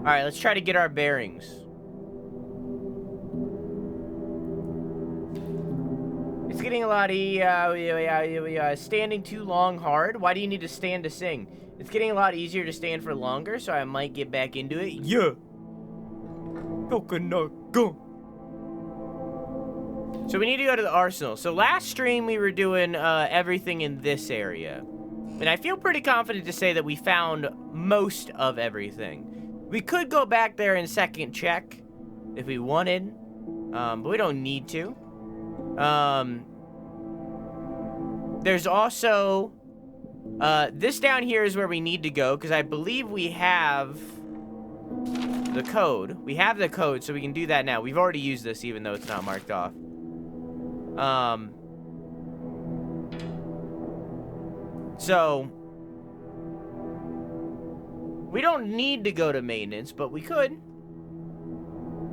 Alright, let's try to get our bearings. It's getting a lot standing too long hard. Why do you need to stand to sing? It's getting a lot easier to stand for longer, so I might get back into it. Yeah. Coconut gum. So we need to go to the arsenal. So last stream we were doing everything in this area. And I feel pretty confident to say that we found most of everything. We could go back there and second check if we wanted. But we don't need to. There's also this down here is where we need to go, because I believe we have the code. We have the code, so we can do that now. We've already used this, even though it's not marked off. So we don't need to go to maintenance, but we could.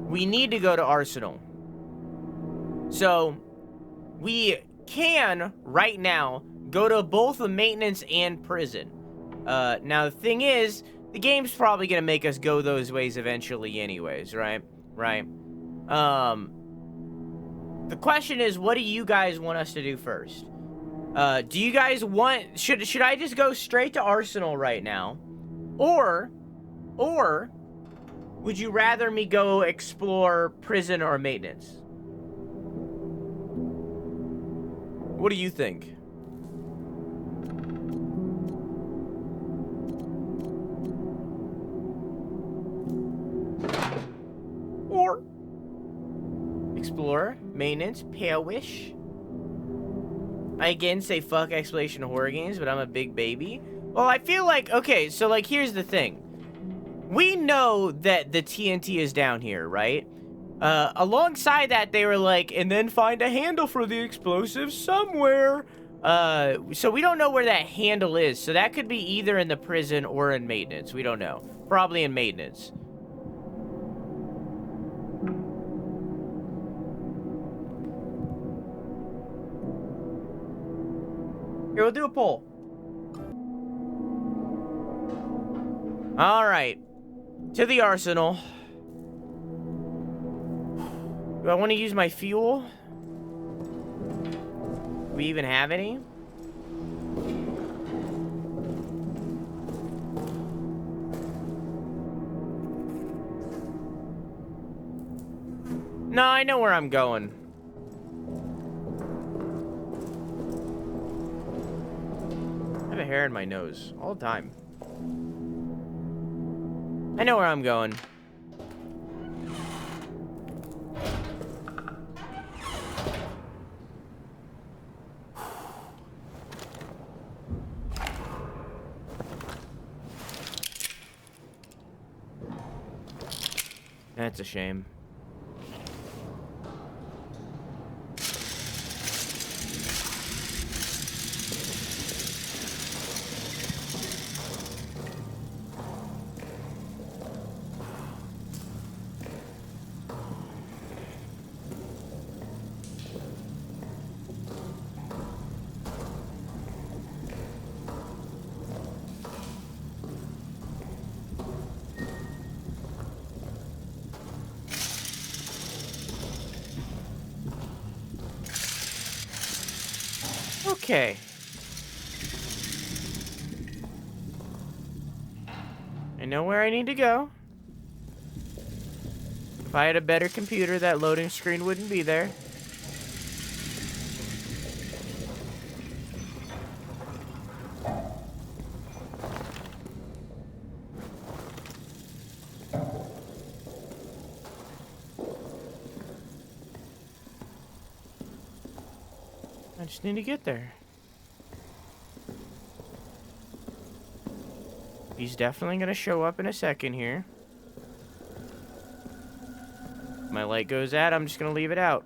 We need to go to arsenal. So we can right now go to both the maintenance and prison. Now the thing is, the game's probably gonna make us go those ways eventually anyways, right? Right. The question is, what do you guys want us to do first? Do you guys want, should I just go straight to arsenal right now? Or would you rather me go explore prison or maintenance? What do you think? Or explore, maintenance, pale wish. I again say fuck exploration horror games, but I'm a big baby. Well, I feel like, okay, so like here's the thing. We know that the TNT is down here, right? Alongside that, they were like, and then find a handle for the explosives somewhere. So we don't know where that handle is. So that could be either in the prison or in maintenance. We don't know. Probably in maintenance. Here, we'll do a poll. All right. To the arsenal. Do I want to use my fuel? Do we even have any? No, I know where I'm going. I have a hair in my nose all the time. I know where I'm going. That's a shame. Okay. I know where I need to go. If I had a better computer, that loading screen wouldn't be there. I just need to get there. He's definitely gonna show up in a second here. If my light goes out, I'm just gonna leave it out.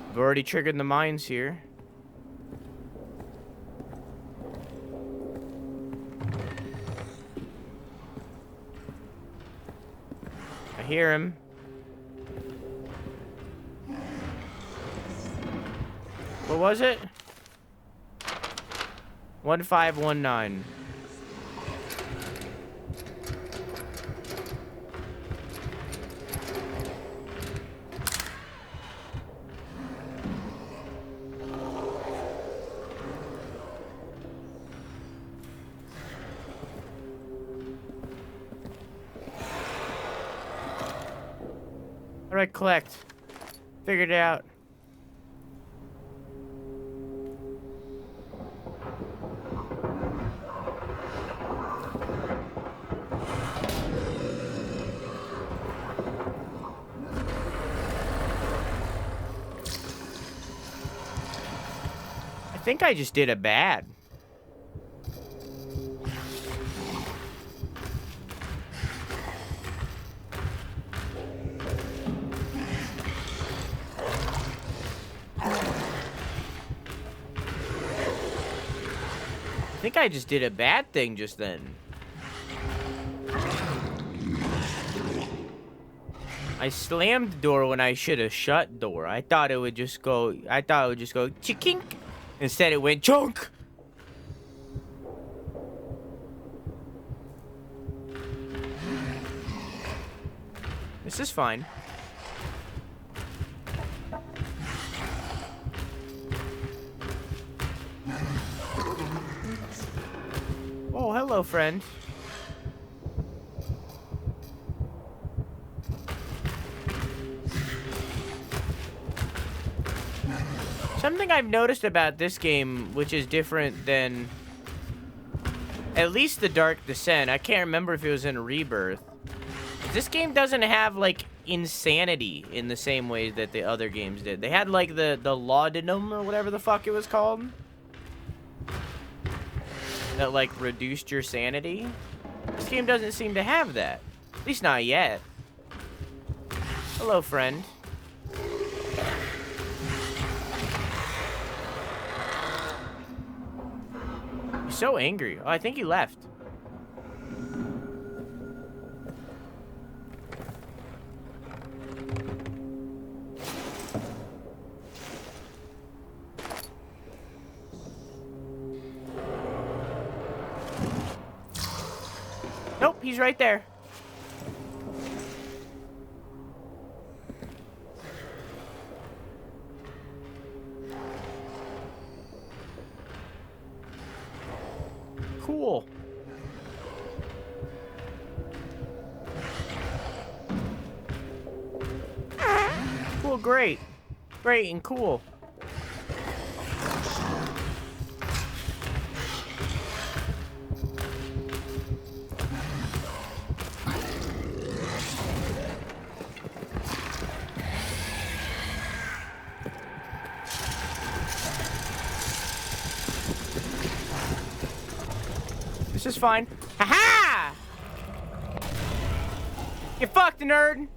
I've already triggered the mines here. I hear him. What was it? 1519. All right, collect. Figured it out. I think I just did a bad. I think I just did a bad thing just then. I slammed the door when I should have shut door. I thought it would just go chikink. Instead it went chunk. This is fine. Oh, hello, friend. Something I've noticed about this game, which is different than at least the Dark Descent. I can't remember if it was in Rebirth. This game doesn't have, like, insanity in the same way that the other games did. They had, like, the laudanum or whatever the fuck it was called. That, like, reduced your sanity. This game doesn't seem to have that. At least not yet. Hello, friend. He's so angry. Oh, I think he left. Nope, he's right there. Cool. Cool, great. Great and cool. This is fine. Ha-ha! You fucked, nerd!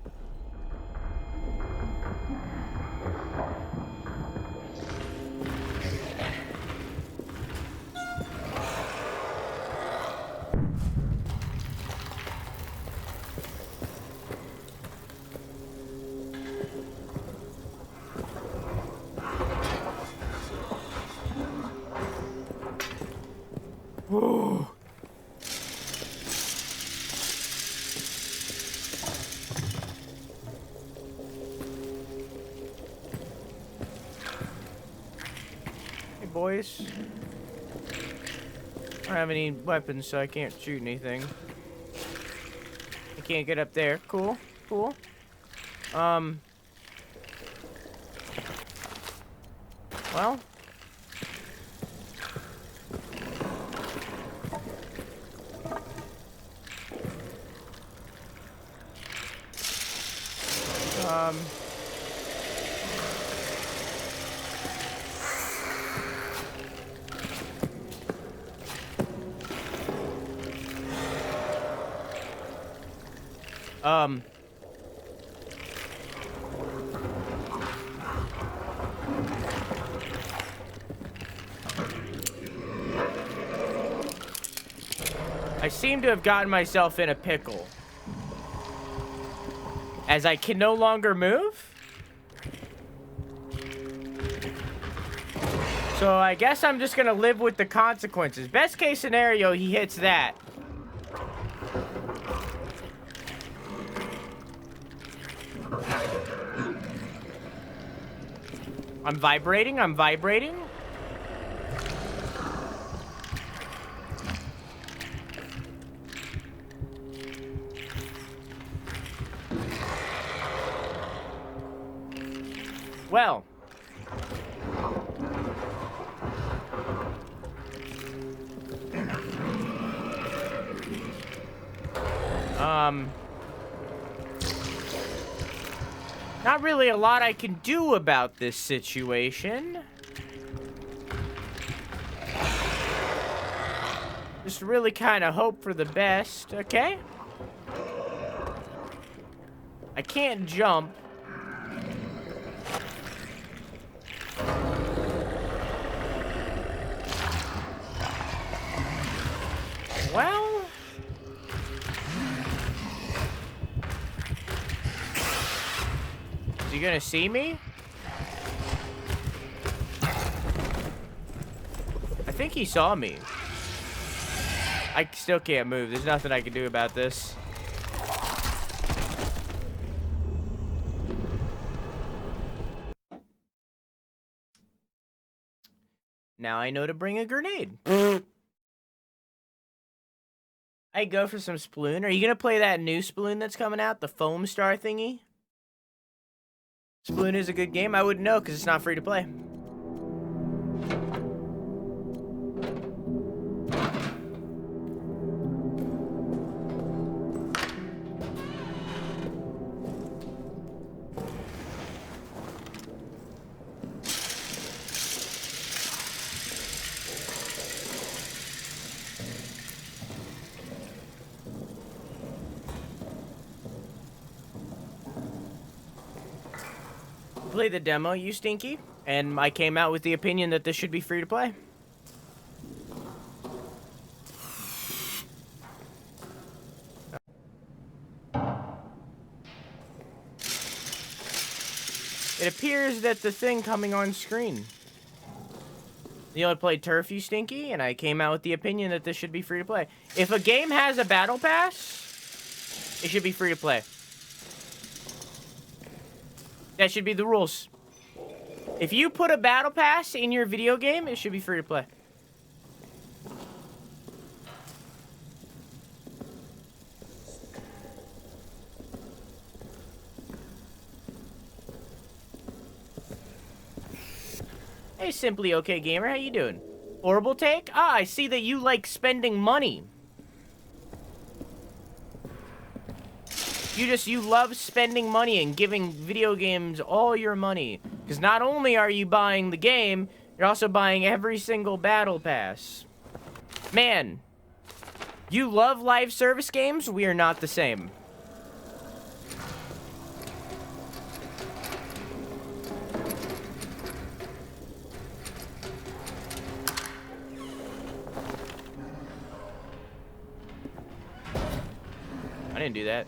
Whoa. Boys. I don't have any weapons, so I can't shoot anything. I can't get up there. Cool. Cool. Well. I seem to have gotten myself in a pickle. As I can no longer move? So I guess I'm just gonna live with the consequences. Best case scenario, he hits that. I'm vibrating, I'm vibrating. Well. Not really a lot I can do about this situation. Just really kind of hope for the best, okay? I can't jump. Well... Is he gonna see me? I think he saw me. I still can't move. There's nothing I can do about this. Now I know to bring a grenade. I go for some Sploon. Are you gonna play that new Sploon that's coming out? The Foam Star thingy? Sploon is a good game. I wouldn't know because it's not free to play. Play the demo, you stinky, and I came out with the opinion that this should be free to play. It appears that the thing coming on screen. You only played Turf, you stinky, and I came out with the opinion that this should be free to play. If a game has a battle pass, it should be free to play. That should be the rules. If you put a battle pass in your video game, it should be free to play. Hey, Simply Okay Gamer, how you doing? Horrible take? Ah, I see that you like spending money. You love spending money and giving video games all your money. Because not only are you buying the game, you're also buying every single battle pass. Man, you love live service games? We are not the same. I didn't do that.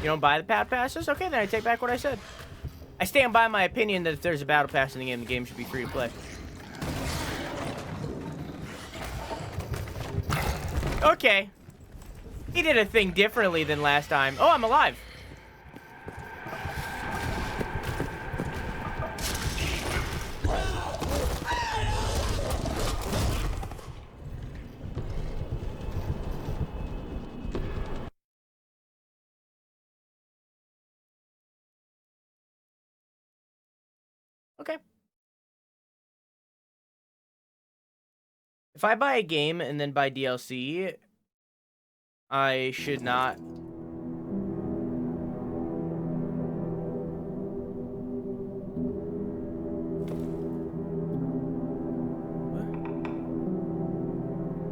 You don't buy the battle passes? Okay, then I take back what I said. I stand by my opinion that if there's a battle pass in the game should be free to play. Okay. He did a thing differently than last time. Oh, I'm alive. Okay. If I buy a game and then buy DLC, I should not.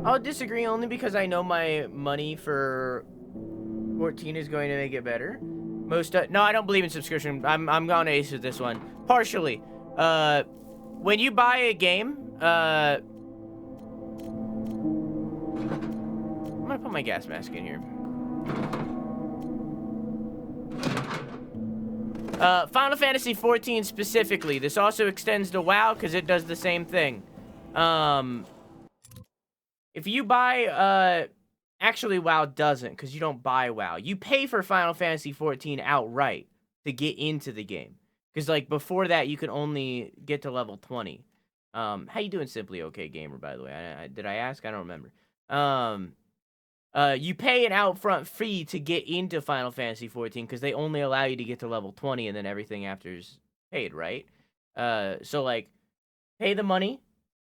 I'll disagree only because I know my money for 14 is going to make it better. No, I don't believe in subscription. I'm going to ace with this one. Partially. When you buy a game, I'm gonna put my gas mask in here. Final Fantasy 14 specifically. This also extends to WoW because it does the same thing. If you buy, actually WoW doesn't because you don't buy WoW. You pay for Final Fantasy 14 outright to get into the game. Because, like, before that, you could only get to level 20. How you doing, Simply Okay Gamer, by the way? Did I ask? I don't remember. You pay an upfront fee to get into Final Fantasy 14 because they only allow you to get to level 20 and then everything after is paid, right? So, like, pay the money,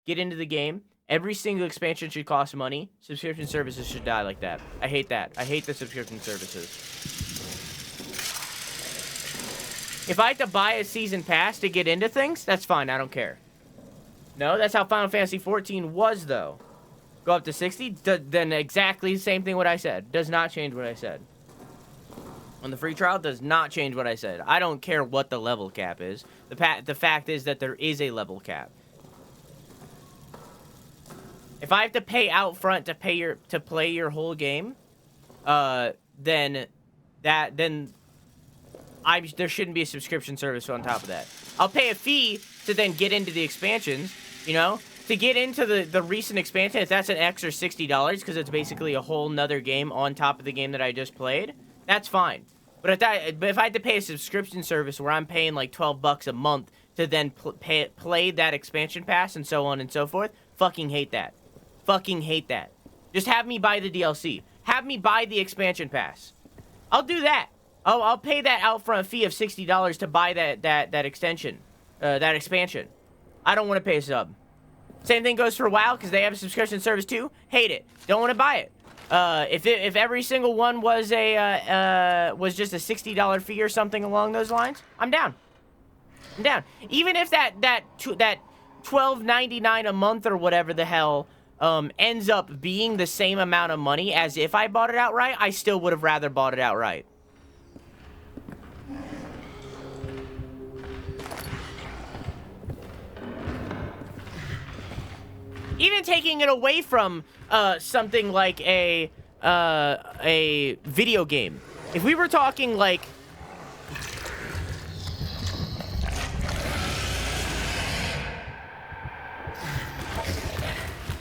get into the game. Every single expansion should cost money. Subscription services should die like that. I hate that. I hate the subscription services. If I have to buy a season pass to get into things, that's fine. I don't care. No, that's how Final Fantasy 14 was, though. Go up to 60, then exactly the same thing what I said. Does not change what I said. On the free trial, does not change what I said. I don't care what the level cap is. The fact is that there is a level cap. If I have to pay out front to play your whole game, then there shouldn't be a subscription service on top of that. I'll pay a fee to then get into the expansions, you know? To get into the recent expansion, if that's an extra $60, because it's basically a whole nother game on top of the game that I just played, that's fine. But if I had to pay a subscription service where I'm paying like $12 a month to then play that expansion pass and so on and so forth, fucking hate that. Fucking hate that. Just have me buy the DLC. Have me buy the expansion pass. I'll do that. I'll pay that upfront fee of $60 to buy that extension, that expansion. I don't want to pay a sub. Same thing goes for WoW, because they have a subscription service too. Hate it. Don't want to buy it. If every single one was just a $60 fee or something along those lines, I'm down. I'm down. Even if that $12.99 a month or whatever the hell ends up being the same amount of money as if I bought it outright, I still would have rather bought it outright. Even taking it away from something like a video game. If we were talking like...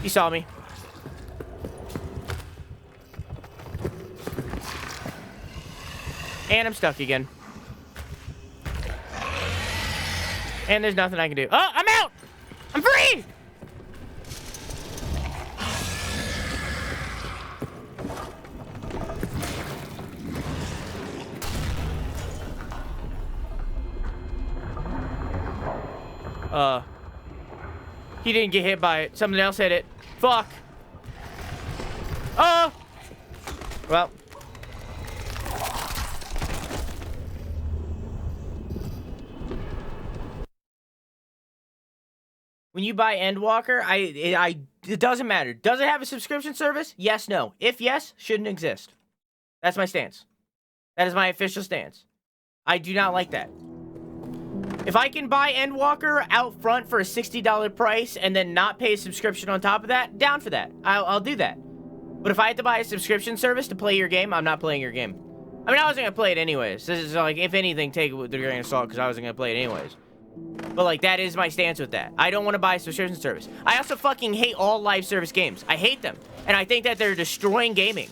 You saw me. And I'm stuck again. And there's nothing I can do. Oh, I'm out! I'm free! He didn't get hit by it. Something else hit it. Fuck. Well. When you buy Endwalker, it doesn't matter. Does it have a subscription service? Yes, no. If yes, shouldn't exist. That's my stance. That is my official stance. I do not like that. If I can buy Endwalker out front for a $60 price and then not pay a subscription on top of that, down for that. I'll do that. But if I had to buy a subscription service to play your game, I'm not playing your game. I mean, I wasn't gonna play it anyways. This is like, if anything, take it with a grain of salt because I wasn't gonna play it anyways. But like, that is my stance with that. I don't want to buy a subscription service. I also fucking hate all live service games. I hate them. And I think that they're destroying gaming.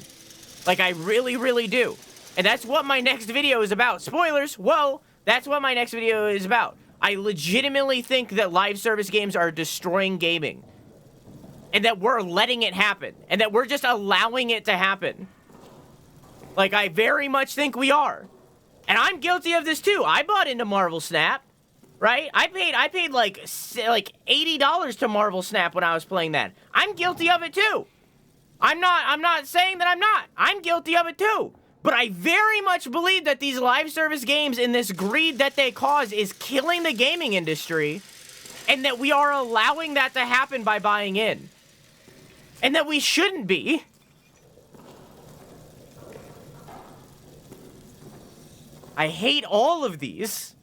Like, I really, really do. And that's what my next video is about. Spoilers, whoa! That's what my next video is about. I legitimately think that live service games are destroying gaming. And that we're letting it happen. And that we're just allowing it to happen. Like, I very much think we are. And I'm guilty of this too. I bought into Marvel Snap. Right? I paid like $80 to Marvel Snap when I was playing that. I'm guilty of it too. I'm not saying that I'm not. I'm guilty of it too. But I very much believe that these live service games and this greed that they cause is killing the gaming industry, and that we are allowing that to happen by buying in. And that we shouldn't be. I hate all of these.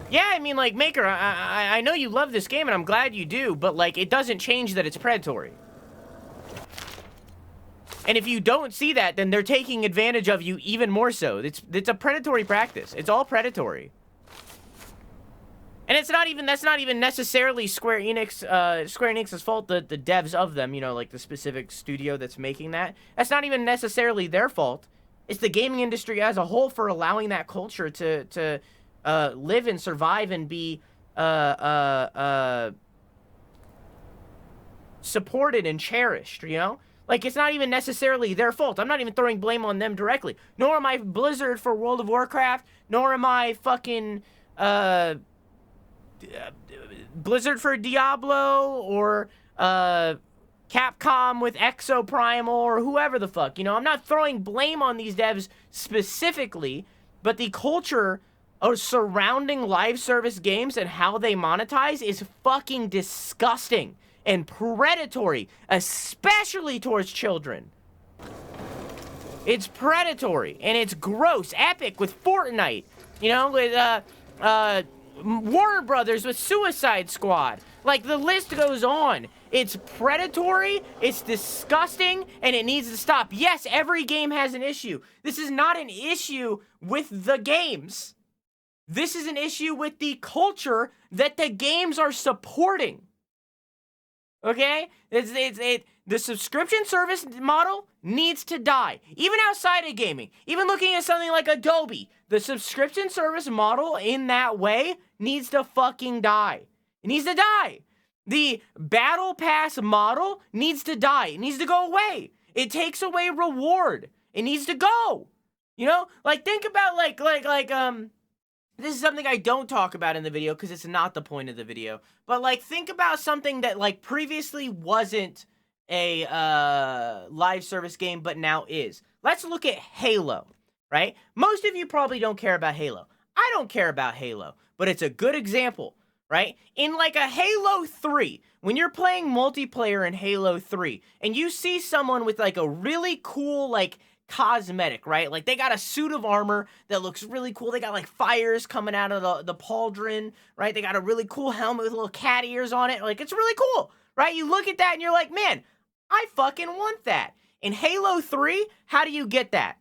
Yeah, I mean, like, Maker, I know you love this game, and I'm glad you do, but, like, it doesn't change that it's predatory. And if you don't see that, then they're taking advantage of you even more so. It's a predatory practice. It's all predatory. And that's not even necessarily Square Enix's fault, the devs of them, you know, like the specific studio that's making that. That's not even necessarily their fault. It's the gaming industry as a whole for allowing that culture to live and survive and be supported and cherished, you know? Like, it's not even necessarily their fault. I'm not even throwing blame on them directly. Nor am I Blizzard for World of Warcraft. Nor am I fucking, Blizzard for Diablo. Or, Capcom with Exoprimal. Or whoever the fuck. You know, I'm not throwing blame on these devs specifically. But the culture surrounding live service games and how they monetize is fucking disgusting. And predatory, especially towards children. It's predatory, and it's gross. Epic with Fortnite, you know, with Warner Brothers with Suicide Squad. Like, the list goes on. It's predatory, it's disgusting, and it needs to stop. Yes, every game has an issue. This is not an issue with the games. This is an issue with the culture that the games are supporting. Okay? The subscription service model needs to die. Even outside of gaming. Even looking at something like Adobe. The subscription service model in that way needs to fucking die. It needs to die. The battle pass model needs to die. It needs to go away. It takes away reward. It needs to go. You know? Like, think about this is something I don't talk about in the video because it's not the point of the video. But, like, think about something that, like, previously wasn't a live service game, but now is. Let's look at Halo, right? Most of you probably don't care about Halo. I don't care about Halo, but it's a good example, right? In, like, a Halo 3, when you're playing multiplayer in Halo 3, and you see someone with, like, a really cool, like, cosmetic, right? Like, they got a suit of armor that looks really cool. They got, like, fires coming out of the pauldron, right? They got a really cool helmet with little cat ears on it. Like, it's really cool, right? You look at that and you're like, man, I fucking want that. In Halo 3, how do you get that?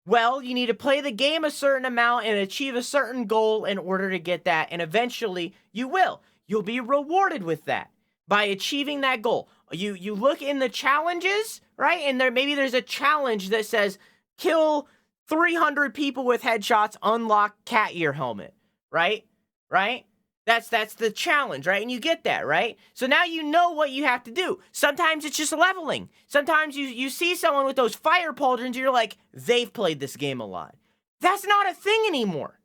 Well, you need to play the game a certain amount and achieve a certain goal in order to get that, and eventually you will. You'll be rewarded with that by achieving that goal. You look in the challenges, right? And maybe there's a challenge that says kill 300 people with headshots, unlock cat ear helmet, right? Right? That's the challenge, right? And you get that, right? So now you know what you have to do. Sometimes it's just leveling. Sometimes you see someone with those fire pauldrons and you're like, they've played this game a lot. That's not a thing anymore,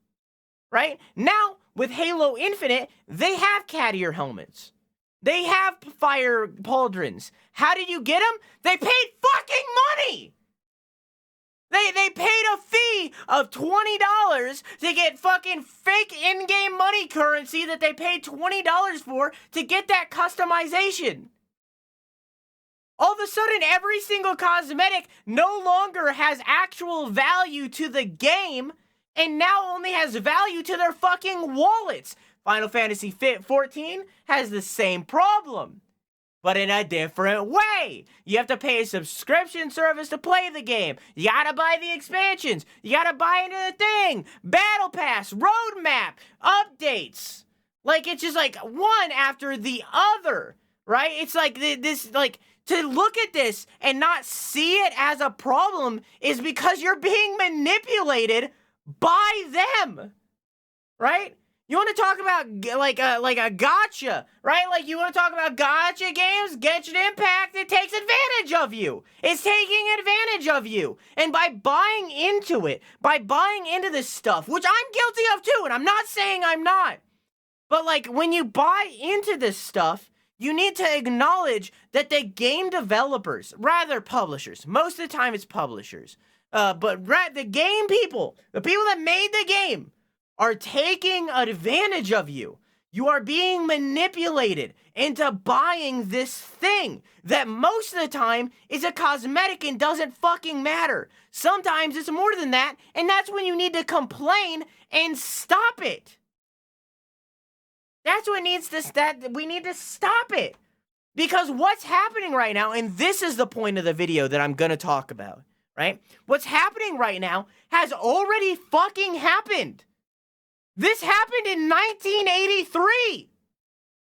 right? Now, with Halo Infinite, they have cat ear helmets. They have fire pauldrons. How did you get them? They paid fucking money! They paid a fee of $20 to get fucking fake in-game money currency that they paid $20 for to get that customization. All of a sudden, every single cosmetic no longer has actual value to the game and now only has value to their fucking wallets. Final Fantasy XIV has the same problem, but in a different way. You have to pay a subscription service to play the game. You gotta buy the expansions. You gotta buy into the thing. Battle Pass, roadmap, updates. Like, it's just like one after the other, right? It's like this, like, to look at this and not see it as a problem is because you're being manipulated by them, right? You want to talk about, like a gotcha, right? Like, you want to talk about gotcha games? Genshin Impact, it takes advantage of you. It's taking advantage of you. And by buying into it, by buying into this stuff, which I'm guilty of too, and I'm not saying I'm not. But, like, when you buy into this stuff, you need to acknowledge that the game developers, rather publishers, most of the time it's publishers, but the game people, the people that made the game, are taking advantage of you. You are being manipulated into buying this thing that most of the time is a cosmetic and doesn't fucking matter. Sometimes it's more than that, and that's when you need to complain and stop it. That's what needs to we need to stop it. Because what's happening right now, and this is the point of the video that I'm gonna talk about, right? What's happening right now has already fucking happened. This happened in 1983.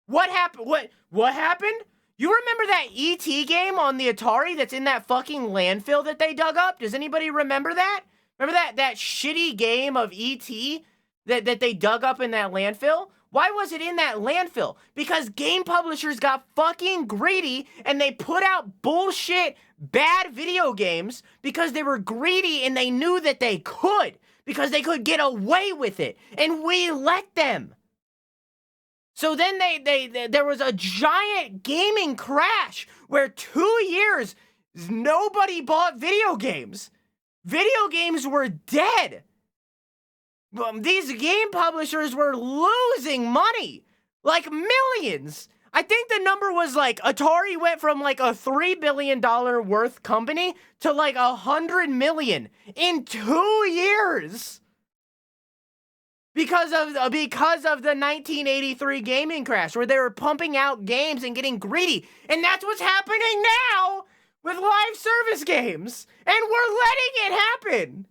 What happened? What happened? You remember that E.T. game on the Atari that's in that fucking landfill that they dug up? Does anybody remember that? Remember that shitty game of E.T. that they dug up in that landfill? Why was it in that landfill? Because game publishers got fucking greedy and they put out bullshit, bad video games because they were greedy and they knew that they could. Because they could get away with it. And we let them. So then there was a giant gaming crash where 2 years nobody bought video games. Video games were dead. These game publishers were losing money, like millions. I think the number was like Atari went from like a $3 billion worth company to like 100 million in 2 years. Because of the 1983 gaming crash where they were pumping out games and getting greedy. And that's what's happening now with live service games. And we're letting it happen.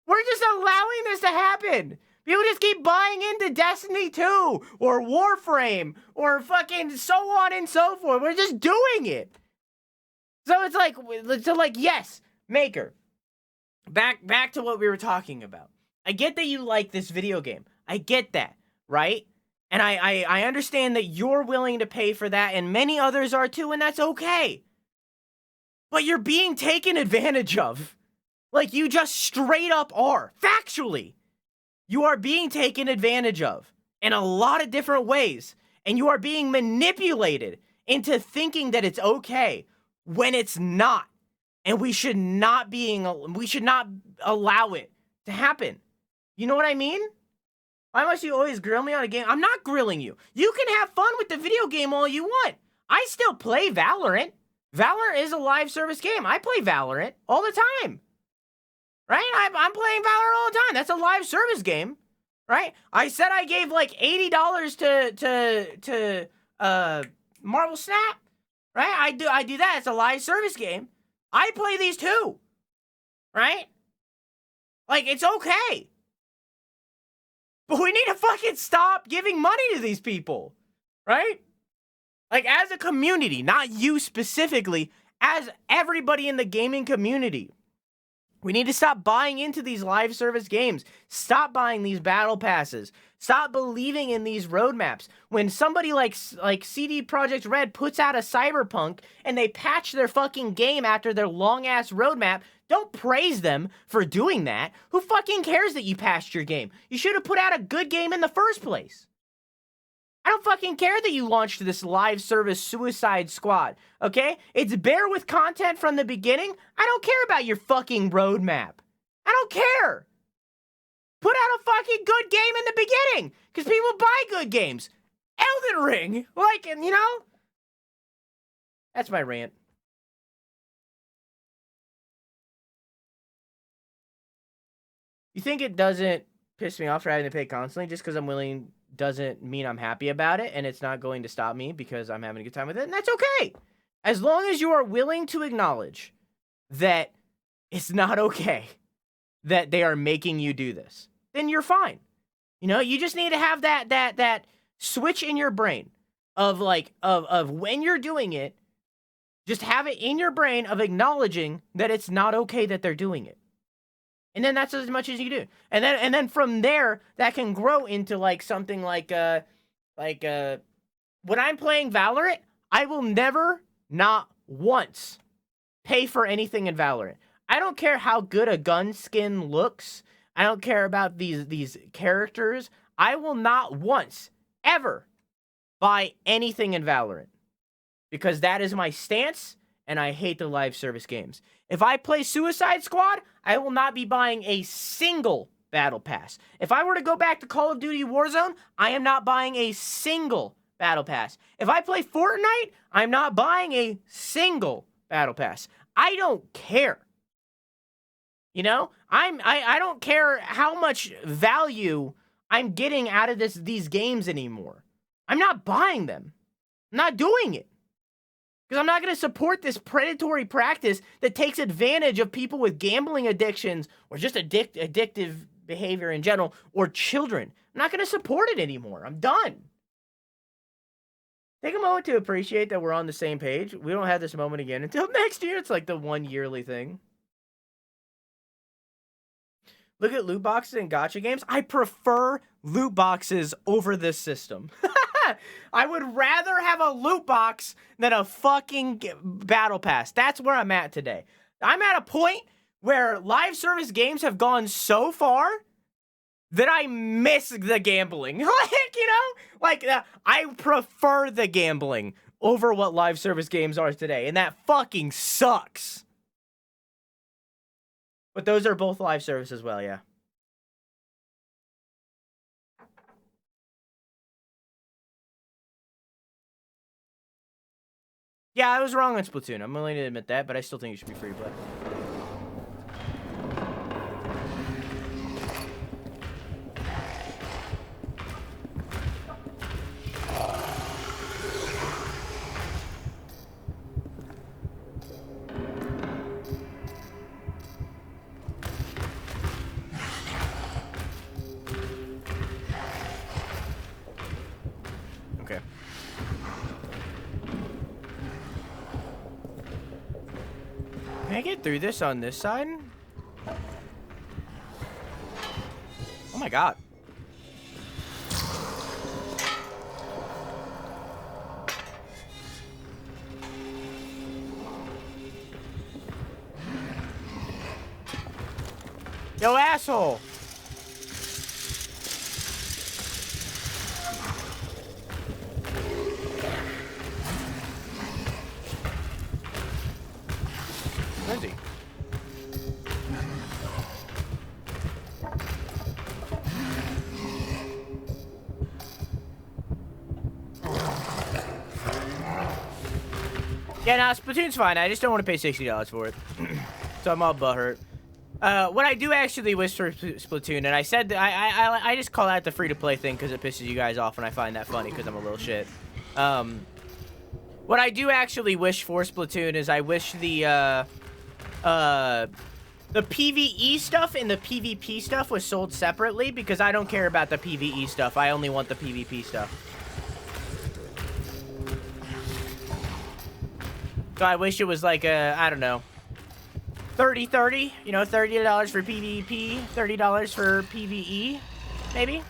We're just allowing this to happen. People just keep buying into Destiny 2 or Warframe or fucking so on and so forth. We're just doing it. So it's like, yes, Maker. Back to what we were talking about. I get that you like this video game. I get that, right? And I understand that you're willing to pay for that, and many others are too, and that's okay. But you're being taken advantage of. Like, you just straight up are. Factually. You are being taken advantage of in a lot of different ways. And you are being manipulated into thinking that it's okay when it's not. And we should not allow it to happen. You know what I mean? Why must you always grill me on a game? I'm not grilling you. You can have fun with the video game all you want. I still play Valorant. Valorant is a live service game. I play Valorant all the time. Right? I'm playing Valorant all the time. That's a live service game. Right? I said I gave like $80 to Marvel Snap. Right? I do that. It's a live service game. I play these too. Right? Like, it's okay. But we need to fucking stop giving money to these people. Right? Like, as a community, not you specifically, as everybody in the gaming community. We need to stop buying into these live service games. Stop buying these battle passes. Stop believing in these roadmaps. When somebody like CD Projekt Red puts out a Cyberpunk and they patch their fucking game after their long-ass roadmap, don't praise them for doing that. Who fucking cares that you patched your game? You should have put out a good game in the first place. I don't fucking care that you launched this live service Suicide Squad, okay? It's bare with content from the beginning. I don't care about your fucking roadmap. I don't care. Put out a fucking good game in the beginning, because people buy good games. Elden Ring, like, you know? That's my rant. You think it doesn't piss me off for having to pay constantly just because I'm willing doesn't mean I'm happy about it, and it's not going to stop me because I'm having a good time with it, and that's okay. As long as you are willing to acknowledge that it's not okay that they are making you do this, then you're fine. You know, you just need to have that switch in your brain of like of when you're doing it, just have it in your brain of acknowledging that it's not okay that they're doing it. And then that's as much as you can do. And then from there, that can grow into like something like when I'm playing Valorant, I will never, not once, pay for anything in Valorant. I don't care how good a gun skin looks. I don't care about these characters. I will not once, ever, buy anything in Valorant. Because that is my stance, and I hate the live service games. If I play Suicide Squad, I will not be buying a single battle pass. If I were to go back to Call of Duty Warzone, I am not buying a single battle pass. If I play Fortnite, I'm not buying a single battle pass. I don't care. You know, I don't care how much value I'm getting out of these games anymore. I'm not buying them. I'm not doing it. Because I'm not going to support this predatory practice that takes advantage of people with gambling addictions or just addictive behavior in general, or children. I'm not going to support it anymore. I'm done. Take a moment to appreciate that we're on the same page. We don't have this moment again until next year. It's like the one yearly thing. Look at loot boxes and gacha games. I prefer loot boxes over this system. I would rather have a loot box than a fucking battle pass. That's where I'm at today. I'm at a point where live service games have gone so far that I miss the gambling. Like, you know? Like, I prefer the gambling over what live service games are today. And that fucking sucks. But those are both live service as well, yeah. Yeah, I was wrong on Splatoon. I'm willing to admit that, but I still think it should be free to play. Okay. Can I get through this on this side? Oh my god. Yo, asshole! Where is he? Yeah, no, Splatoon's fine. I just don't want to pay $60 for it. So I'm all butthurt. What I do actually wish for Splatoon, and I said that I just call that the free-to-play thing because it pisses you guys off, and I find that funny because I'm a little shit. What I do actually wish for Splatoon is I wish the PvE stuff and the PvP stuff was sold separately, because I don't care about the PvE stuff. I only want the PvP stuff. So I wish it was like a, I don't know, 30-30, you know, $30 for PvP, $30 for PvE, maybe?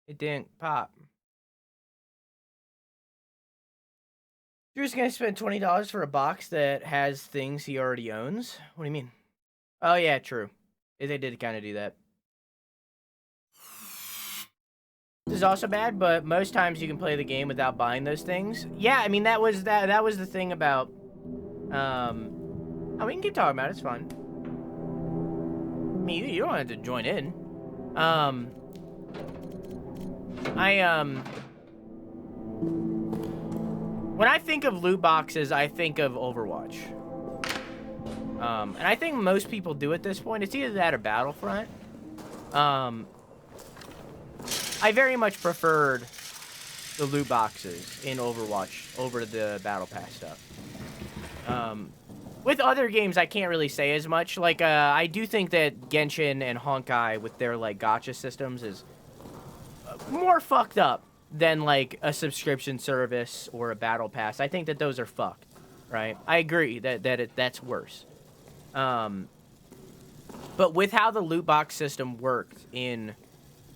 It didn't pop. Drew's gonna spend $20 for a box that has things he already owns? What do you mean? Oh yeah, true. They did kind of do that. This is also bad, but most times you can play the game without buying those things. Yeah, I mean that was the thing about oh, we can keep talking about it, it's fun. I mean, you don't have to join in. When I think of loot boxes, I think of Overwatch. And I think most people do at this point. It's either that or Battlefront. I very much preferred the loot boxes in Overwatch over the Battle Pass stuff. With other games, I can't really say as much. Like, I do think that Genshin and Honkai with their, like, gacha systems is more fucked up than, like, a subscription service or a Battle Pass. I think that those are fucked, right? I agree that's worse. But with how the loot box system worked in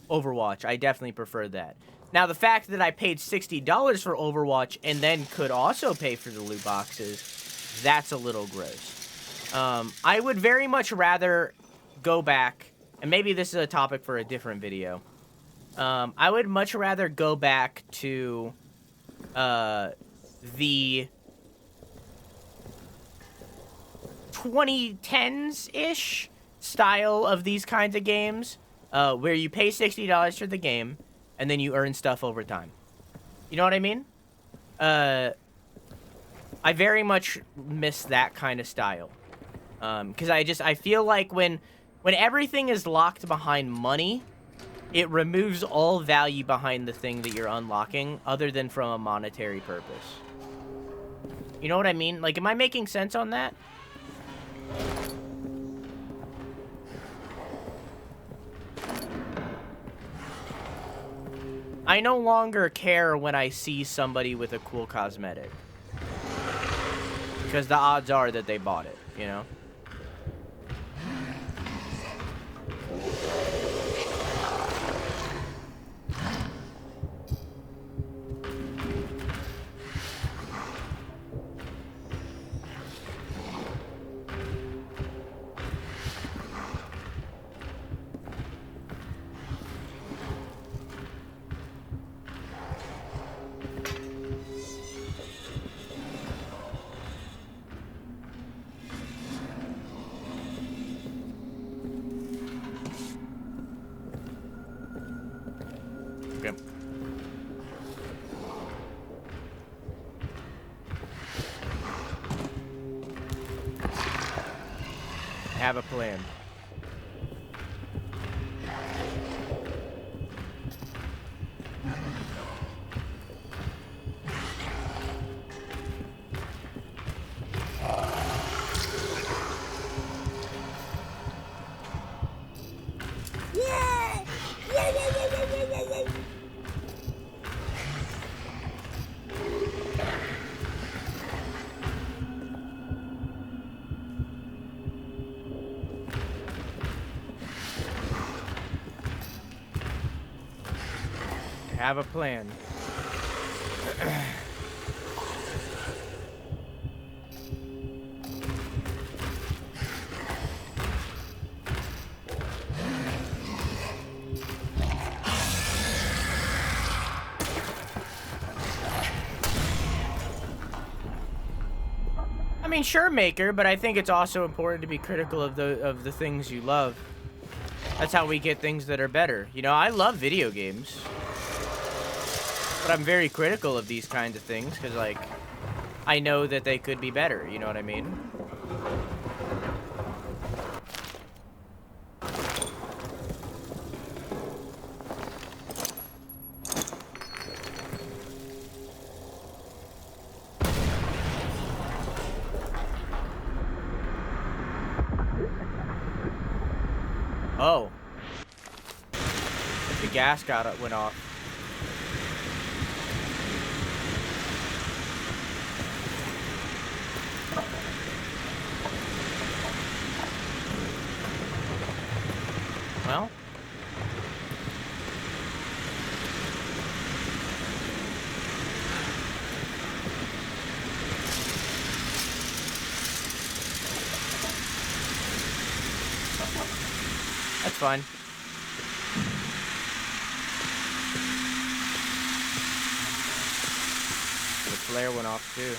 Overwatch, I definitely prefer that. Now, the fact that I paid $60 for Overwatch and then could also pay for the loot boxes, that's a little gross. I would very much rather go back, and maybe this is a topic for a different video. I would much rather go back to the 2010s-ish style of these kinds of games, where you pay $60 for the game, and then you earn stuff over time. You know what I mean? I very much miss that kind of style. Because I feel like when everything is locked behind money, it removes all value behind the thing that you're unlocking, other than from a monetary purpose. You know what I mean? Like, am I making sense on that? I no longer care when I see somebody with a cool cosmetic. Because the odds are that they bought it, you know? Okay. I have a plan. Have a plan. I mean, sure, Maker, but I think it's also important to be critical of the things you love. That's how we get things that are better. You know, I love video games. But I'm very critical of these kinds of things because, like, I know that they could be better. You know what I mean? Oh. The gas went off. Well. That's fine. The flare went off too.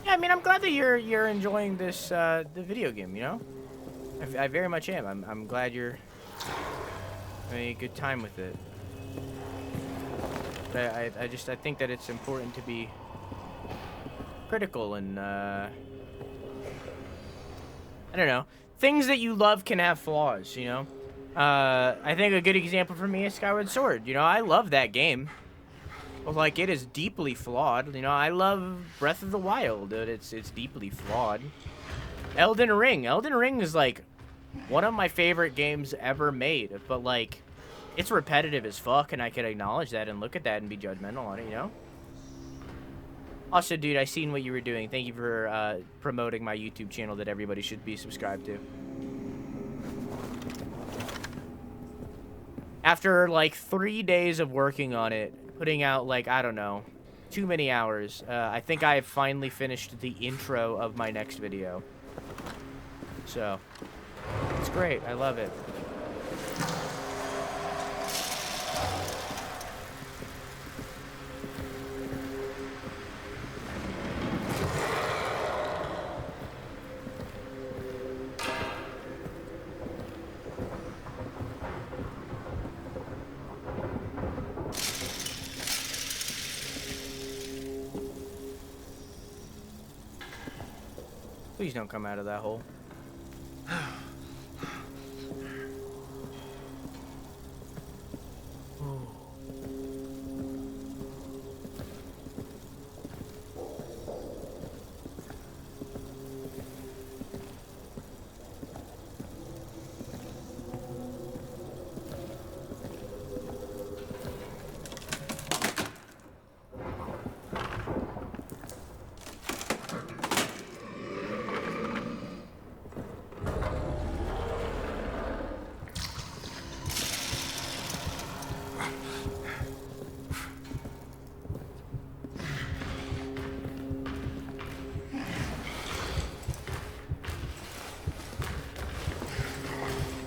I mean, I'm glad that you're enjoying this the video game. You know, I very much am. I'm glad you're having a good time with it. But I think that it's important to be critical and I don't know, things that you love can have flaws. You know, I think a good example for me is Skyward Sword. You know, I love that game. Well, like, it is deeply flawed. You know, I love Breath of the Wild, dude. It's deeply flawed. Elden Ring is, like, one of my favorite games ever made. But, like, it's repetitive as fuck, and I can acknowledge that and look at that and be judgmental on it, you know? Also, dude, I seen what you were doing. Thank you for promoting my YouTube channel that everybody should be subscribed to. After, like, 3 days of working on it, putting out, like, I don't know, too many hours. I think I have finally finished the intro of my next video. So, it's great. I love it. Please don't come out of that hole.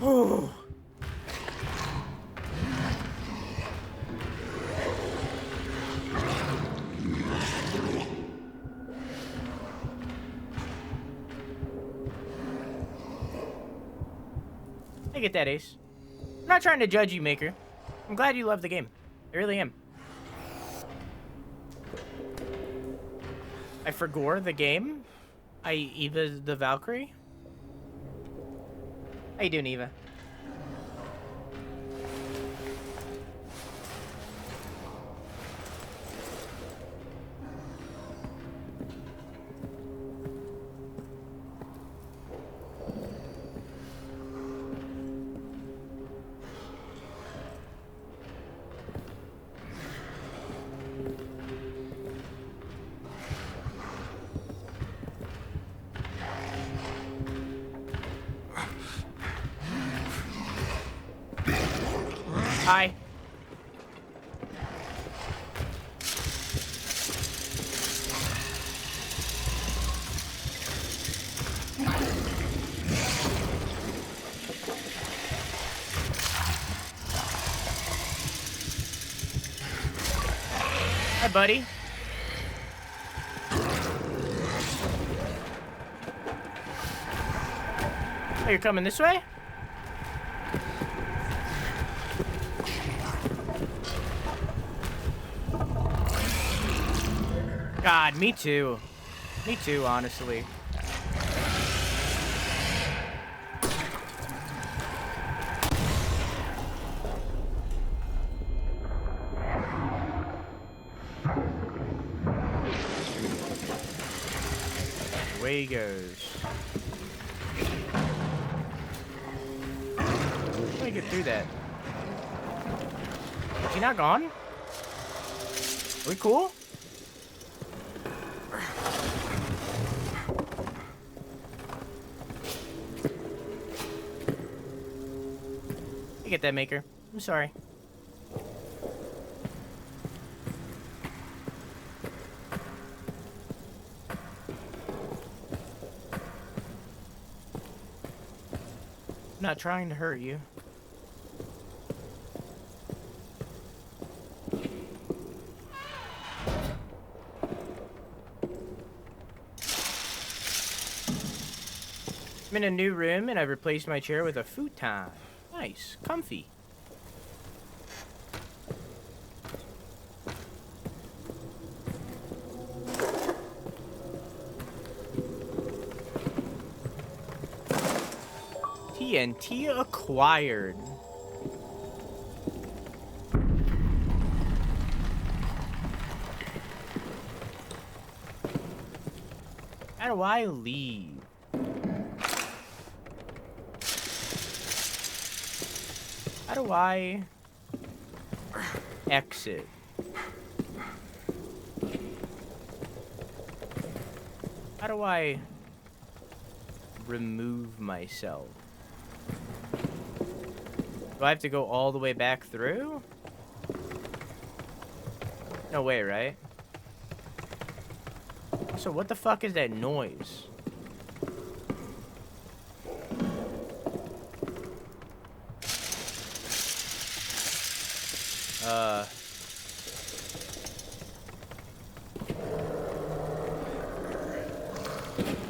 Oh. I get that, Ace. I'm not trying to judge you, Maker. I'm glad you love the game. I really am. I forgore the game. I Eva the Valkyrie. How you doing, Eva? Hi. Hi, buddy. Oh, you're coming this way? God, me too. Me too, honestly. Away he goes. How do I get through that? Is he not gone? Are we cool? I get that, Maker. I'm sorry. I'm not trying to hurt you. I'm in a new room and I've replaced my chair with a futon. Nice. Comfy. TNT acquired. How do I leave? How do I exit? How do I remove myself? Do I have to go all the way back through? No way, right? Also, what the fuck is that noise? The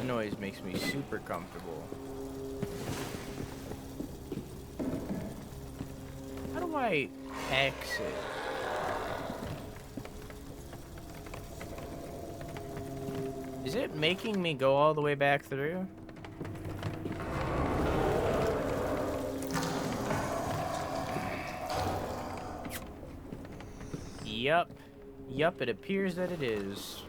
noise makes me super comfortable. How do I exit? Is it making me go all the way back through? Yup. Yup, it appears that it is.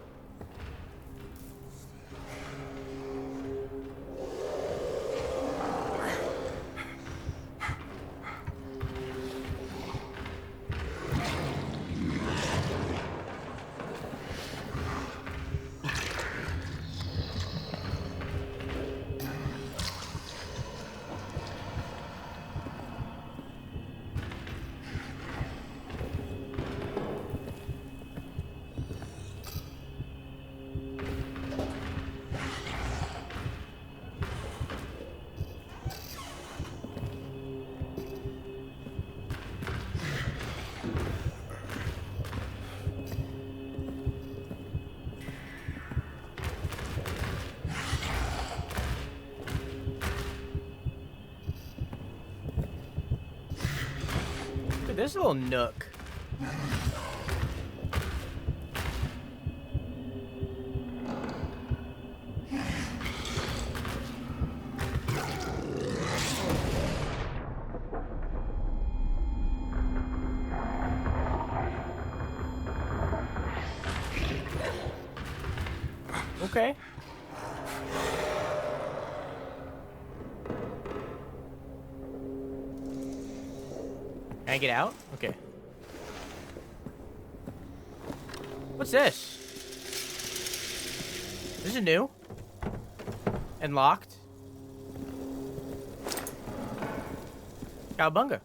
This little nook. Okay. Can I get out? Okay. What's this? This is new. And locked. Cowabunga.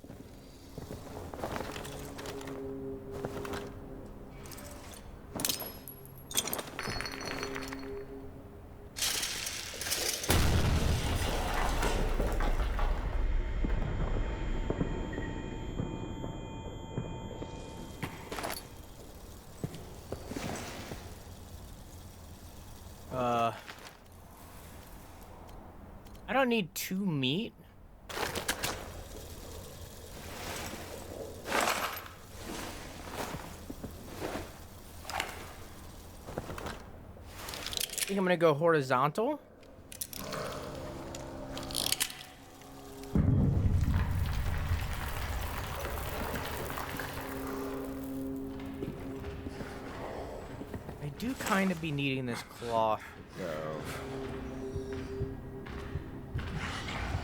I don't need 2 meat. I think I'm gonna go horizontal. I do kind of be needing this cloth, though.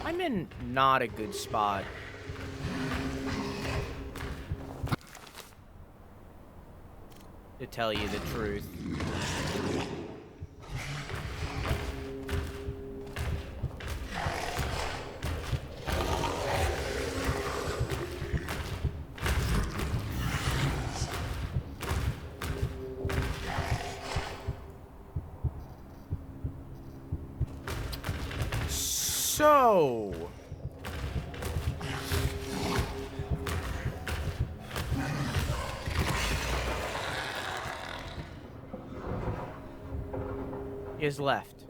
I'm in not a good spot. To tell you the truth. So... is left.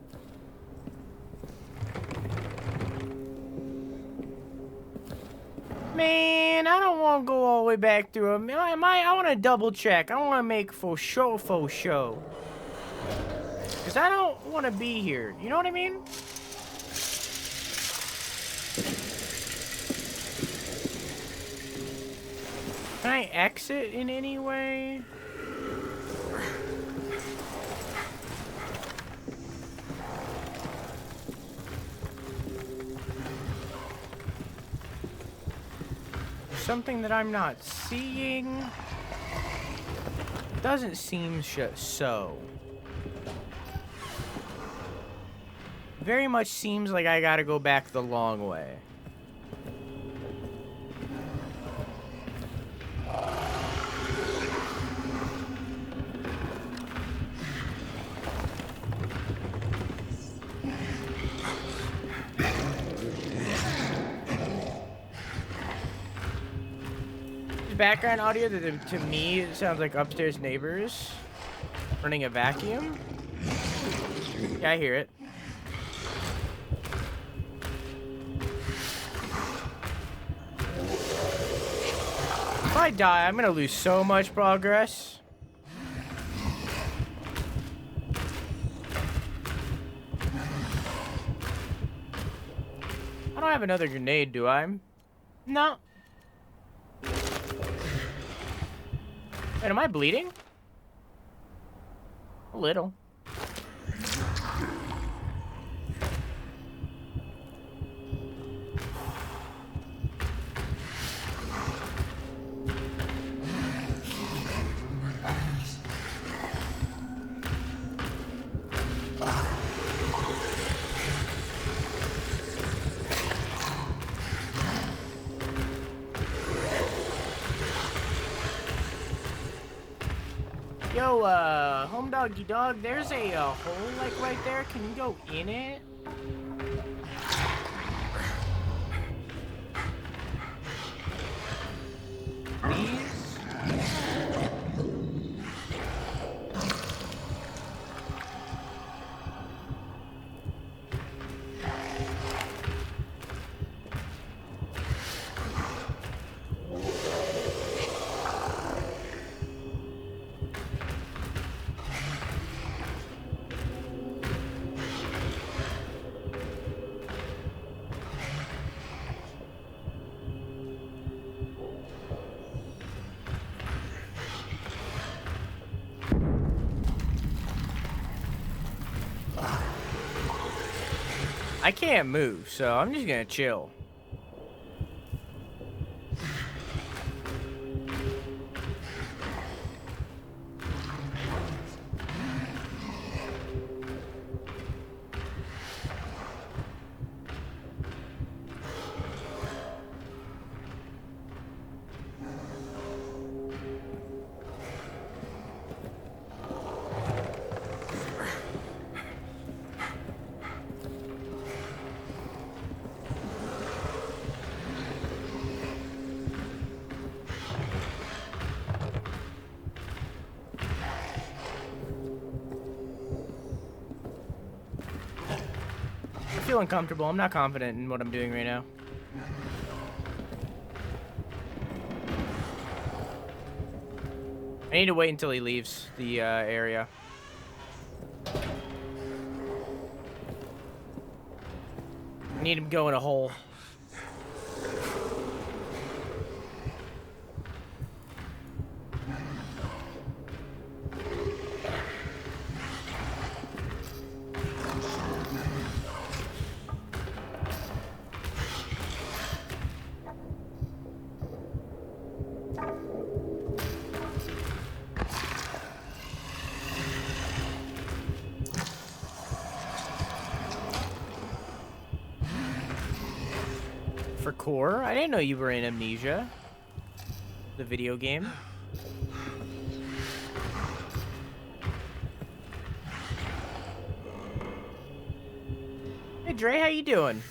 Man, I don't want to go all the way back through them. I want to double check. I want to make for show. Because I don't want to be here. You know what I mean? Can I exit in any way? Something that I'm not seeing. Doesn't seem so. Very much seems like I gotta go back the long way. background audio that to me it sounds like upstairs neighbors running a vacuum. Yeah, I hear it. If I die, I'm gonna lose so much progress. I don't have another grenade, do I? No. Wait, am I bleeding? A little. Yo, home doggy dog, there's a hole, like, right there. Can you go in it? Please? I can't move, so I'm just gonna chill. I feel uncomfortable. I'm not confident in what I'm doing right now. I need to wait until he leaves the area. I need him to go in a hole. For core? I didn't know you were in Amnesia. The video game. Hey Dre, how you doing?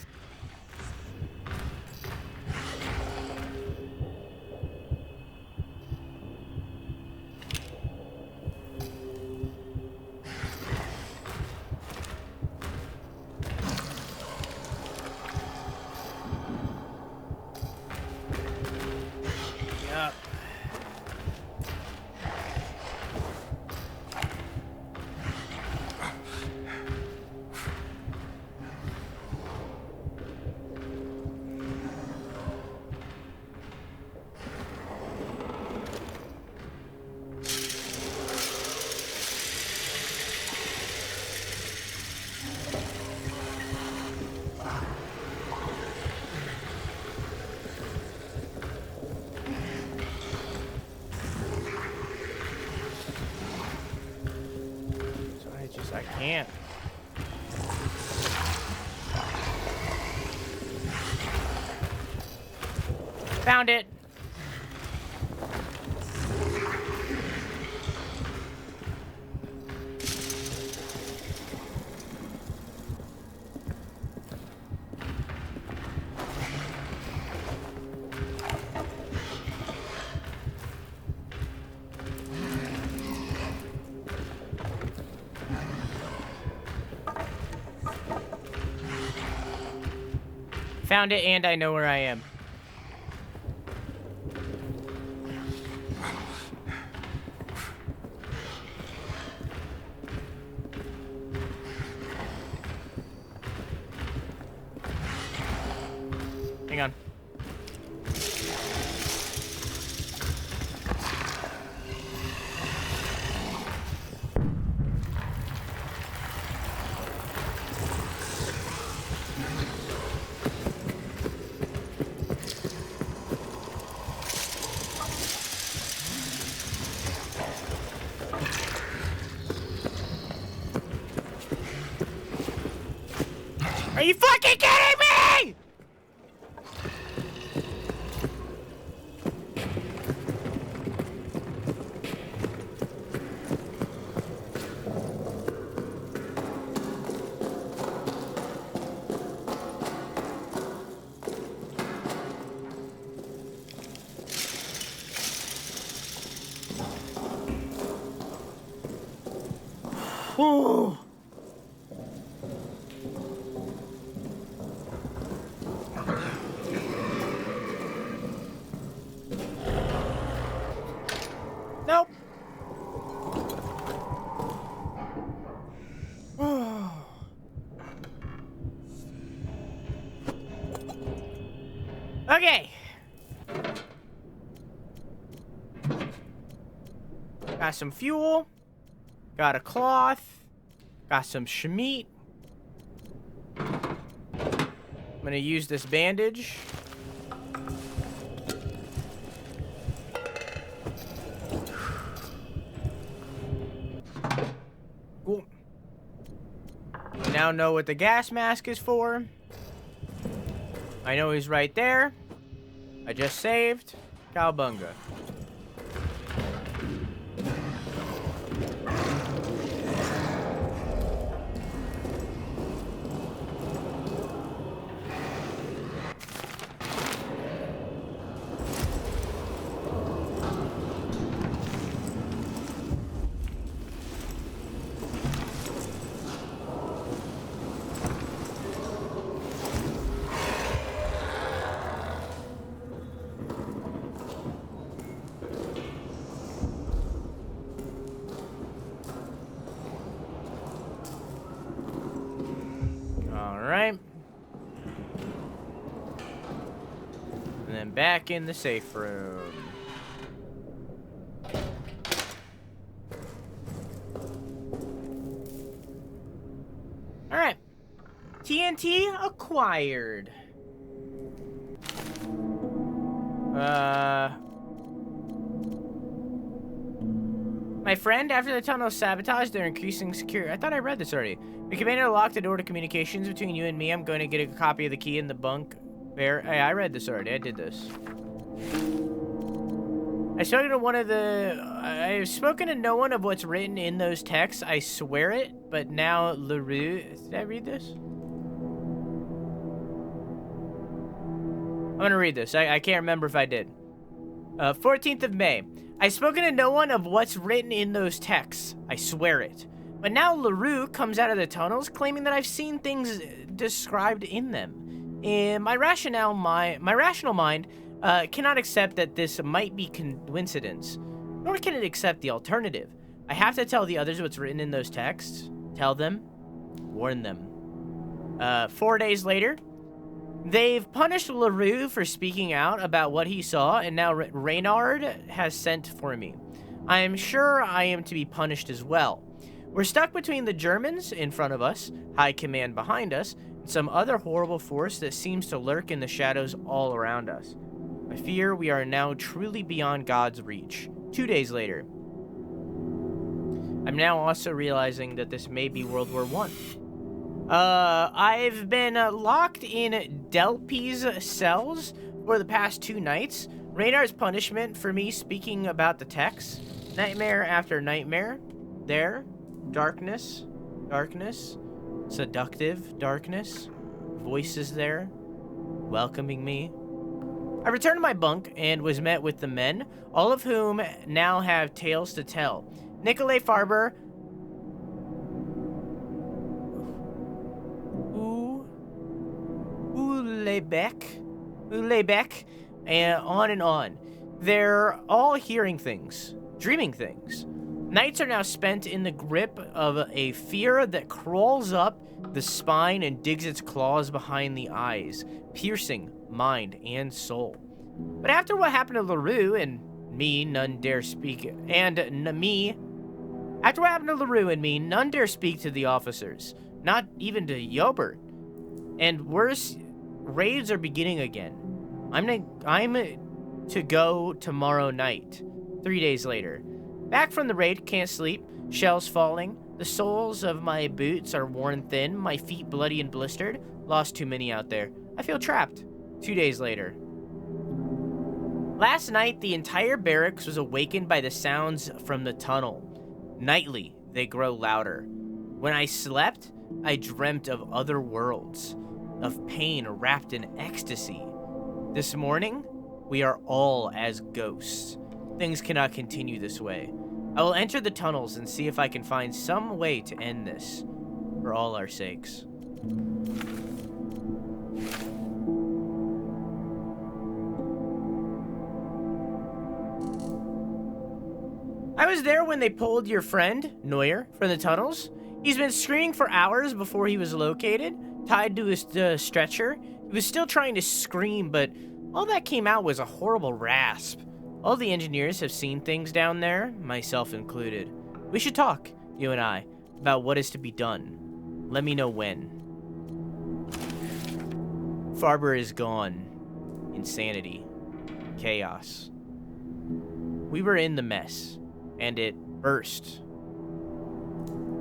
I can't. Found it. Found it, and I know where I am. Hang on. Are you fucking kidding me?! Oh. Nope. Okay. Got some fuel. Got a cloth. Got some shmeat. I'm gonna use this bandage. Cool. I now know what the gas mask is for. I know he's right there. I just saved. Cowabunga. Alright. And then back in the safe room. Alright. TNT acquired. My friend, after the tunnel sabotage, they're increasing security. I thought I read this already. We commanded to lock the door to communications between you and me. I'm going to get a copy of the key in the bunk there. Hey, I read this already. I did this. I've spoken to no one of what's written in those texts. I swear it. But now LaRue. Did I read this? I'm gonna read this. I can't remember if I did. 14th of May. I've spoken to no one of what's written in those texts. I swear it. But now LaRue comes out of the tunnels claiming that I've seen things described in them. My rational mind cannot accept that this might be coincidence, nor can it accept the alternative. I have to tell the others what's written in those texts. Tell them. Warn them. 4 days later, they've punished LaRue for speaking out about what he saw, and now Reynard has sent for me. I am sure I am to be punished as well. We're stuck between the Germans in front of us, High Command behind us, and some other horrible force that seems to lurk in the shadows all around us. I fear we are now truly beyond God's reach. 2 days later. I'm now also realizing that this may be World War I. I've been locked in Delpy's cells for the past 2 nights. Reynard's punishment for me speaking about the text. Nightmare after nightmare. There. Darkness. Darkness. Seductive darkness. Voices there. Welcoming me. I returned to my bunk and was met with the men, all of whom now have tales to tell. Nicolai Farber, Ulebeck, and on. They're all hearing things, dreaming things. Nights are now spent in the grip of a fear that crawls up the spine and digs its claws behind the eyes, piercing mind and soul. But after what happened to LaRue and me, none dare speak, after what happened to LaRue and me, none dare speak to the officers, not even to Yobert. And worse, raids are beginning again. I'm to go tomorrow night, 3 days later. Back from the raid, can't sleep, shells falling. The soles of my boots are worn thin, my feet bloody and blistered. Lost too many out there. I feel trapped. 2 days later. Last night, the entire barracks was awakened by the sounds from the tunnel. Nightly, they grow louder. When I slept, I dreamt of other worlds, of pain wrapped in ecstasy. This morning, we are all as ghosts. Things cannot continue this way. I will enter the tunnels and see if I can find some way to end this, for all our sakes. I was there when they pulled your friend, Neuer, from the tunnels. He's been screaming for hours before he was located, tied to his stretcher. He was still trying to scream, but all that came out was a horrible rasp. All the engineers have seen things down there, myself included. We should talk, you and I, about what is to be done. Let me know when. Farber is gone. Insanity. Chaos. We were in the mess, and it burst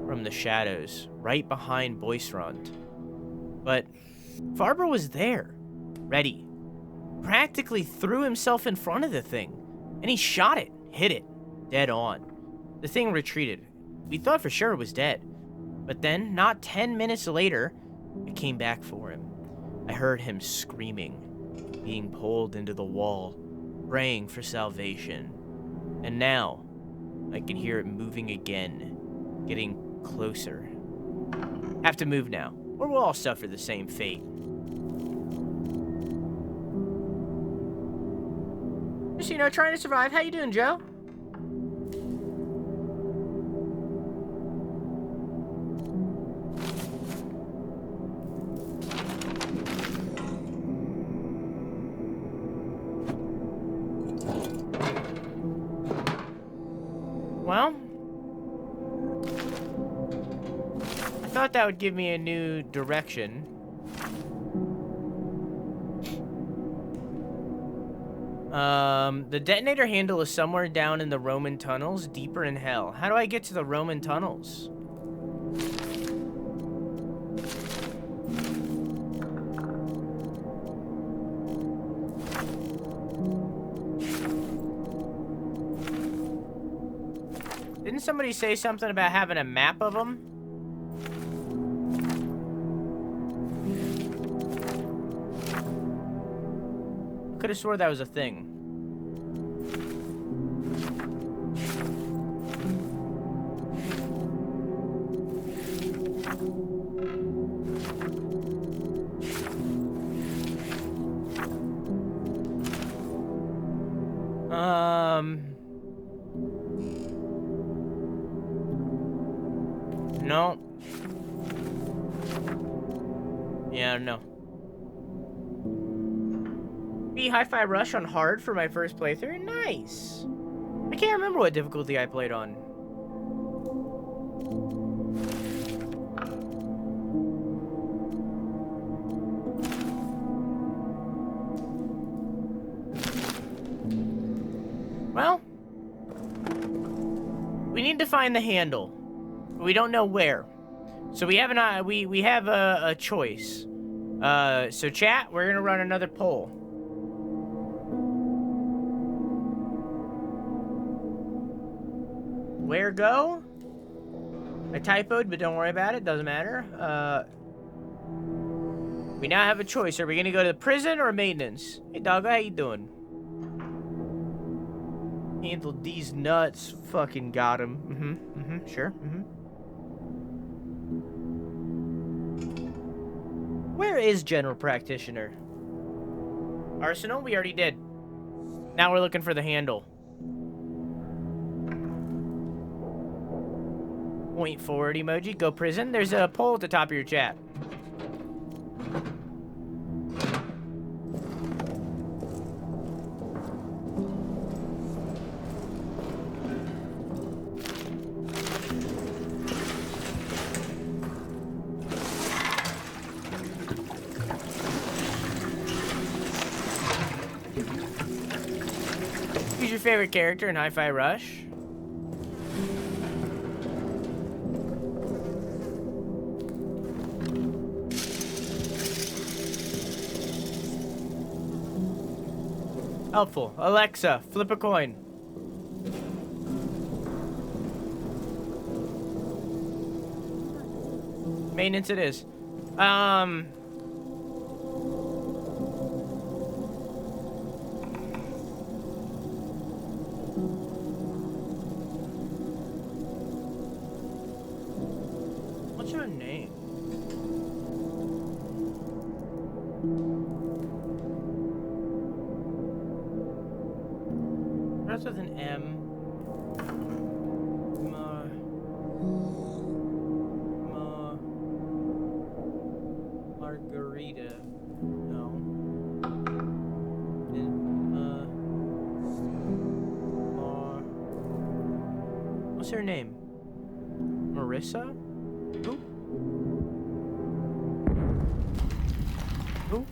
from the shadows right behind Boisrond. But Farber was there, ready. Practically threw himself in front of the thing, and he shot it, hit it, dead on. The thing retreated. We thought for sure it was dead. But then, not 10 minutes later, it came back for him. I heard him screaming, being pulled into the wall, praying for salvation. And now, I can hear it moving again, getting closer. Have to move now, or we'll all suffer the same fate. Just, trying to survive. How you doing, Joe? Well, I thought that would give me a new direction. The detonator handle is somewhere down in the Roman tunnels, deeper in hell. How do I get to the Roman tunnels? Didn't somebody say something about having a map of them? Could have swore that was a thing. No. Yeah, I don't know. Hi-Fi Rush on hard for my first playthrough. Nice. I can't remember what difficulty I played on. Well, we need to find the handle. We don't know where. So we have we have a choice. So chat, we're gonna run another poll. Where go? I typoed, but don't worry about it. Doesn't matter. We now have a choice. Are we gonna go to the prison or maintenance? Hey, doggo, how you doing? Handled these nuts. Fucking got him. Sure. Where is General Practitioner? Arsenal? We already did. Now we're looking for the handle. Point forward emoji. Go prison. There's a poll at the top of your chat. Who's your favorite character in Hi-Fi Rush? Helpful. Alexa, flip a coin. Maintenance it is. What's her name? Starts with an M. Margarita. No. What's her name? Marissa? Who? Who?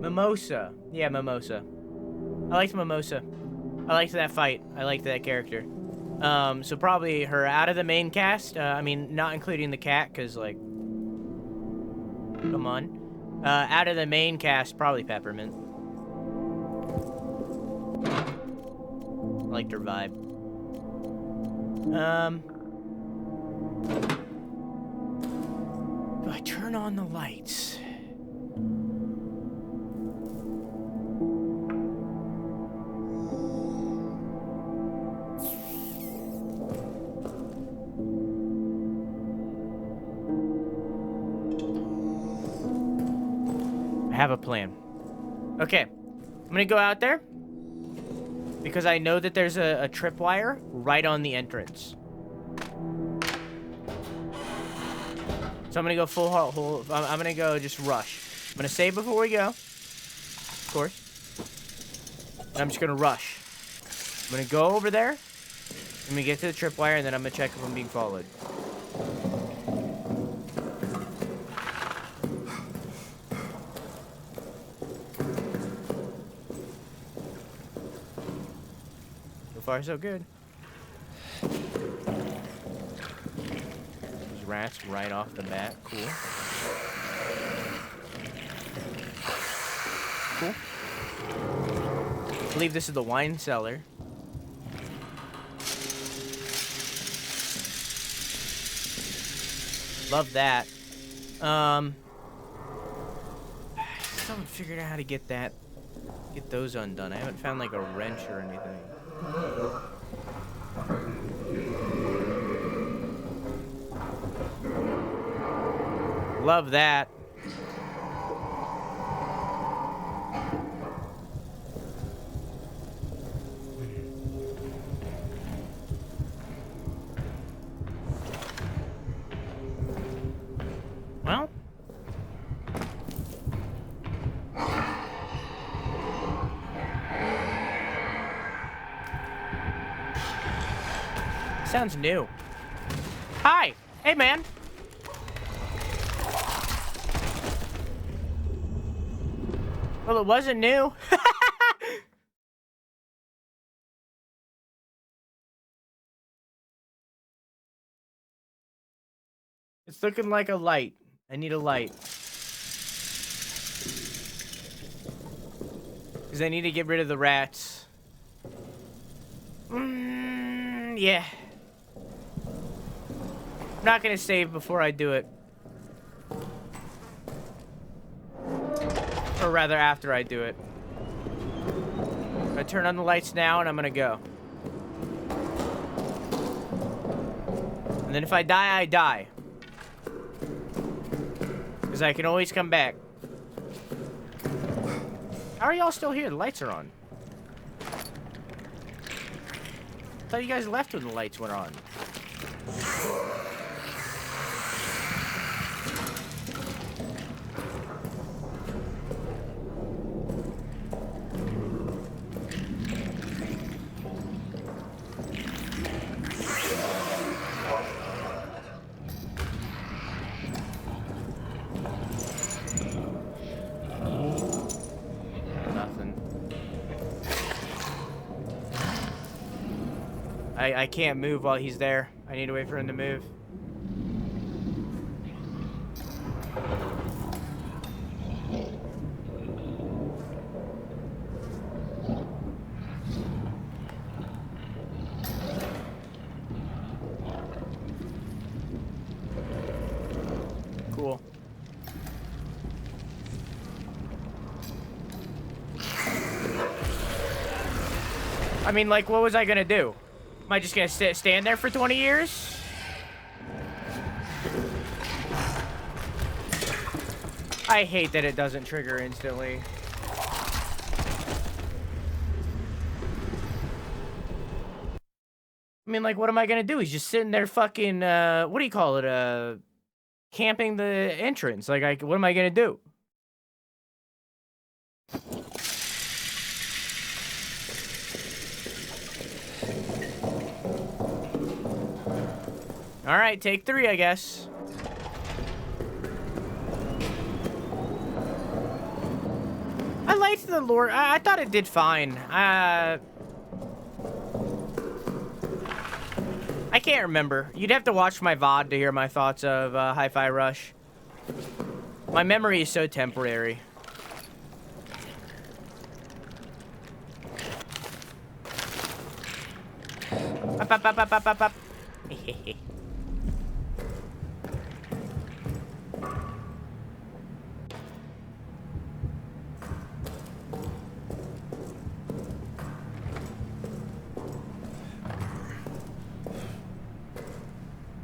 Mimosa. Yeah, Mimosa. I liked Mimosa. I liked that fight. I liked that character. So probably her out of the main cast. I mean, not including the cat, because, like, come on. Out of the main cast, probably Peppermint. I liked her vibe. Do I turn on the lights? I have a plan. Okay, I'm gonna go out there because I know that there's a tripwire right on the entrance. So I'm gonna go full I'm gonna go just rush. I'm gonna save before we go, of course. And I'm just gonna rush. I'm gonna go over there. I'm gonna get to the tripwire, and then I'm gonna check if I'm being followed. So far, so good. These rats right off the bat. Cool. Cool. I believe this is the wine cellar. Love that. I still haven't figured out how to get those undone. I haven't found like a wrench or anything. Love that. Well, sounds new. Hi. Hey, man. Well, it wasn't new. It's looking like a light. I need a light. Because I need to get rid of the rats. Yeah. I'm not going to save before I do it. Or rather, after I do it. I'm going to turn on the lights now, and I'm going to go. And then if I die, I die. Because I can always come back. How are y'all still here? The lights are on. I thought you guys left when the lights went on. I can't move while he's there. I need to wait for him to move. Cool. I mean, like, what was I gonna do? Am I just gonna stand there for 20 years? I hate that it doesn't trigger instantly. I mean, like, what am I gonna do? He's just sitting there fucking, what do you call it? Camping the entrance. Like, what am I gonna do? All right, take 3, I guess. I liked the lore. I thought it did fine. I can't remember. You'd have to watch my VOD to hear my thoughts of Hi-Fi Rush. My memory is so temporary. Up, up, up, up, up, up, up.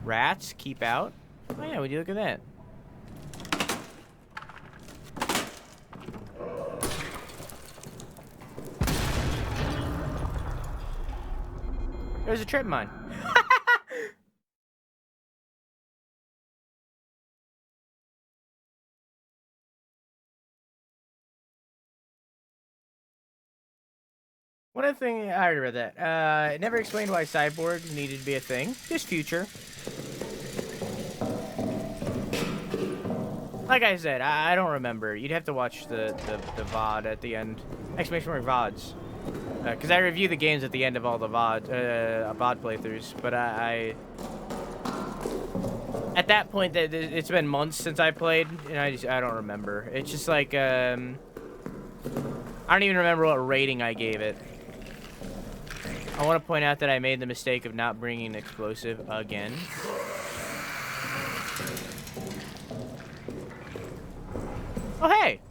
Rats, keep out. Oh yeah, would you look at that? There's a trip mine. One other thing, I already read that. It never explained why cyborgs needed to be a thing. Just future. Like I said, I don't remember. You'd have to watch the VOD at the end. Exclamation mark VODs. Because I review the games at the end of all the VOD playthroughs. But I at that point, it's been months since I played, and I don't remember. It's just like, I don't even remember what rating I gave it. I want to point out that I made the mistake of not bringing an explosive again. Oh, hey!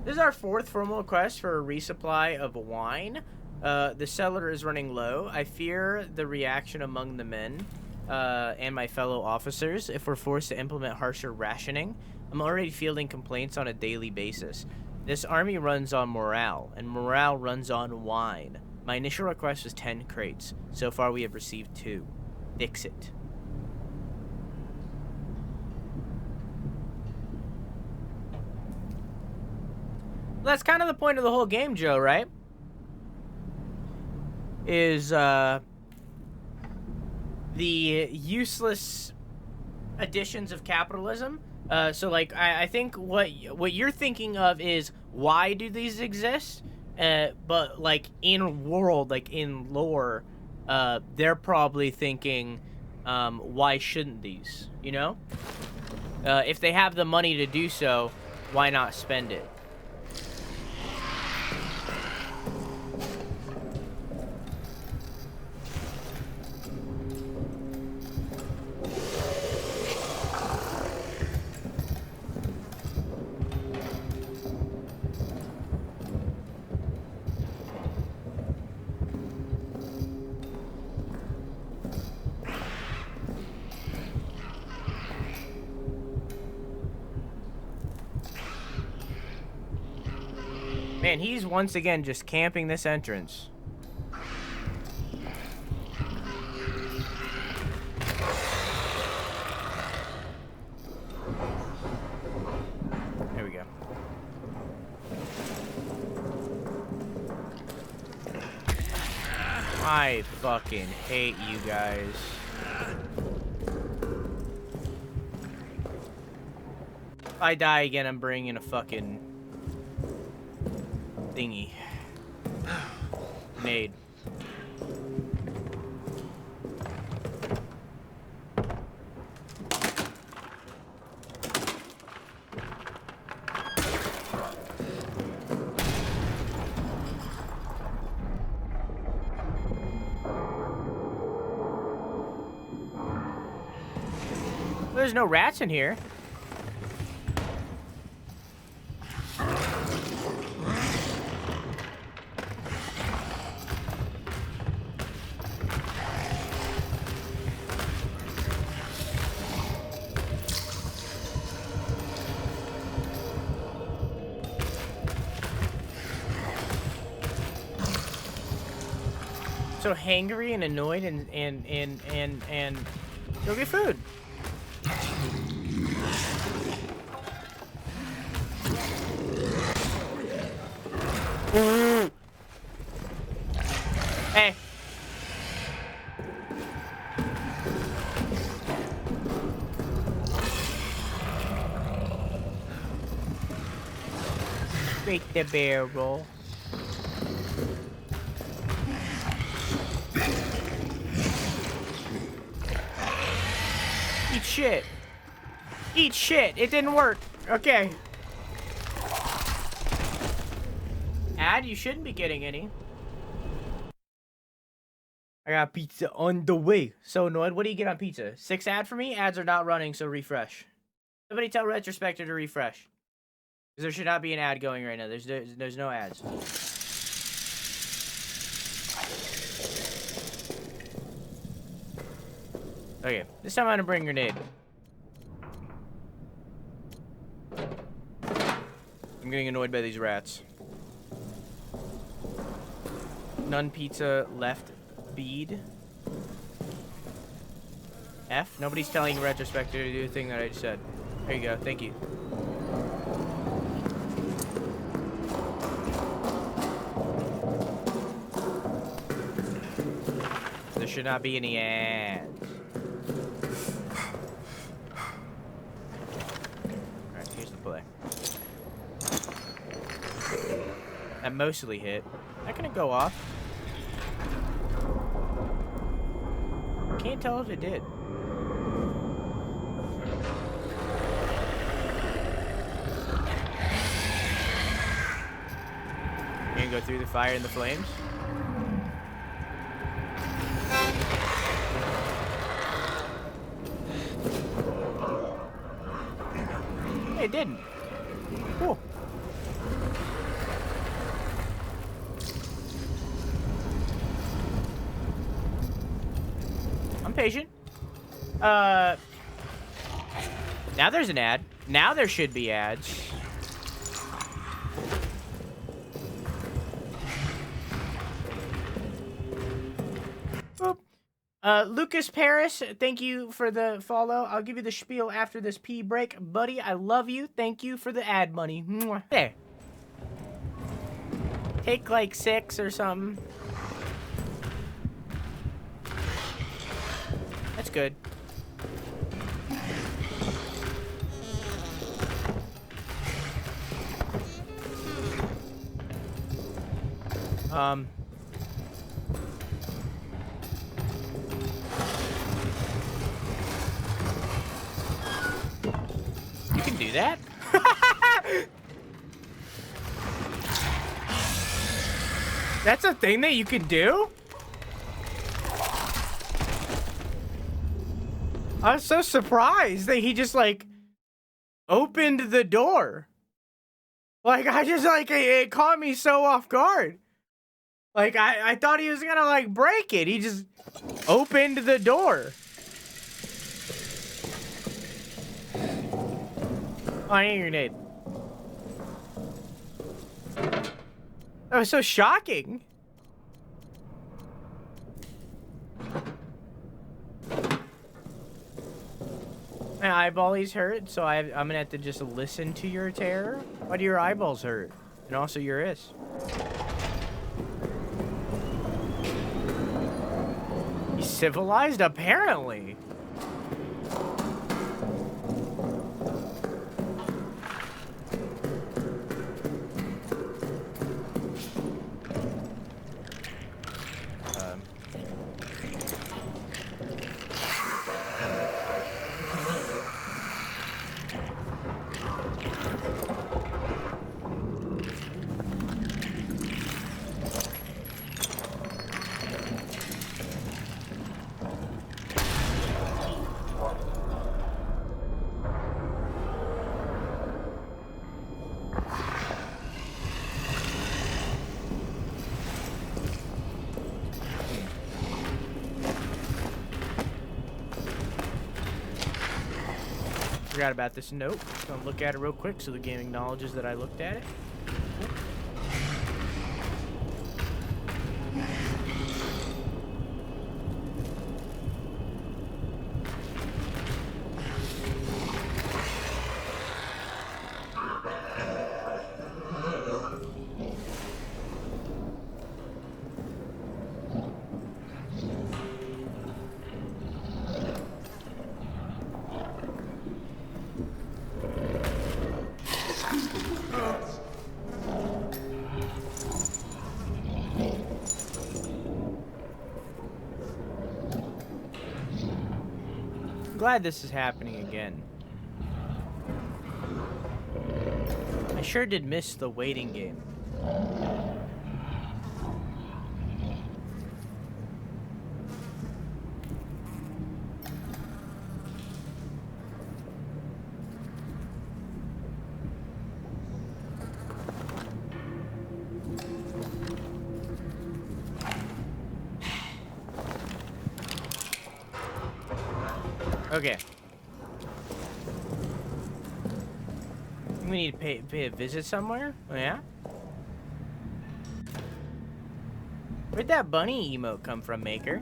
This is our 4th formal request for a resupply of wine. The cellar is running low. I fear the reaction among the men and my fellow officers if we're forced to implement harsher rationing. I'm already fielding complaints on a daily basis. This army runs on morale, and morale runs on wine. My initial request was 10 crates. So far, we have received 2. Fix it. Well, that's kind of the point of the whole game, Joe, right? Is, the useless additions of capitalism. So, like, I think what you're thinking of is, why do these exist? But, like, in world, like, in lore, they're probably thinking, why shouldn't these, you know? If they have the money to do so, why not spend it? Man, he's once again just camping this entrance. There we go. I fucking hate you guys. If I die again, I'm bringing a fucking thingy. Nade. There's no rats in here. So hangry and annoyed and go get food. Hey. Break the barrel. Eat shit. Eat shit. It didn't work. Okay. Ad, you shouldn't be getting any. I got pizza on the way. So annoyed. What do you get on pizza? 6 ad for me? Ads are not running, so refresh. Somebody tell Retrospector to refresh. Because there should not be an ad going right now. There's no ads. Okay, this time I'm gonna bring a grenade. I'm getting annoyed by these rats. None pizza left. Bead. F. Nobody's telling Retrospector to do the thing that I just said. There you go. Thank you. There should not be any ads. Alright, here's the play. That mostly hit. Not gonna go off. Can't tell if it did. You gonna go through the fire and the flames? Hey, it didn't. Cool. I'm patient. Now there's an ad. Now there should be ads. Boop. Lucas Paris, thank you for the follow. I'll give you the spiel after this pee break. Buddy, I love you. Thank you for the ad money. Mwah. There. Take like 6 or something. That's good. You can do that? That's a thing that you can do? I was so surprised that he just, like, opened the door. Like, I just, like, it caught me so off guard. Like, I thought he was gonna, like, break it. He just opened the door. Oh, I need a grenade. That was so shocking. My eyeballs hurt, so I'm gonna have to just listen to your terror. Why do your eyeballs hurt? And also your wrist. He's civilized, apparently. Forgot about this note. Just gonna look at it real quick so the game acknowledges that I looked at it. Glad this is happening again. I sure did miss the waiting game. Okay. We need to pay a visit somewhere? Oh, yeah? Where'd that bunny emote come from, Maker?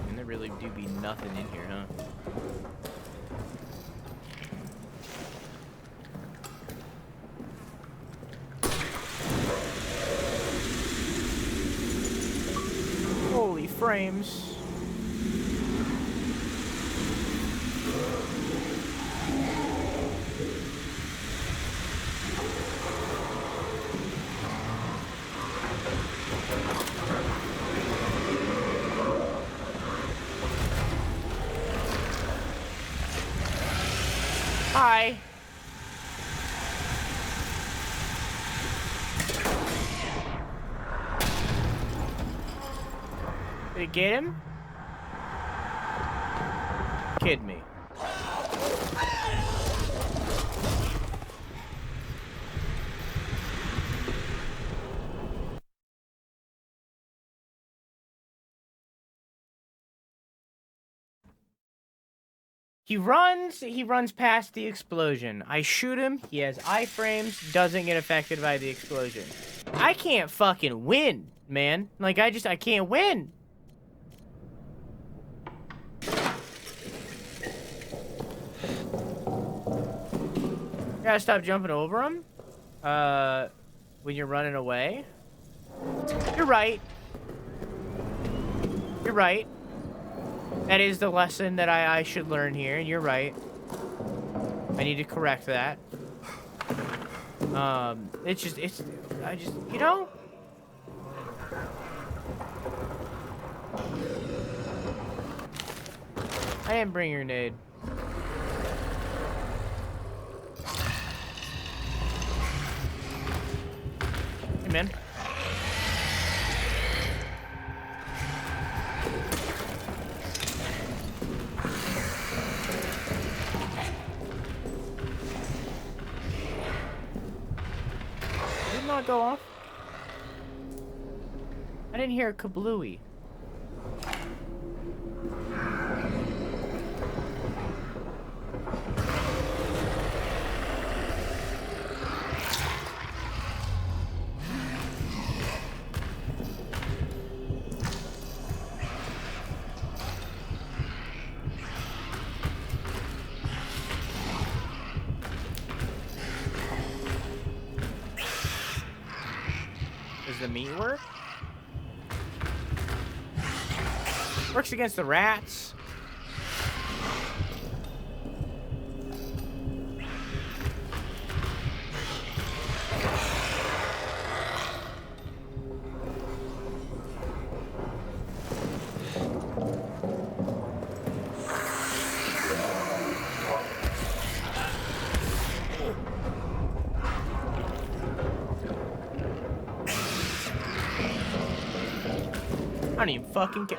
And there really do be nothing in here, huh? Holy frames. Hi. Did it get him? Kid me. He runs past the explosion. I shoot him, he has iframes, doesn't get affected by the explosion. I can't fucking win, man. Like, I can't win. Gotta stop jumping over him. When you're running away. You're right. You're right. That is the lesson that I should learn here, and you're right. I need to correct that. You know? I didn't bring your grenade. Hey, man. Did not go off. I didn't hear a kablooey. Does the meat work? Works against the rats. I don't even fucking care.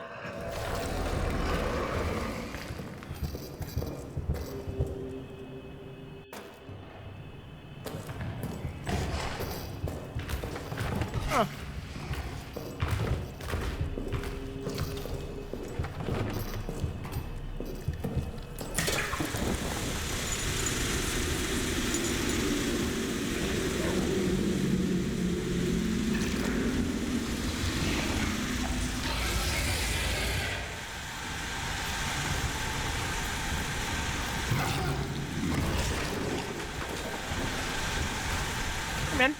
Huh. Man.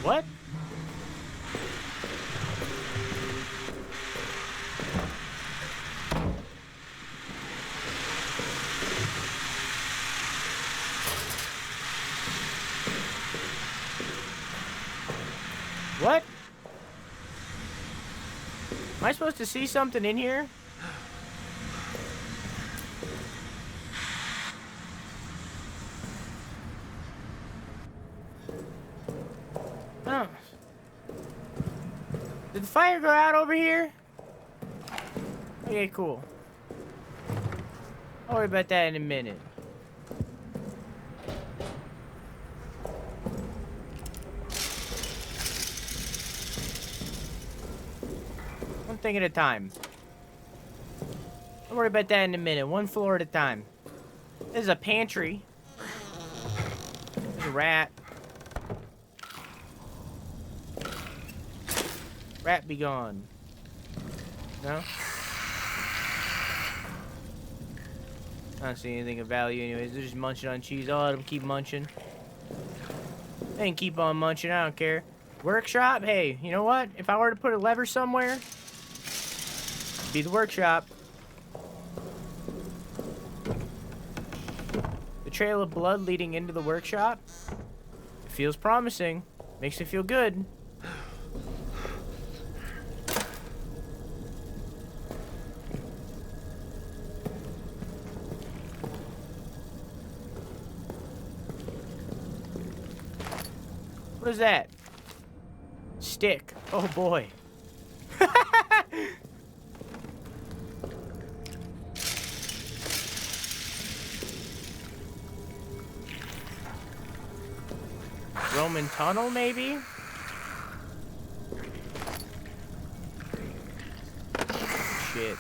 What? What? Am I supposed to see something in here? Oh. Did the fire go out over here? Okay, cool. I'll worry about that in a minute. One thing at a time. I'll worry about that in a minute. One floor at a time. This is a pantry. There's a rat. Rat be gone. No? I don't see anything of value anyways. They're just munching on cheese. I'll let them keep munching. They can keep on munching. I don't care. Workshop? Hey, you know what? If I were to put a lever somewhere, it'd be the workshop. The trail of blood leading into the workshop. It feels promising. Makes me feel good. What is that? Stick. Oh boy. Roman tunnel, maybe? Shit.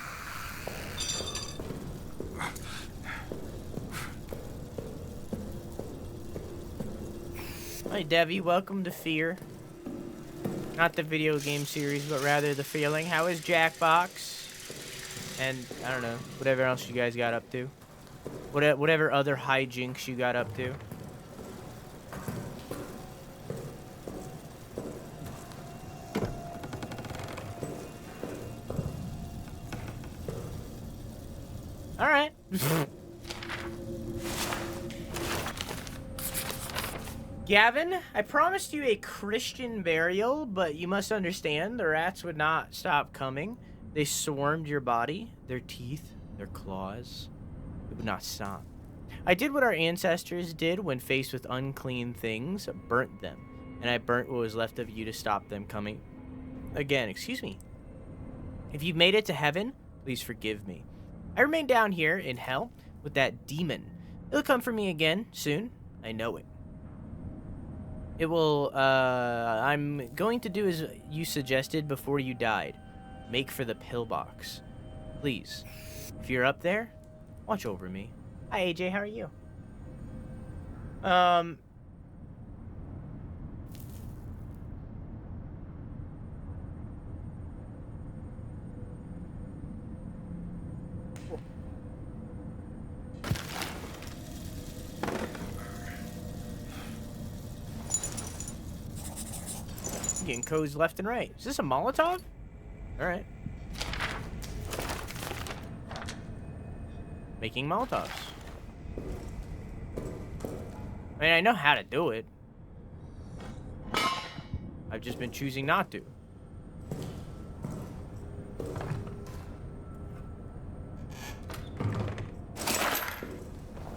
Hi, Debbie. Welcome to Fear. Not the video game series, but rather the feeling. How is Jackbox? And, I don't know, whatever else you guys got up to. Whatever other hijinks you got up to. Alright. Gavin, I promised you a Christian burial, but you must understand the rats would not stop coming. They swarmed your body, their teeth, their claws. It would not stop. I did what our ancestors did when faced with unclean things, burnt them. And I burnt what was left of you to stop them coming. Again, excuse me. If you've made it to heaven, please forgive me. I remain down here in hell with that demon. It'll come for me again soon. I know it. It will, I'm going to do as you suggested before you died. Make for the pillbox. Please, if you're up there, watch over me. Hi, AJ, how are you? Getting codes left and right. Is this a Molotov? Alright. Making Molotovs. I mean, I know how to do it. I've just been choosing not to.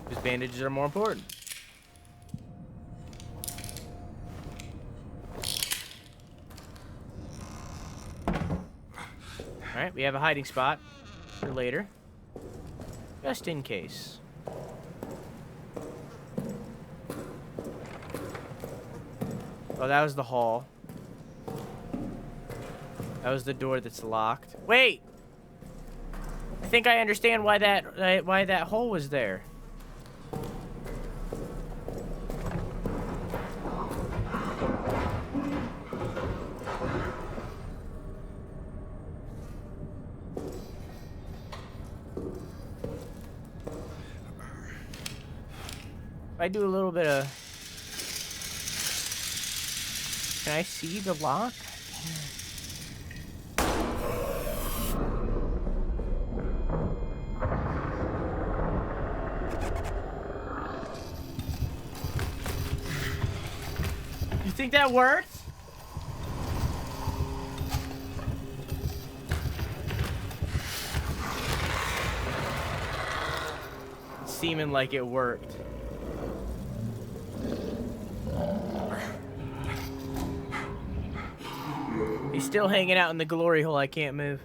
Because bandages are more important. Alright, we have a hiding spot for later. Just in case. Oh, that was the hall. That was the door that's locked. Wait! I think I understand why that hole was there. I do a little bit of... Can I see the lock? You think that worked? It's seeming like it worked. He's still hanging out in the glory hole. I can't move.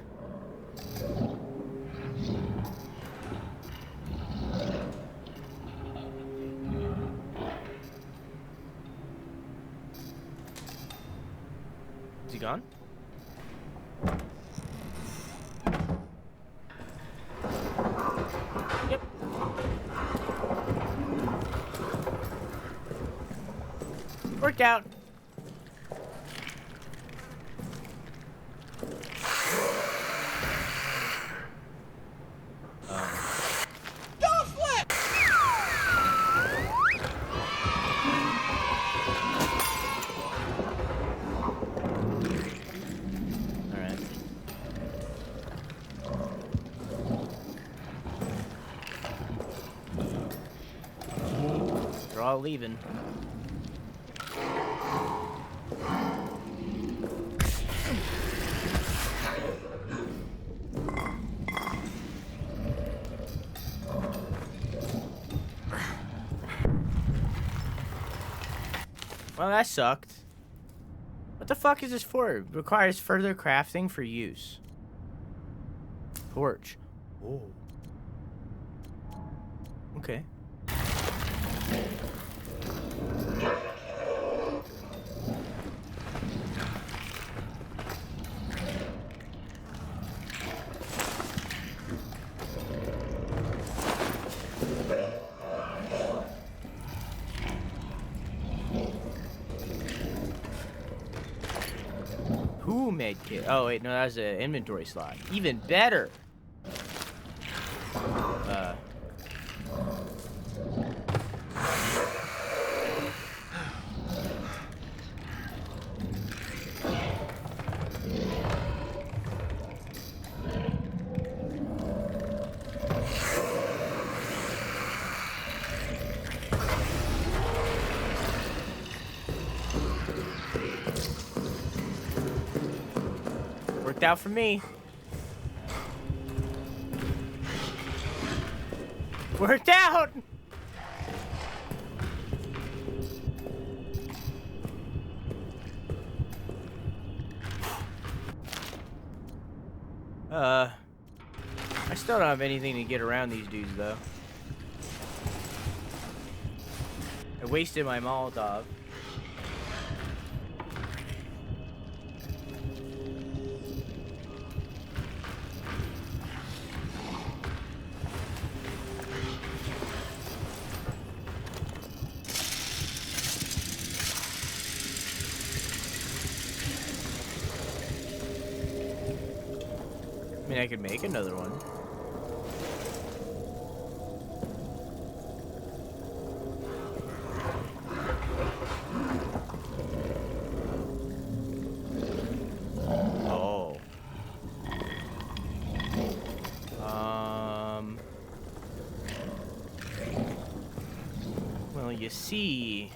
Is he gone? Yep. Worked out. They're all leaving. Well, that sucked. What the fuck is this for? It requires further crafting for use. Torch. Oh. Okay. Who made kit? Oh wait, no, that was an inventory slot. Even better. Worked out for me. Worked out! I still don't have anything to get around these dudes, though. I wasted my Molotov. I mean, I could make another one. Oh. Well, you see,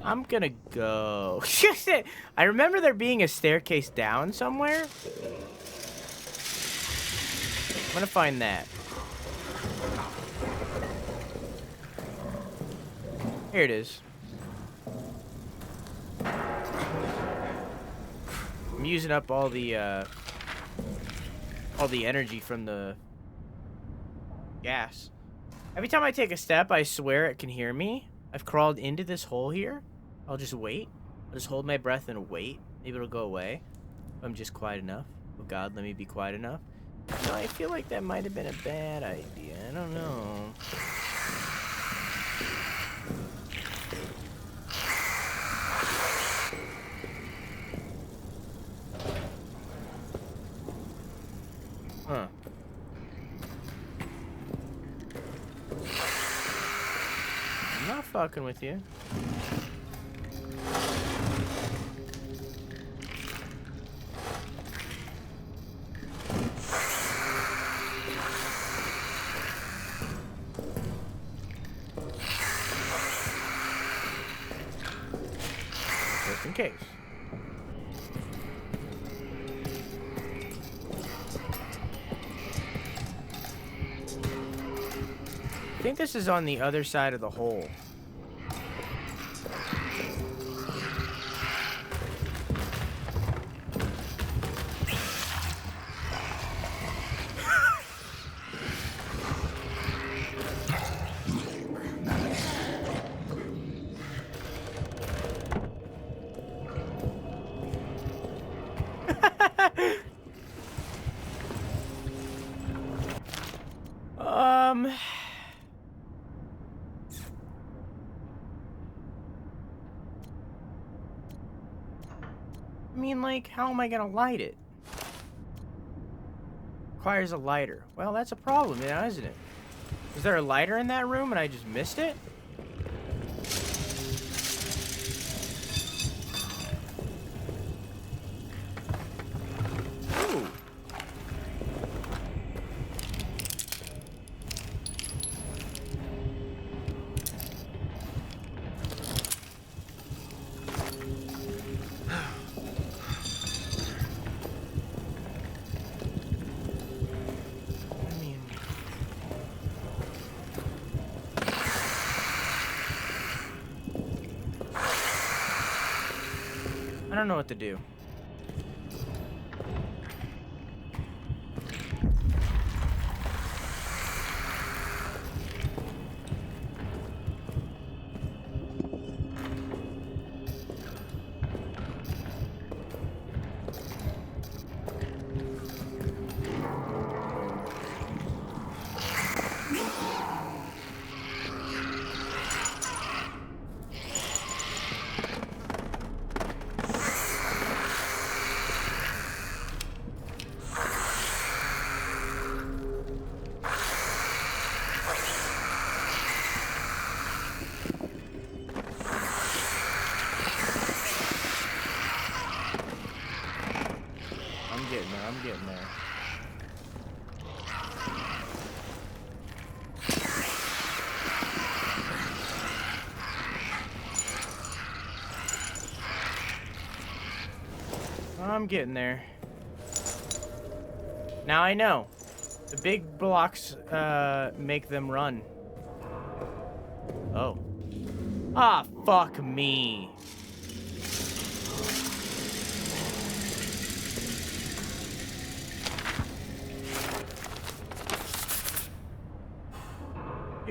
I'm gonna go. I remember there being a staircase down somewhere. I'm gonna find that. Here it is. I'm using up all the energy from the gas. Every time I take a step, I swear it can hear me. I've crawled into this hole here. I'll just wait. I'll just hold my breath and wait. Maybe it'll go away. I'm just quiet enough. Oh God, let me be quiet enough. No, I feel like that might have been a bad idea. I don't know. Huh. I'm not fucking with you. Just in case. I think this is on the other side of the hole. I mean, like, how am I gonna light it? Requires a lighter. Well, that's a problem now, isn't it? Is there a lighter in that room and I just missed it? Ooh. I don't know what to do. I'm getting there. I'm getting there. Now I know. The big blocks make them run. Oh. Ah, fuck me.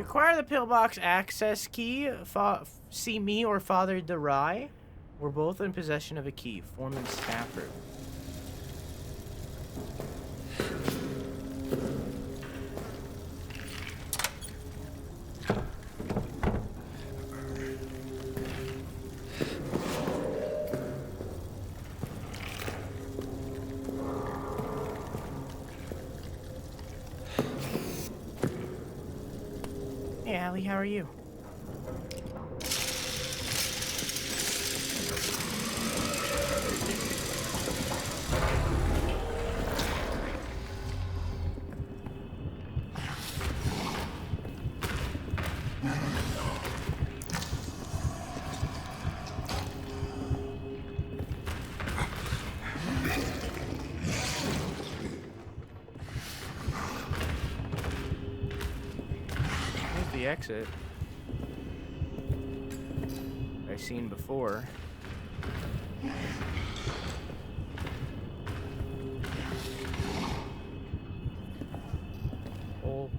Acquire the pillbox access key. See me or Father Derai. We're both in possession of a key. Foreman Stafford. Hey, Allie, how are you? The exit I've seen before. Oh.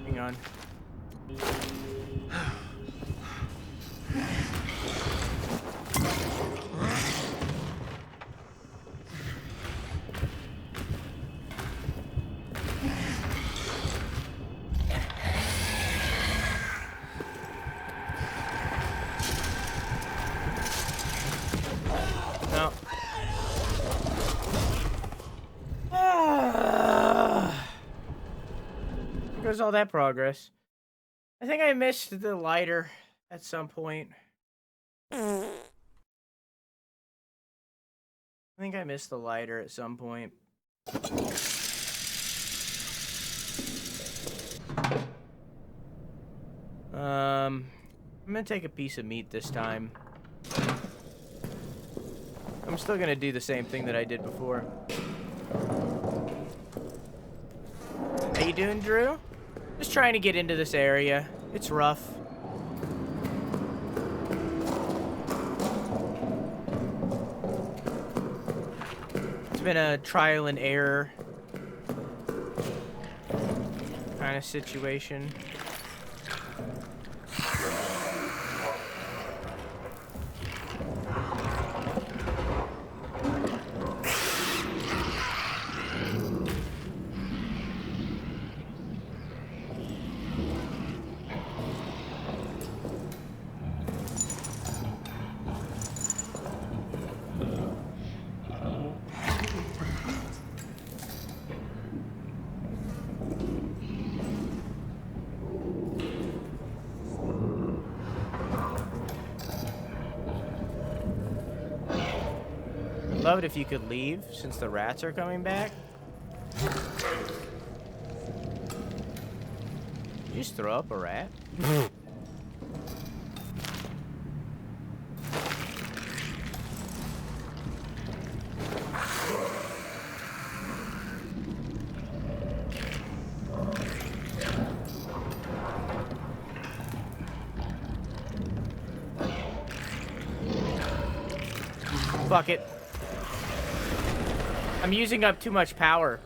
Hang on. No. There goes all that progress. I think I missed the lighter at some point. I think I missed the lighter at some point. I'm gonna take a piece of meat this time. I'm still gonna do the same thing that I did before. How you doing, Drew? Just trying to get into this area. It's rough. It's been a trial and error kind of situation. Love it if you could leave since the rats are coming back. Did you just throw up a rat? Fuck it. I'm using up too much power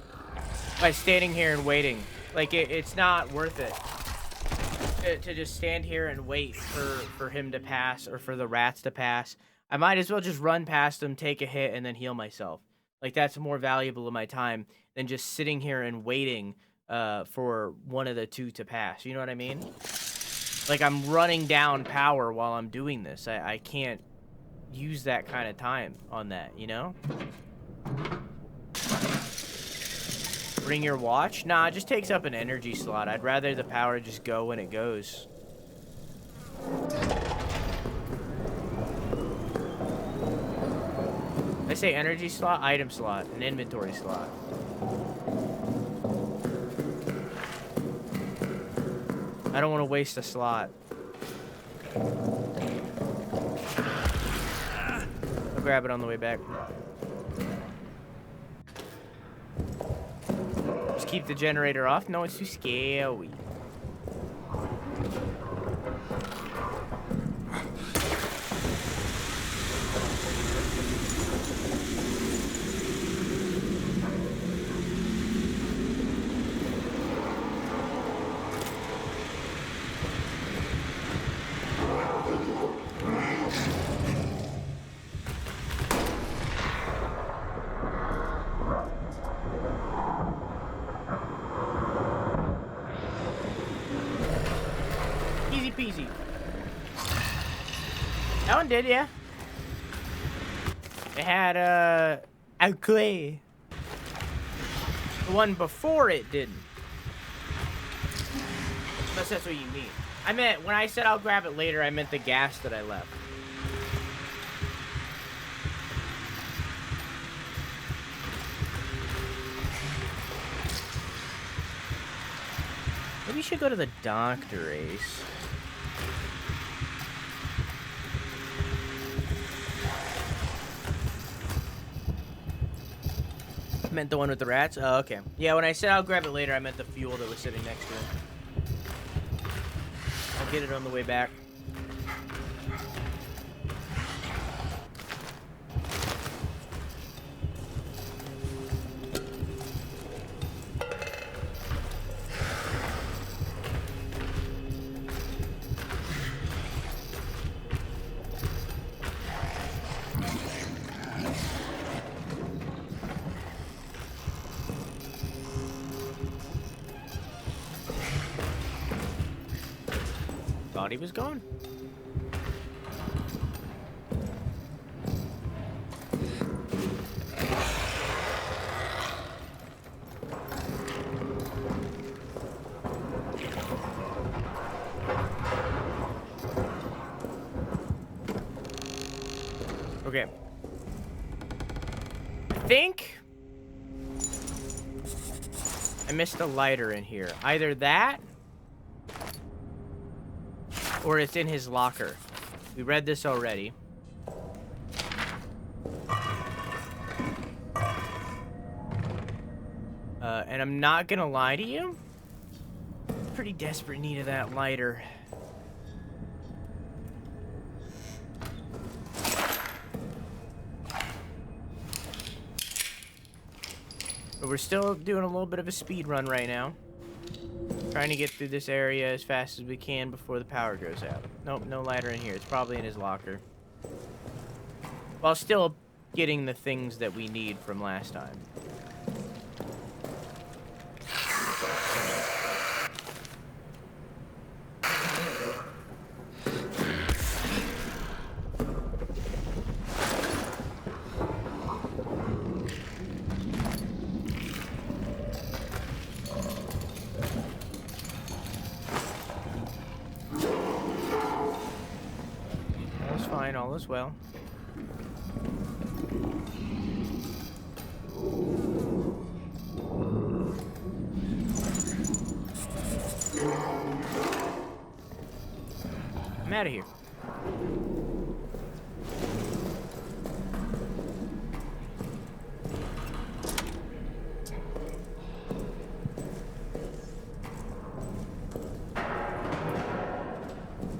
by standing here and waiting. Like, it's not worth it to just stand here and wait for him to pass or for the rats to pass. I might as well just run past him, take a hit, and then heal myself. Like, that's more valuable in my time than just sitting here and waiting for one of the two to pass. You know what I mean? Like, I'm running down power while I'm doing this. I can't use that kind of time on that, you know? Bring your watch? Nah, it just takes up an energy slot. I'd rather the power just go when it goes. I say energy slot, item slot, an inventory slot. I don't want to waste a slot. I'll grab it on the way back. Just keep the generator off. No, it's too scary. peasy. That one did, yeah. It had, a clay. The one before it didn't. Unless that's what you mean. I meant, when I said I'll grab it later, I meant the gas that I left. Maybe we should go to the doctor, Ace. Meant the one with the rats? Oh, okay. Yeah, when I said I'll grab it later, I meant the fuel that was sitting next to it. I'll get it on the way back. Thought he was gone. Okay. I think I missed a lighter in here. Either that or it's in his locker. We read this already. And I'm not gonna lie to you. Pretty desperate need of that lighter. But we're still doing a little bit of a speed run right now. Trying to get through this area as fast as we can before the power goes out. Nope, no lighter in here. It's probably in his locker. While still getting the things that we need from last time. All is well. I'm out of here.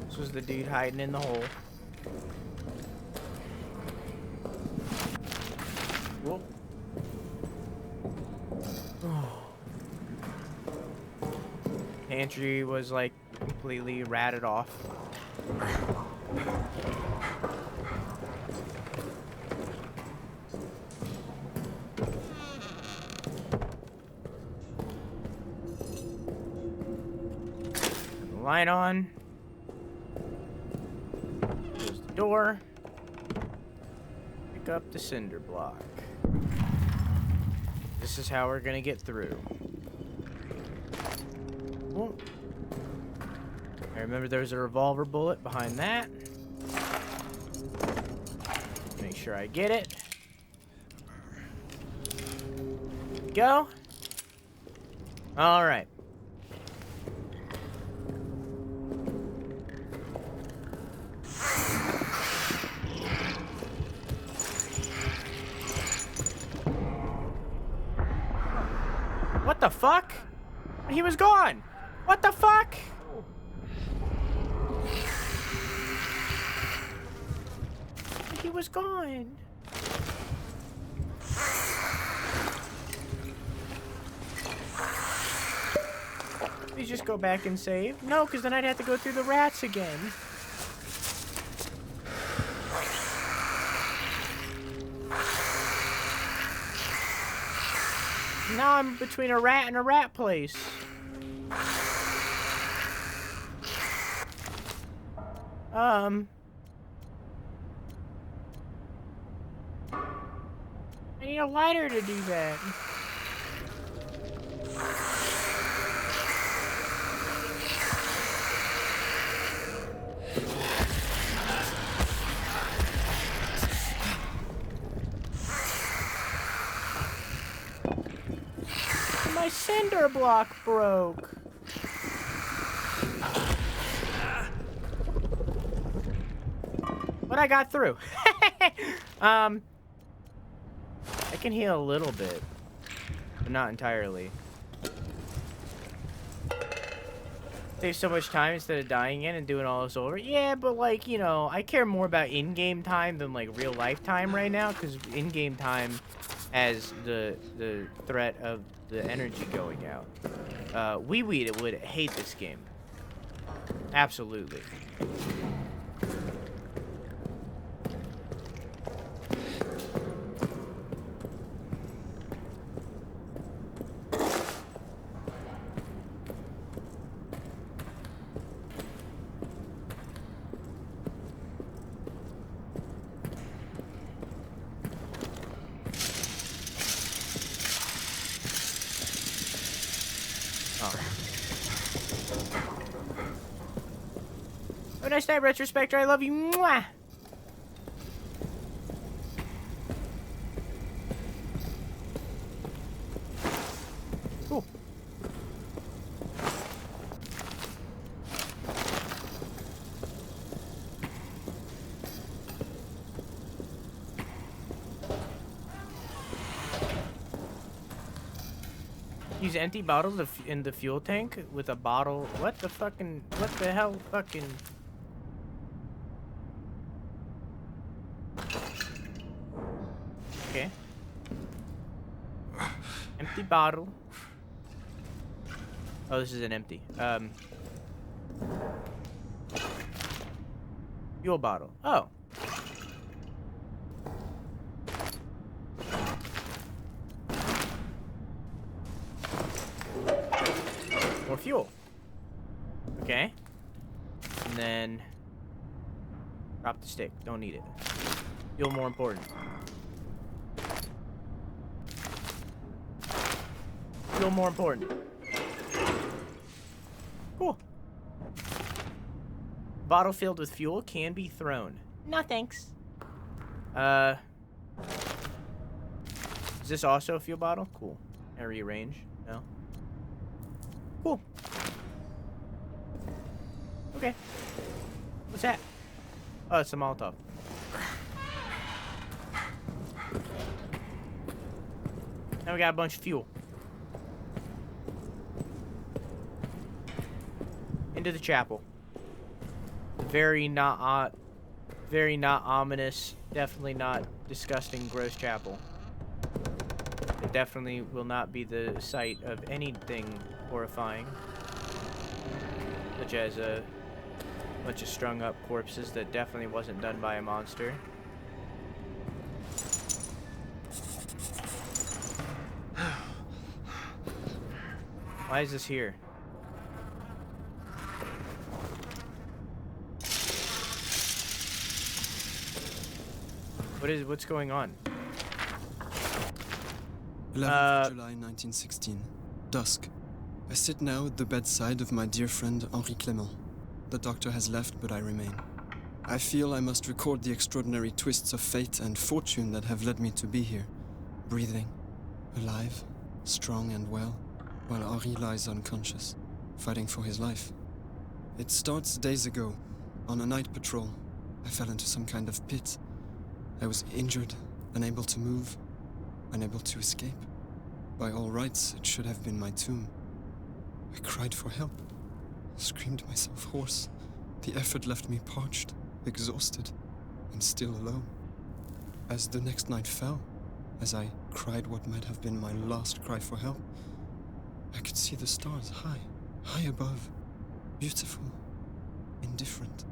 This was the dude hiding in the hole. Whoa. Pantry was like completely ratted off. Light on. Close the door. Pick up the cinder block. This is how we're gonna get through. Whoa. I remember there was a revolver bullet behind that. Make sure I get it. Go. All right. What the fuck? He was gone. What the fuck? He was gone. Please just go back and save. No, because then I'd have to go through the rats again. Now I'm between a rat and a rat place. I need a lighter to do that. My cinder block broke. But I got through. I can heal a little bit, but not entirely. Save so much time instead of dying in and doing all this over. Yeah, but like, you know, I care more about in-game time than like real life time right now, because in-game time has the threat of the energy going out. Wee would hate this game. Absolutely. Have a nice night, Retrospector. I love you. Mwah! Cool. Use empty bottles in the fuel tank with a bottle. What the hell fucking... Okay. Empty bottle. Oh, this is an empty. Fuel bottle. Oh. More fuel. Okay. And then drop the stick. Don't need it. Fuel more important. Fuel more important. Cool. Bottle filled with fuel can be thrown. No thanks. Is this also a fuel bottle? Cool. Can I rearrange? No. Cool. Okay. What's that? Oh, it's a Molotov. Now we got a bunch of fuel. Into the chapel. Very not ominous, definitely not disgusting, gross chapel. It definitely will not be the site of anything horrifying, such as a bunch of strung up corpses that definitely wasn't done by a monster. Why is this here? What's going on? 11th July 1916. Dusk. I sit now at the bedside of my dear friend Henri Clément. The doctor has left, but I remain. I feel I must record the extraordinary twists of fate and fortune that have led me to be here. Breathing, alive, strong and well, while Henri lies unconscious, fighting for his life. It starts days ago. On a night patrol, I fell into some kind of pit. I was injured, unable to move, unable to escape. By all rights, it should have been my tomb. I cried for help, screamed myself hoarse. The effort left me parched, exhausted, and still alone. As the next night fell, as I cried what might have been my last cry for help, I could see the stars high above, beautiful, indifferent.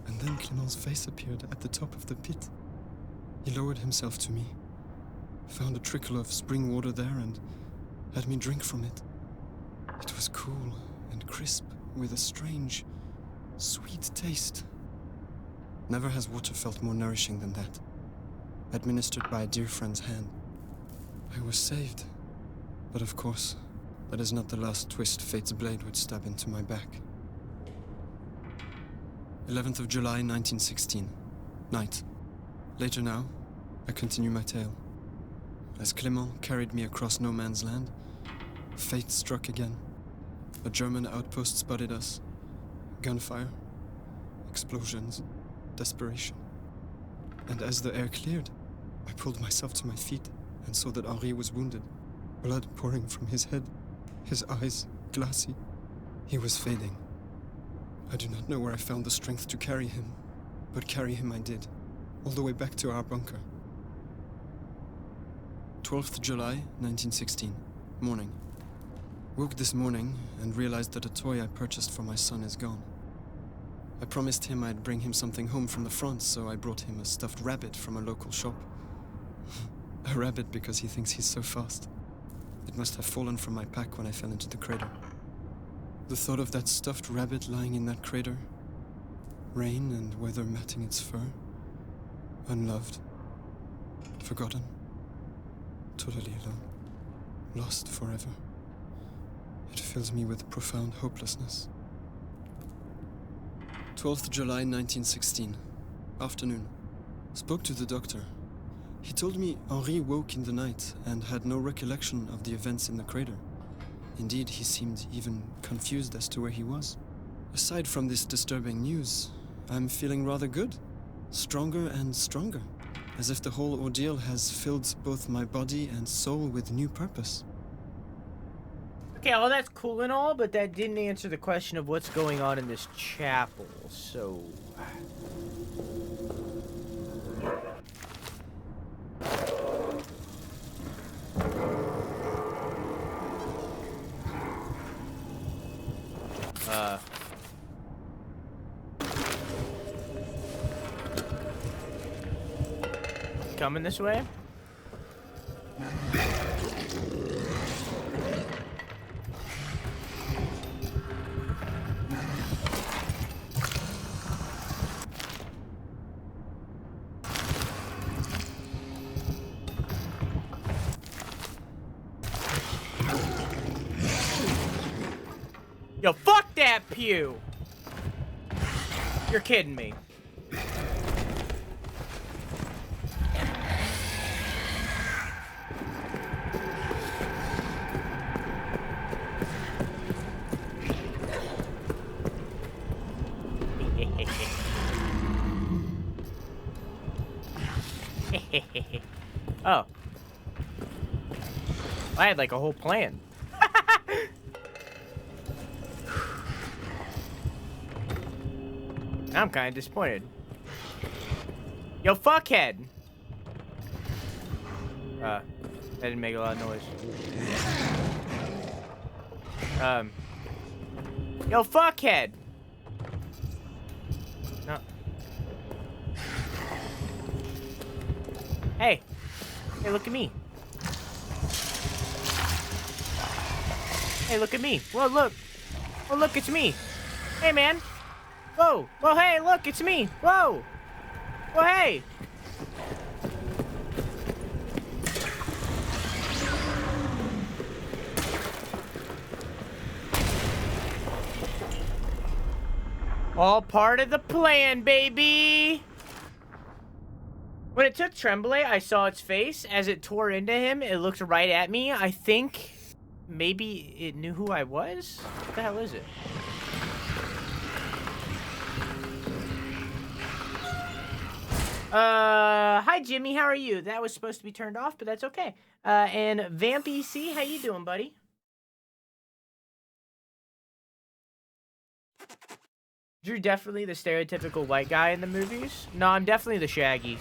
And then Clément's face appeared at the top of the pit. He lowered himself to me, found a trickle of spring water there, and had me drink from it. It was cool and crisp, with a strange, Sweet taste. Never has water felt more nourishing than that. Administered by a dear friend's hand. I was saved. But of course, that is not the last twist fate's blade would stab into my back. 11th of July, 1916. Night. Later now, I continue my tale. As Clément carried me across no man's land, fate struck again. A German outpost spotted us. Gunfire, explosions, desperation. And as the air cleared, I pulled myself to my feet and saw that Henri was wounded, blood pouring from his head, his eyes glassy. He was fading. I do not know where I found the strength to carry him, but carry him I did, all the way back to our bunker. 12th July, 1916, morning. Woke this morning and realized that a toy I purchased for my son is gone. I promised him I'd bring him something home from the front, so I brought him a stuffed rabbit from a local shop. A rabbit because he thinks he's so fast. It must have fallen from my pack when I fell into the crater. The thought of that stuffed rabbit lying in that crater, rain and weather matting its fur, unloved, forgotten, totally alone, lost forever. It fills me with profound hopelessness. 12th July 1916, afternoon. Spoke to the doctor. He told me Henri woke in the night and had no recollection of the events in the crater. Indeed, he seemed even confused as to where he was. Aside from this disturbing news, I'm feeling rather good. Stronger and stronger. As if the whole ordeal has filled both my body and soul with new purpose. Okay, all that's cool and all, but that didn't answer the question of what's going on in this chapel, so... Coming this way? Yo, fuck that pew! You're kidding me. Oh. I had like a whole plan. I'm kind of disappointed. Yo, fuckhead! That didn't make a lot of noise. Yo, fuckhead! No. Hey. Hey, look at me. Hey, look at me. Whoa, look. Oh, look, it's me. Hey, man. Whoa. Whoa, hey, look, it's me. Whoa. Whoa, hey. All part of the plan, baby. When it took Tremblay, I saw its face. As it tore into him, it looked right at me. I think maybe it knew who I was? What the hell is it? Hi, Jimmy. How are you? That was supposed to be turned off, but that's okay. And Vamp EC, how you doing, buddy? Drew definitely the stereotypical white guy in the movies? No, I'm definitely the Shaggy.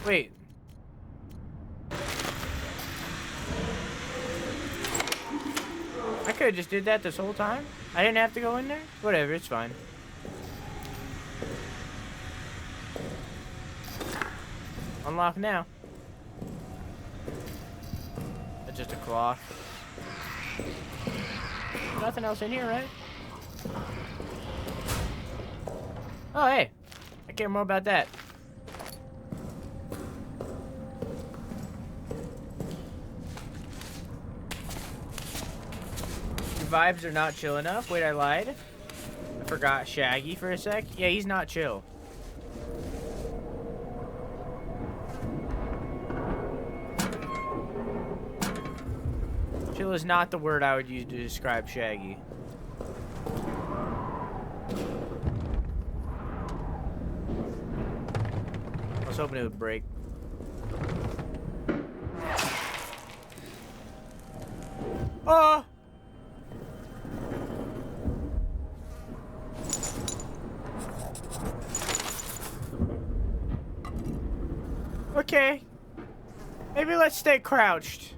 Wait, could have just did that this whole time. I didn't have to go in there. Whatever, it's fine. Unlock now. That's just a cloth. Nothing else in here, right? Oh, hey. I care more about that. Your vibes are not chill enough. Wait, I lied. I forgot Shaggy for a sec. Yeah, he's not chill. Chill is not the word I would use to describe Shaggy. I was hoping it would break. Oh! Okay. Maybe let's stay crouched.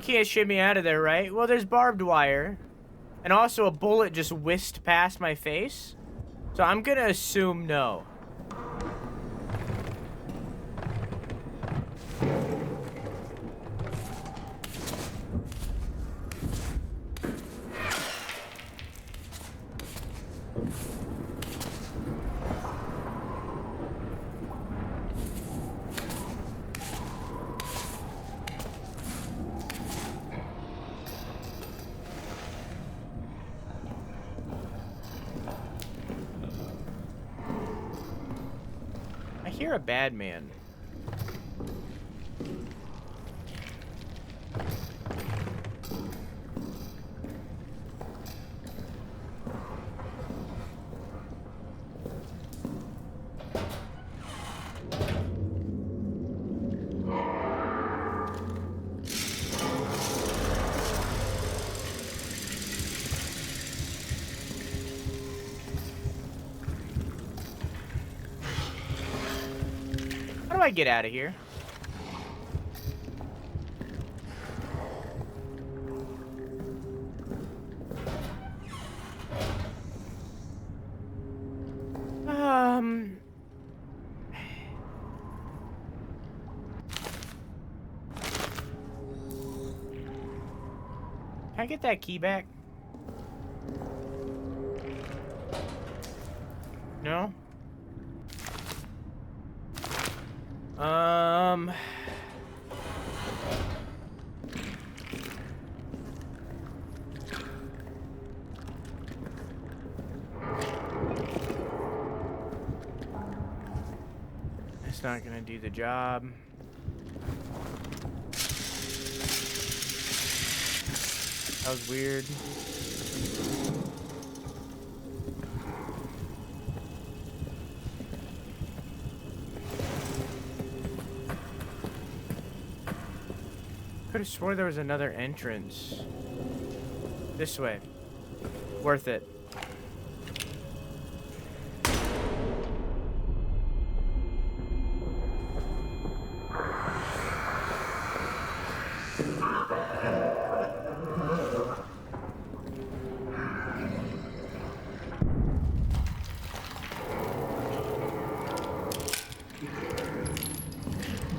Can't shimmy out of there, right? Well, there's barbed wire. And also a bullet just whisked past my face. So I'm gonna assume no. You're a bad man. How do I get out of here? Can I get that key back? No? It's not gonna do the job. That was weird. Could have swore there was another entrance. This way. Worth it.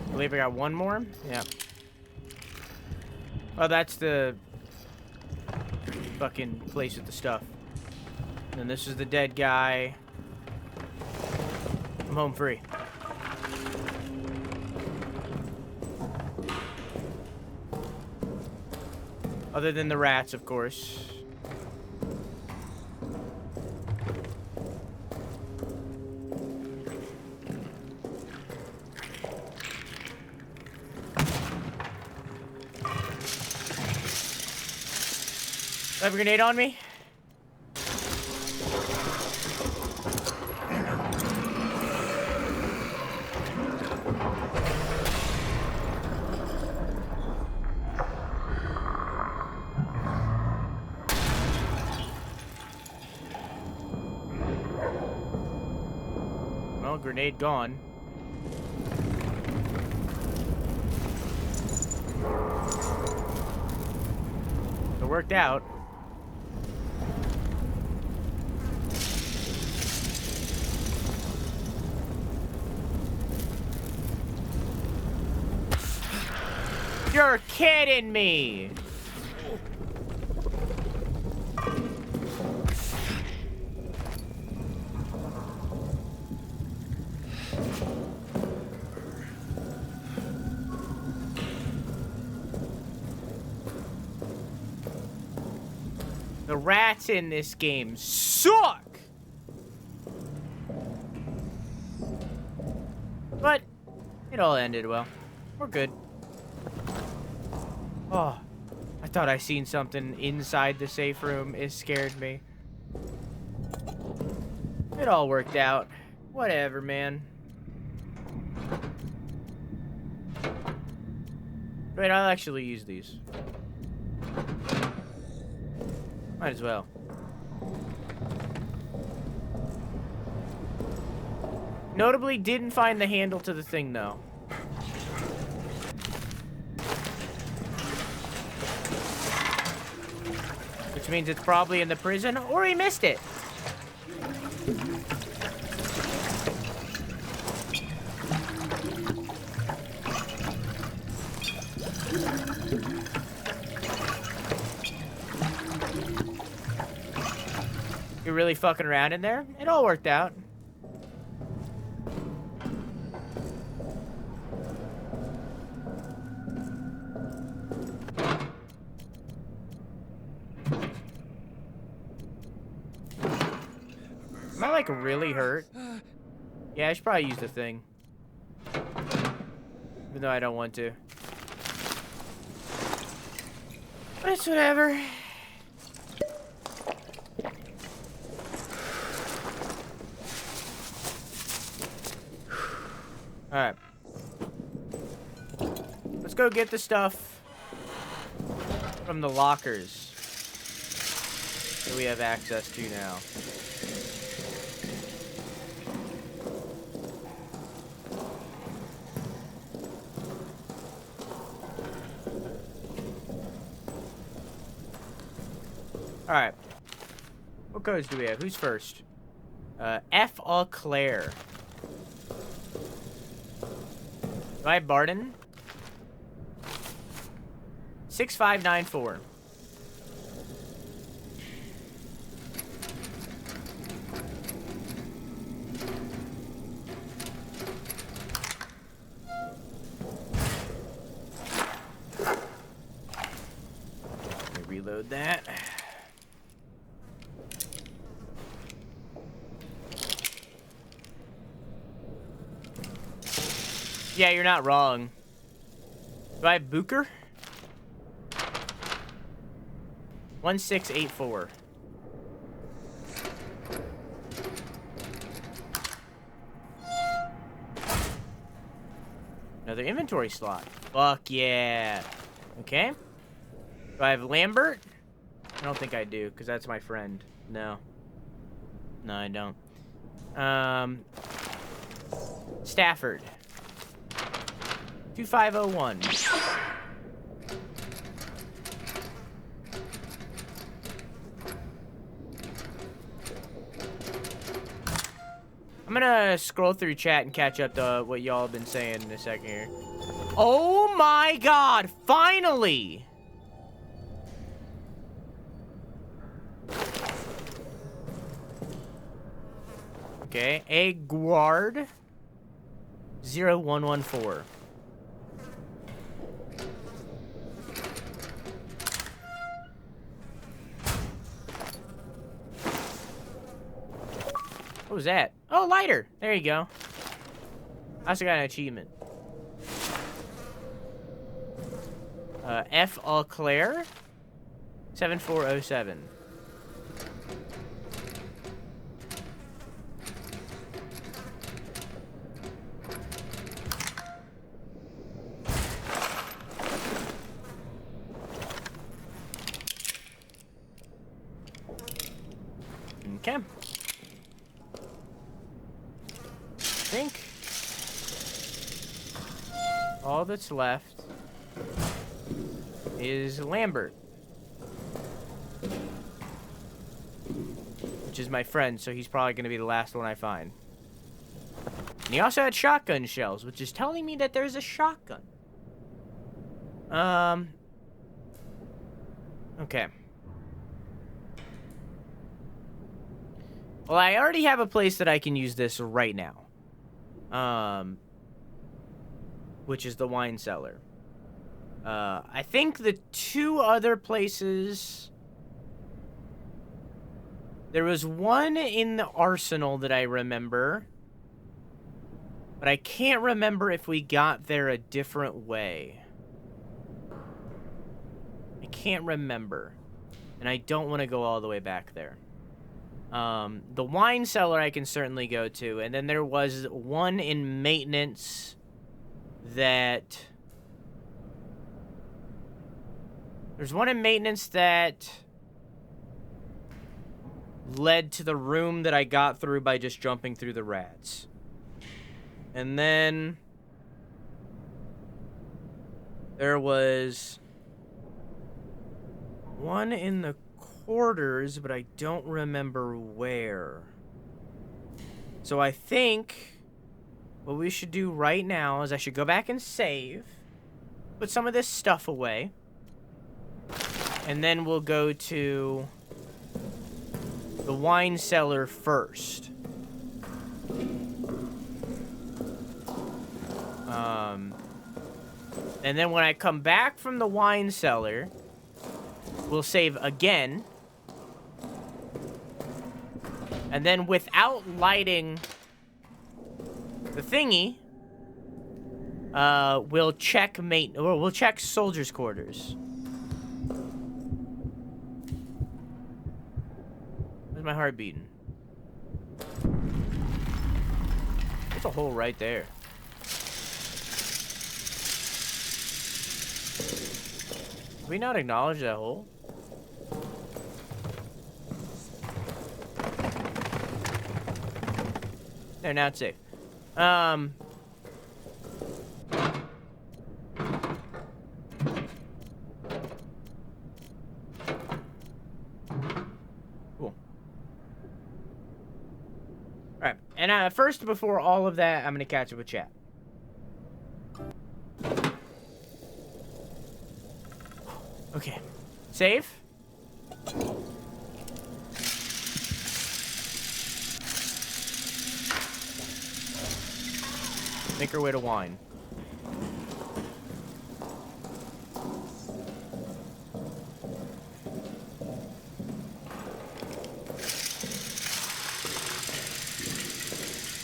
I believe I got one more. Yeah. Oh, that's the fucking place with the stuff. And then this is the dead guy. I'm home free. Other than the rats, of course. Have a grenade on me? grenade gone. It worked out. You're kidding me! The rats in this game suck! But it all ended well. We're good. Oh, I thought I seen something inside the safe room. It scared me. It all worked out. Whatever, man. Wait, I'll actually use these. Might as well. Notably, didn't find the handle to the thing, though. Which means it's probably in the prison, or he missed it. You're really fucking around in there? It all worked out. Am I, like, really hurt? Yeah, I should probably use the thing. Even though I don't want to. But it's whatever. Alright. Let's go get the stuff from the lockers that we have access to now. Alright. What codes do we have? Who's first? F. Au Claire. Do I have Barden? 6594. Let me reload that. Yeah, you're not wrong. Do I have Booker? 1684. Another inventory slot. Fuck yeah. Okay. Do I have Lambert? I don't think I do, because that's my friend. No. No, I don't. Stafford. 2501. I'm gonna scroll through chat and catch up to what y'all have been saying in a second here. Oh my god, finally! Okay, Aguard 0114. What was that? Oh, lighter. There you go. I also got an achievement. F. Au Claire 7407. Okay. think all that's left is Lambert, which is my friend, so he's probably going to be the last one I find. And he also had shotgun shells, which is telling me that there's a shotgun. Okay. Well, I already have a place that I can use this right now. Which is the wine cellar. I think the two other places... There was one in the arsenal that I remember. But I can't remember if we got there a different way. I can't remember. And I don't want to go all the way back there. The wine cellar I can certainly go to. And then there was one in maintenance that... There's one in maintenance that led to the room that I got through by just jumping through the rats. And then there was one in the quarters, but I don't remember where. So I think what we should do right now is I should go back and save, put some of this stuff away, and then we'll go to the wine cellar first. And then when I come back from the wine cellar, we'll save again. And then without lighting the thingy, we'll check we'll check soldiers' quarters. Where's my heart beating? There's a hole right there. Did we not acknowledge that hole? There, now it's safe. Cool. Alright, and first, before all of that, I'm gonna catch up with chat. Okay. Save. Make our way to wine.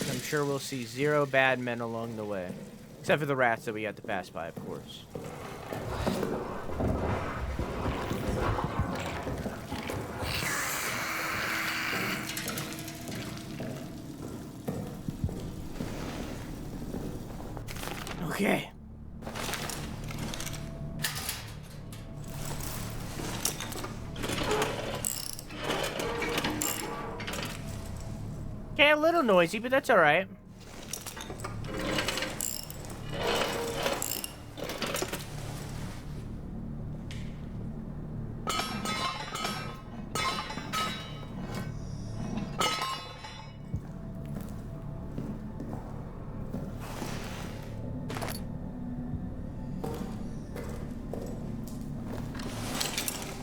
I'm sure we'll see 0 bad men along the way. Except for the rats that we had to pass by, of course. Okay. Okay, a little noisy, but that's all right.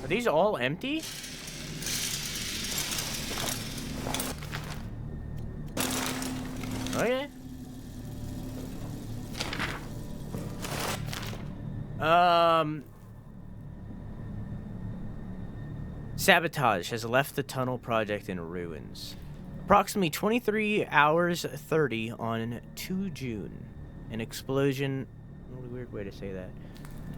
Are these all empty? Okay. Sabotage has left the tunnel project in ruins. Approximately 23 hours 30 on 2 June. An explosion... What a weird way to say that.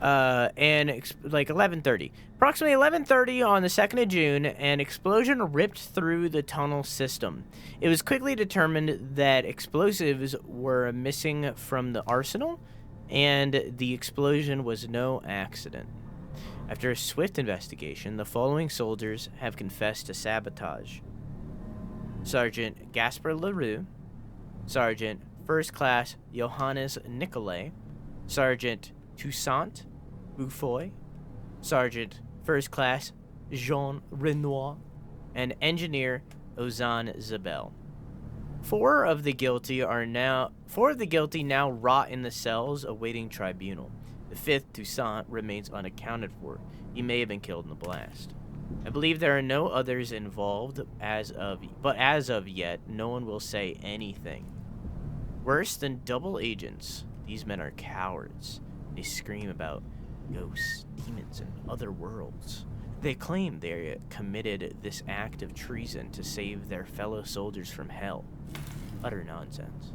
Like 11:30. Approximately 11:30 on the 2nd of June, an explosion ripped through the tunnel system. It was quickly determined that explosives were missing from the arsenal, and the explosion was no accident. After a swift investigation, the following soldiers have confessed to sabotage: Sergeant Gaspar LaRue, Sergeant First Class Johannes Nicolai, Sergeant Toussaint Buffoy, Sergeant First Class Jean Renoir, and Engineer Ozan Zabel. Four of the guilty now rot in the cells awaiting tribunal. The fifth, Toussaint, remains unaccounted for. He may have been killed in the blast. I believe there are no others involved but as of yet, no one will say anything. Worse than double agents, these men are cowards. They scream about ghosts, demons, and other worlds. They claim they committed this act of treason to save their fellow soldiers from hell. Utter nonsense.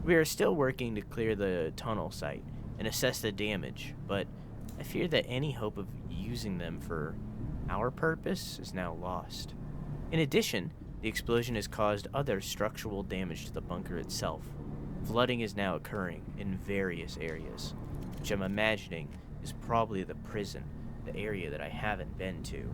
We are still working to clear the tunnel site and assess the damage, but I fear that any hope of using them for our purpose is now lost. In addition, the explosion has caused other structural damage to the bunker itself. Flooding is now occurring in various areas, which I'm imagining is probably the prison, the area that I haven't been to.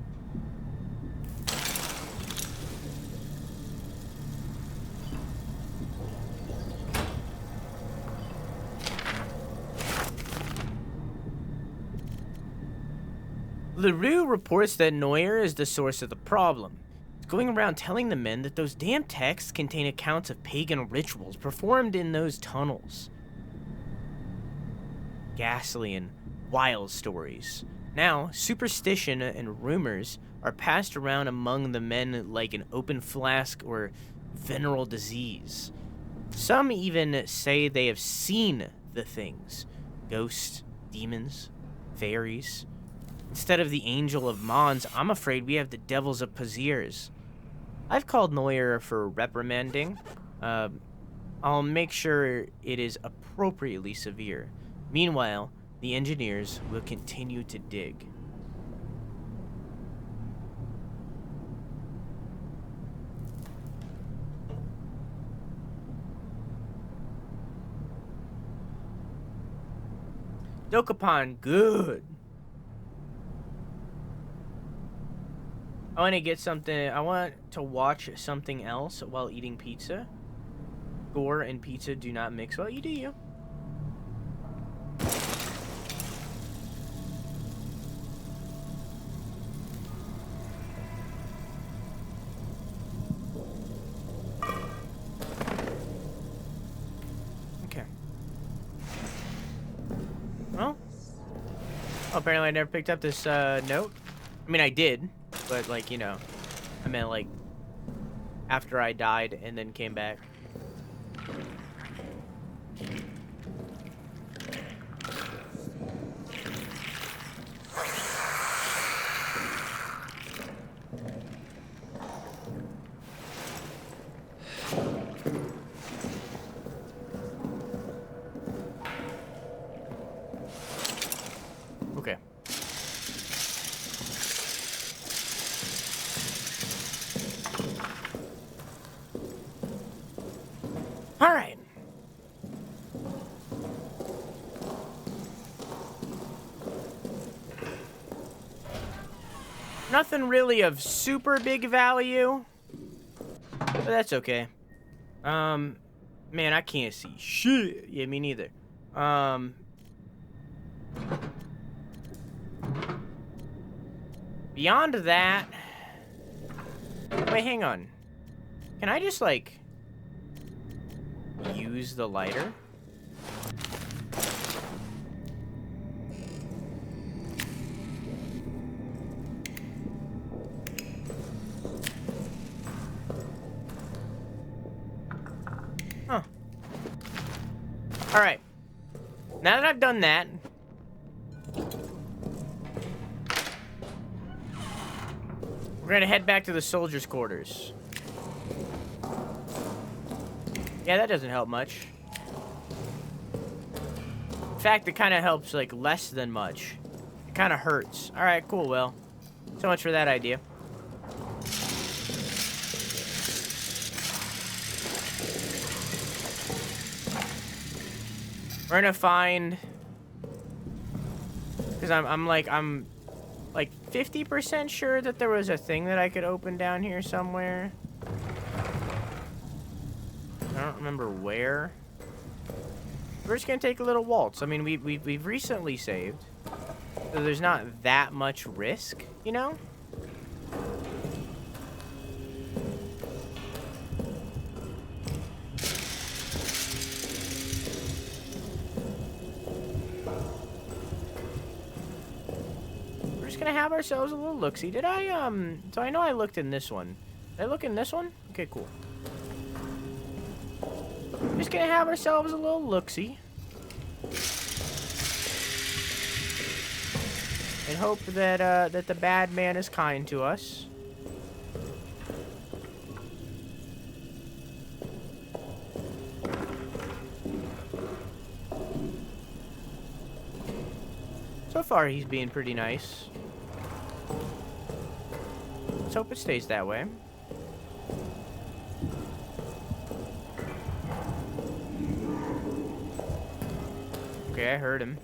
LaRue reports that Neuer is the source of the problem. He's going around telling the men that those damn texts contain accounts of pagan rituals performed in those tunnels. Ghastly and wild stories. Now, superstition and rumors are passed around among the men like an open flask or venereal disease. Some even say they have seen the things. Ghosts, demons, fairies. Instead of the Angel of Mons, I'm afraid we have the Devils of Posiers. I've called Neuer for reprimanding. I'll make sure it is appropriately severe. Meanwhile, the engineers will continue to dig. Dokapon, good. I want to get something. I want to watch something else while eating pizza. Gore and pizza do not mix well. You do you. Okay. Well. Oh, apparently I never picked up this note. I mean, I did. But, like, you know, I meant, like, after I died and then came back. Okay. All right. Nothing really of super big value, but that's okay. Man, I can't see shit. Yeah, me neither. Beyond that, wait, hang on. Can I just, like, use the lighter? Huh. Alright. Now that I've done that, we're gonna head back to the soldiers' quarters. Yeah, that doesn't help much. In fact, it kind of helps, like, less than much. It kind of hurts. Alright, cool, well. So much for that idea. We're gonna find... Because I'm like 50% sure that there was a thing that I could open down here somewhere. I don't remember where. We're just gonna take a little waltz. I mean, we've recently saved, so there's not that much risk, you know? We're just gonna have ourselves a little look-see. Did I, so I know I looked in this one. Did I look in this one? Okay, cool. Just gonna have ourselves a little look-see. And hope that, that the bad man is kind to us. So far, he's being pretty nice. Let's hope it stays that way. Okay, I heard him.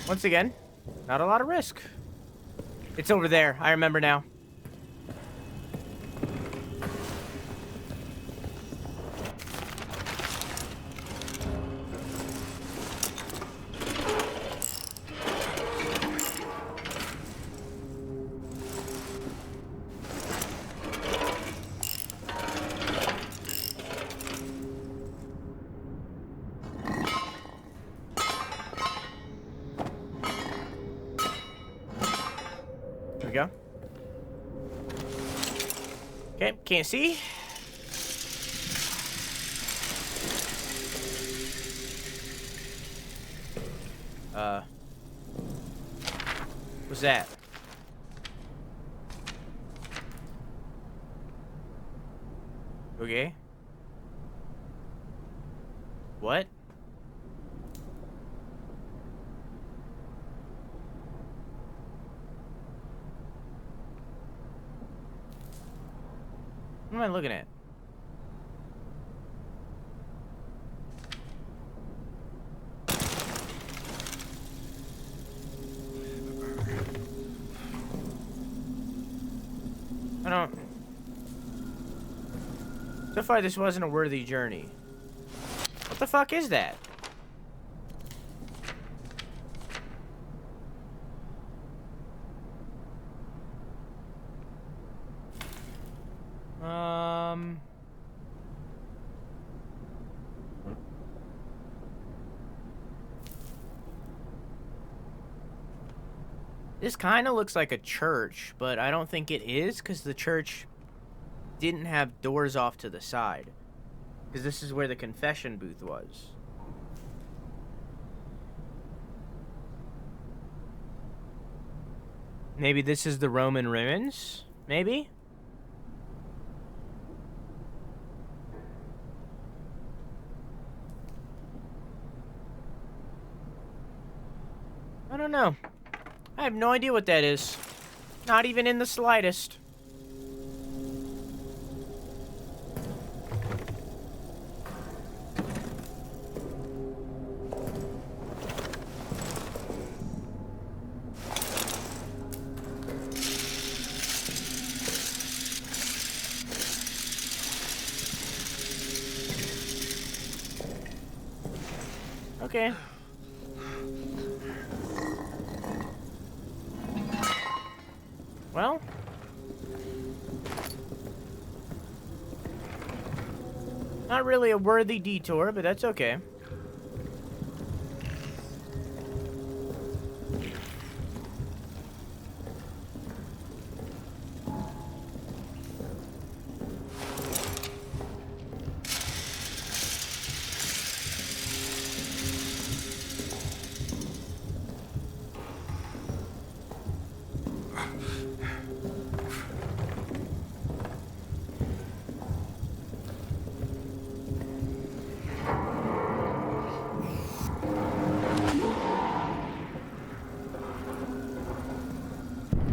Once again, not a lot of risk. It's over there. I remember now. Here we go. Okay, can't see. What's that? Okay. What? What am I looking at? I don't... So far, this wasn't a worthy journey. What the fuck is that? This kind of looks like a church, but I don't think it is because the church didn't have doors off to the side. Because this is where the confession booth was. Maybe this is the Roman ruins? Maybe? I don't know. I have no idea what that is. Not even in the slightest. Okay. Well. Not really a worthy detour, but that's okay.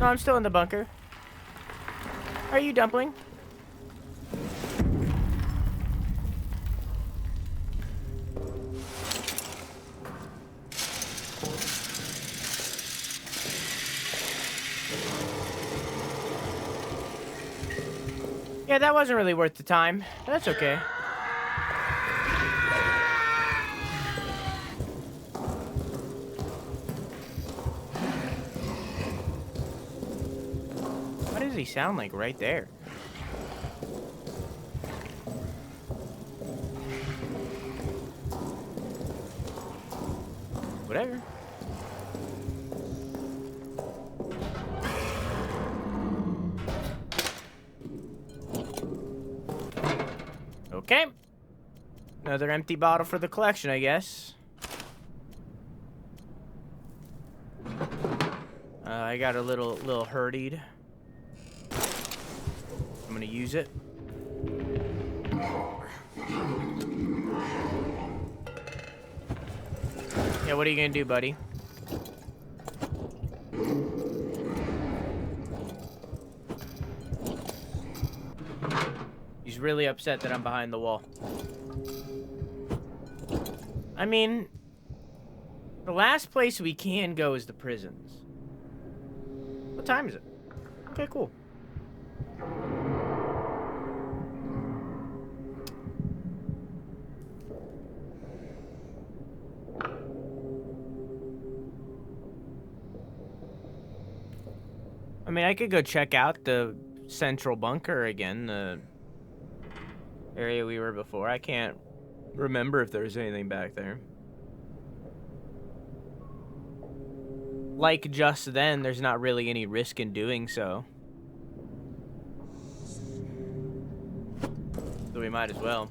No, I'm still in the bunker. Are you, Dumpling? Yeah, that wasn't really worth the time. But that's okay. What does he sound like right there? Whatever. Okay. Another empty bottle for the collection, I guess. I got a little hurtied. I'm gonna use it. Yeah, what are you gonna do, buddy? He's really upset that I'm behind the wall. I mean, the last place we can go is the prisons. What time is it? Okay, cool. I mean, I could go check out the central bunker again, the area we were before. I can't remember if there's anything back there. Like just then, there's not really any risk in doing so. So we might as well.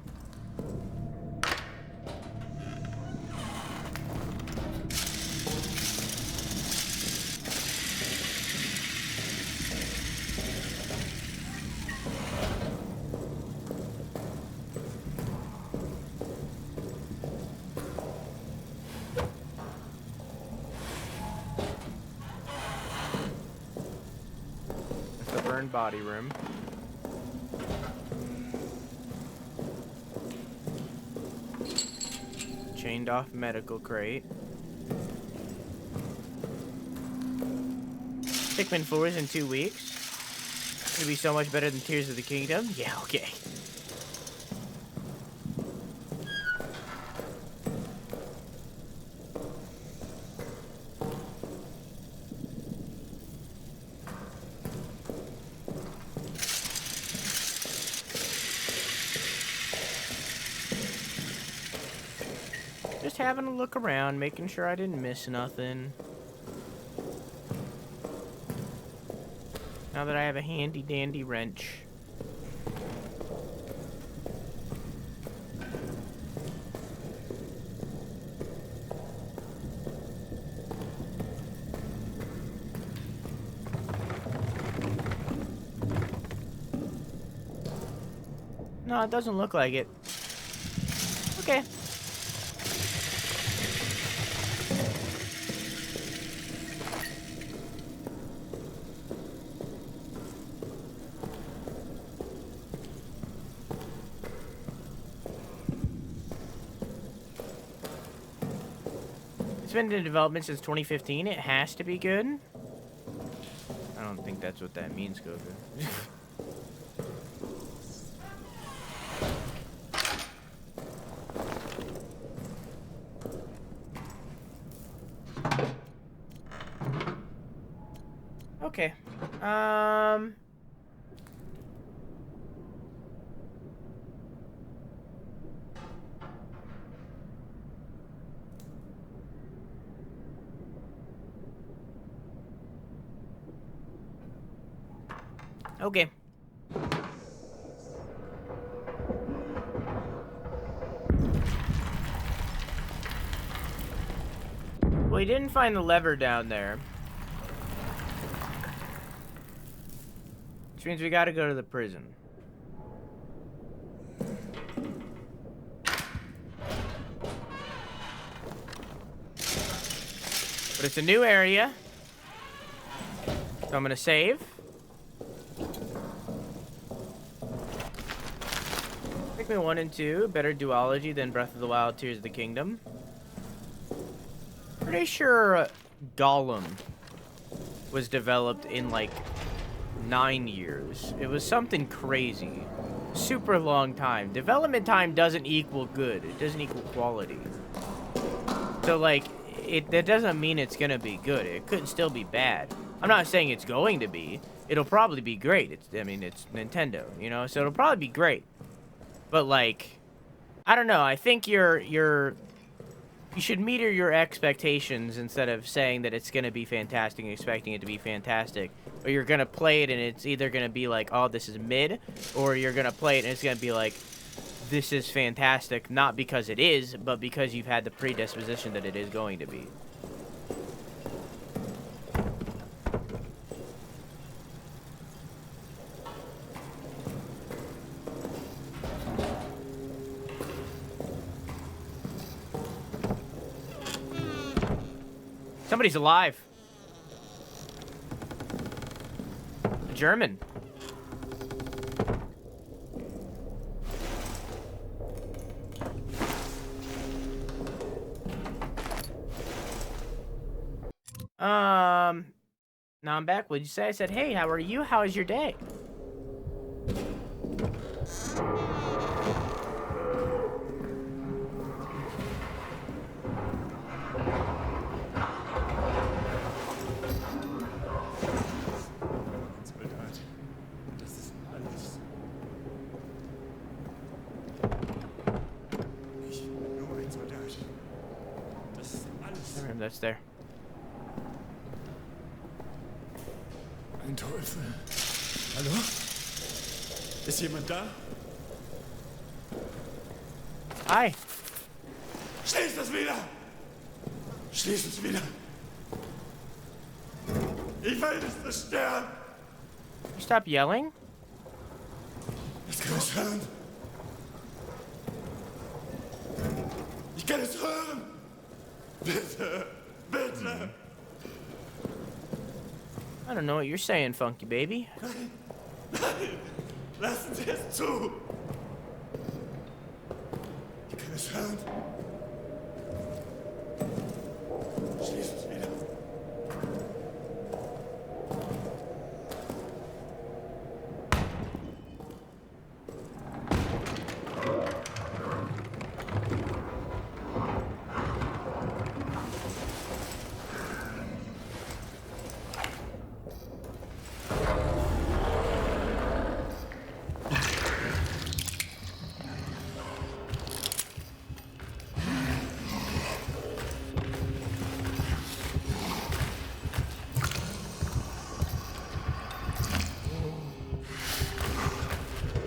Burned body room. Chained off medical crate. Pikmin 4 is in 2 weeks. It'll be so much better than Tears of the Kingdom. Yeah, okay. Just having a look around, making sure I didn't miss nothing. Now that I have a handy dandy wrench. No, it doesn't look like it. Okay. It's been in development since 2015. It has to be good. I don't think that's what that means, Goku. Okay. Okay. Well, we didn't find the lever down there. Which means we gotta go to the prison. But it's a new area. So I'm gonna save. Pikmin 1 and 2, better duology than Breath of the Wild, Tears of the Kingdom. Pretty sure Gollum was developed in like 9 years. It was something crazy. Super long time. Development time doesn't equal good. It doesn't equal quality. So like, that doesn't mean it's gonna be good. It could still be bad. I'm not saying it's going to be. It'll probably be great. I mean, it's Nintendo, you know? So it'll probably be great. But like, I don't know. I think you should meter your expectations instead of saying that it's gonna be fantastic and expecting it to be fantastic. Or you're gonna play it and it's either gonna be like, oh, this is mid, or you're gonna play it and it's gonna be like, this is fantastic, not because it is, but because you've had the predisposition that it is going to be. Somebody's alive. A German. Now I'm back. What'd you say? I said, hey, how are you? How is your day? That's there. Ein Teufel. Hallo? Ist jemand da? Hi. Schließ es wieder! Schließ es wieder! Ich will nicht zerstören! Stop yelling. Ich kann es hören. Ich kann es hören! Bitte! Bitte! I don't know what you're saying, funky baby. Nein! Lassen Sie es zu! Ich kann es hören. Schließ es wieder.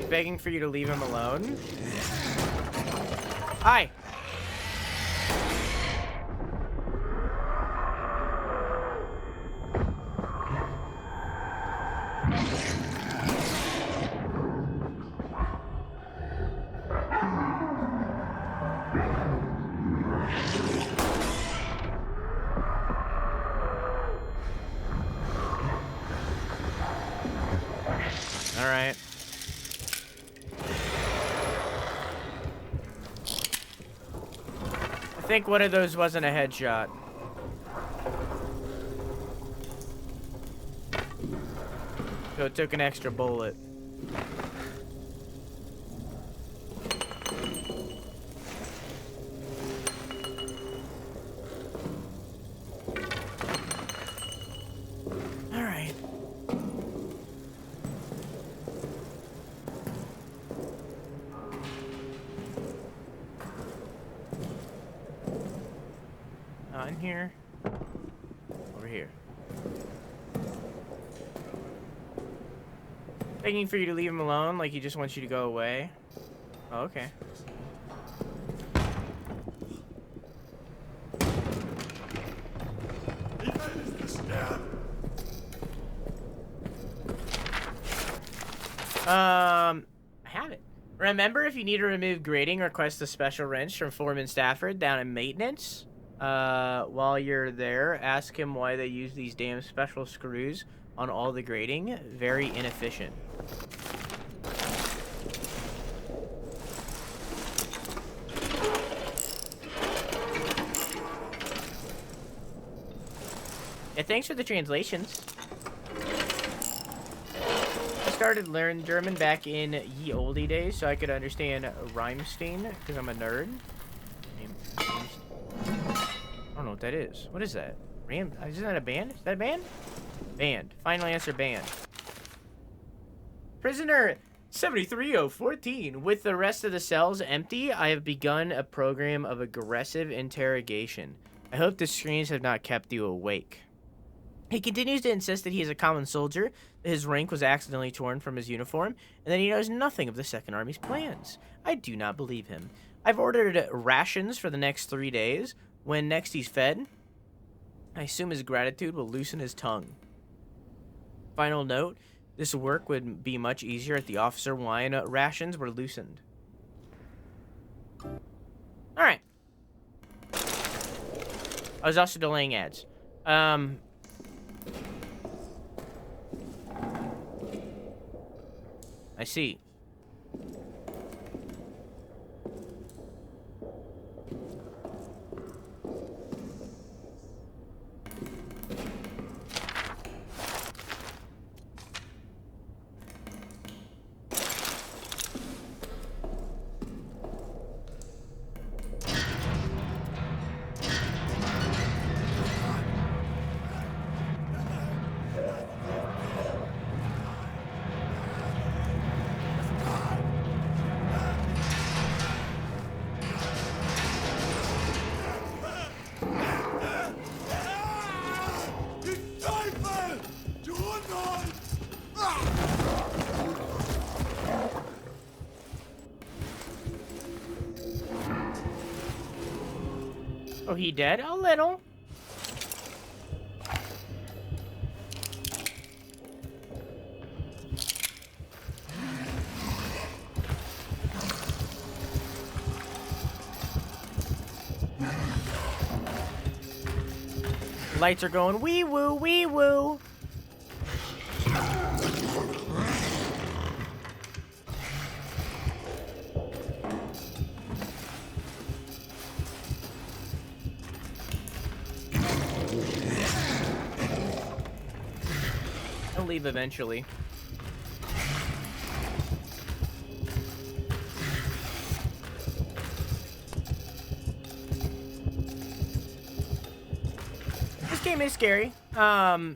Begging for you to leave him alone. Hi. All right. I think one of those wasn't a headshot. So it took an extra bullet. All right. In here. Over here. Begging for you to leave him alone, like he just wants you to go away. Oh, okay. I have it. Remember, if you need to remove grading, request a special wrench from Foreman Stafford down in maintenance. While you're there, ask him why they use these damn special screws on all the grading. Very inefficient. Yeah, thanks for the translations. I started learning German back in ye olde days so I could understand Reimstein because I'm a nerd. I don't know what that is. What is that? Isn't that a band? Is that a band? Band. Final answer, band. Prisoner 73014. With the rest of the cells empty, I have begun a program of aggressive interrogation. I hope the screens have not kept you awake. He continues to insist that he is a common soldier, that his rank was accidentally torn from his uniform, and that he knows nothing of the Second Army's plans. I do not believe him. I've ordered rations for the next 3 days. When next he's fed, I assume his gratitude will loosen his tongue. Final note, this work would be much easier if the officer wine rations were loosened. Alright. I was also delaying ads. I see. Oh, he dead? A little. Lights are going wee woo, wee woo. I'll leave eventually. This game is scary. You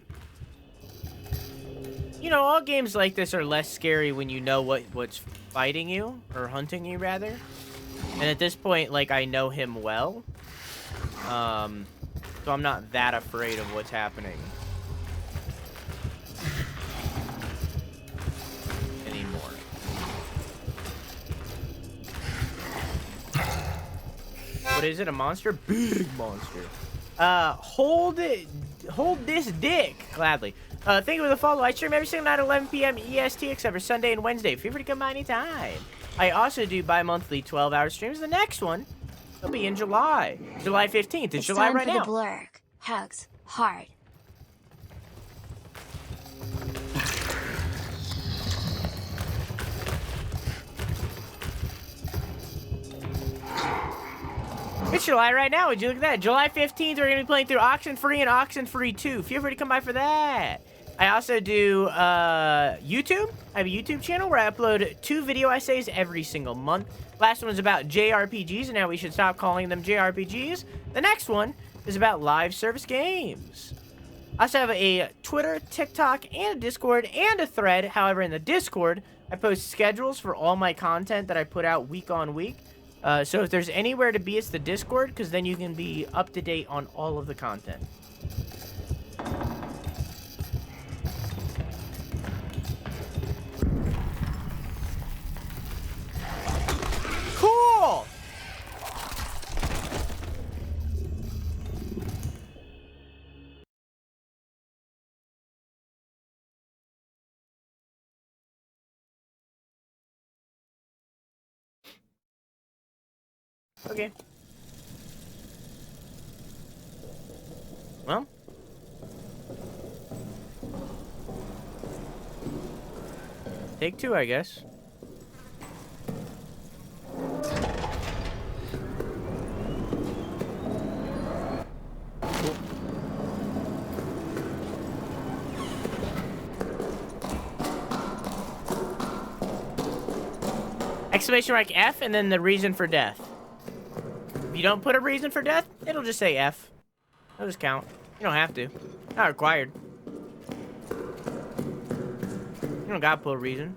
know, all games like this are less scary when you know what's fighting you, or hunting you, rather. And at this point, like, I know him well. So I'm not that afraid of what's happening. Anymore. What is it, a monster? Big monster. Hold this dick, gladly. Thank you for the follow. I stream every single night at 11 p.m. EST except for Sunday and Wednesday. Feel free to come by anytime. I also do bi-monthly 12-hour streams. The next one will be in July. July 15th. It's July right now. It's time for the blurg. Hugs. Hard. It's July right now. Would you look at that? July 15th, we're going to be playing through Oxenfree and Oxenfree 2. Feel free to come by for that. I also do YouTube. I have a YouTube channel where I upload 2 video essays every single month. Last one was about JRPGs, and now we should stop calling them JRPGs. The next one is about live service games. I also have a Twitter, TikTok, and a Discord, and a thread. However, in the Discord, I post schedules for all my content that I put out week on week. So if there's anywhere to be, it's the Discord, because then you can be up to date on all of the content. Cool! Okay. Take two, I guess. Cool. Exclamation mark F and then the reason for death. If you don't put a reason for death, it'll just say F. It'll just count. You don't have to. Not required. You don't gotta put a reason.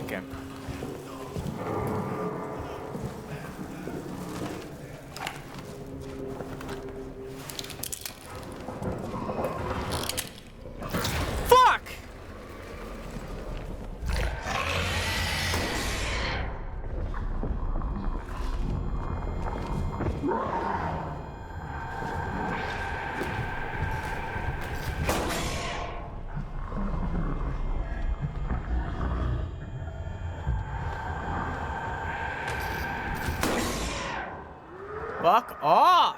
Okay. Fuck! Fuck off!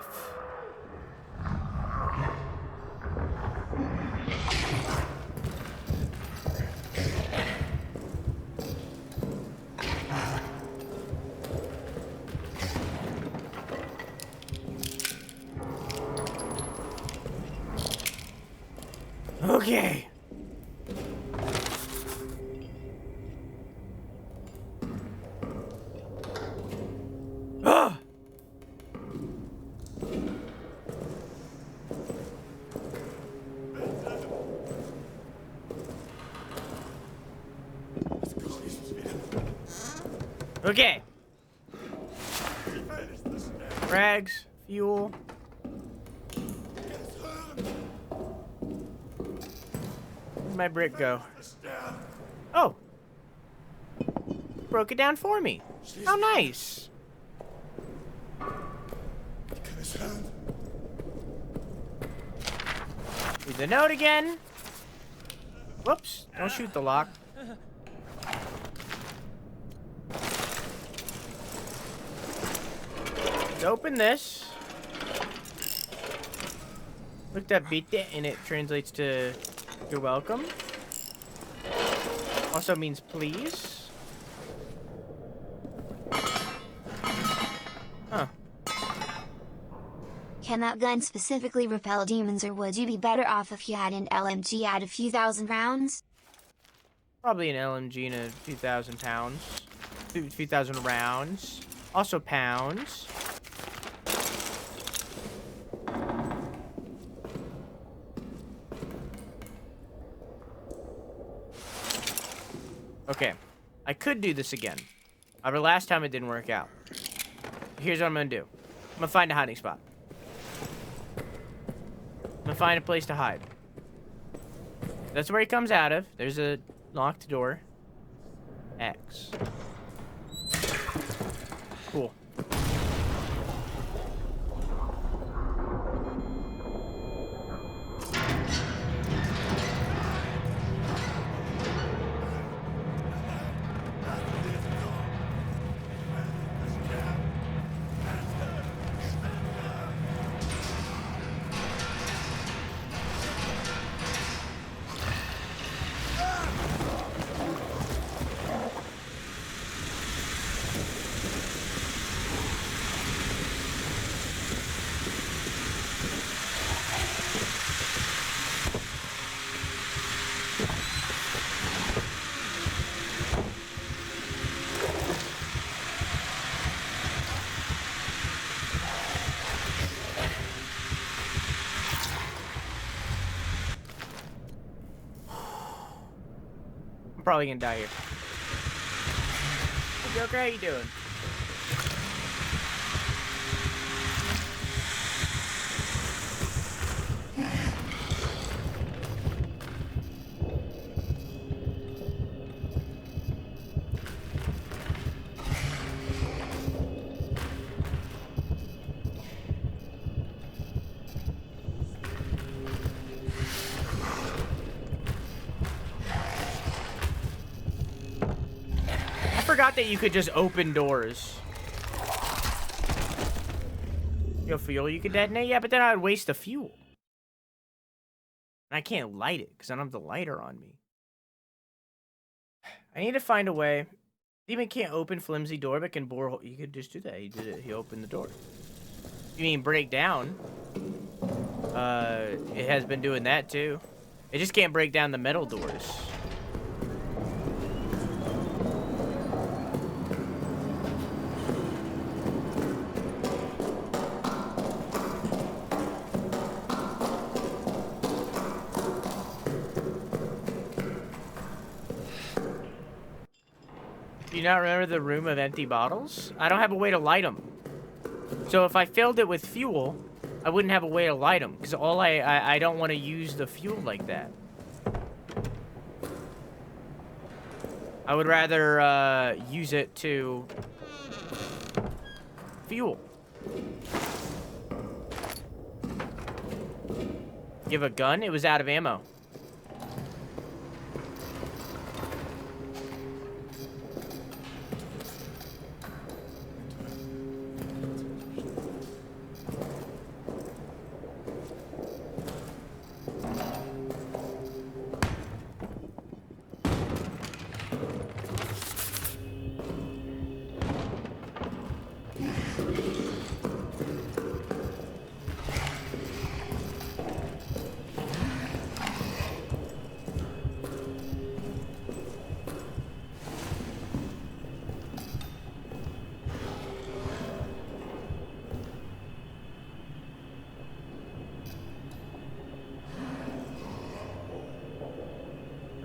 Okay. Ugh! Okay. Rags, fuel. Where'd my brick go? Oh. Broke it down for me. How nice. Read the note again. Whoops. Don't shoot the lock. Let's open this. Looked up bitte and it translates to you're welcome. Also means please. Huh. Can that gun specifically repel demons, or would you be better off if you had an LMG at a few thousand rounds? Probably an LMG and a few thousand pounds. Few thousand rounds. Also pounds. Okay. I could do this again. However, last time it didn't work out. Here's what I'm gonna do. I'm gonna find a hiding spot. I'm gonna find a place to hide. That's where he comes out of. There's a locked door. X. Cool. I'm probably gonna die here. Hey, Joker, how you doing? forgot that you could just open doors. Yo, fuel you could detonate? Yeah, but then I would waste the fuel. And I can't light it because I don't have the lighter on me. I need to find a way. Demon can't open flimsy door, but can bore. You could just do that. He did it. He opened the door. You mean break down? It has been doing that too. It just can't break down the metal doors. Do you not remember the room of empty bottles? I don't have a way to light them. So if I filled it with fuel, I wouldn't have a way to light them. Because I don't want to use the fuel like that. I would rather use it to fuel. Give a gun? It was out of ammo.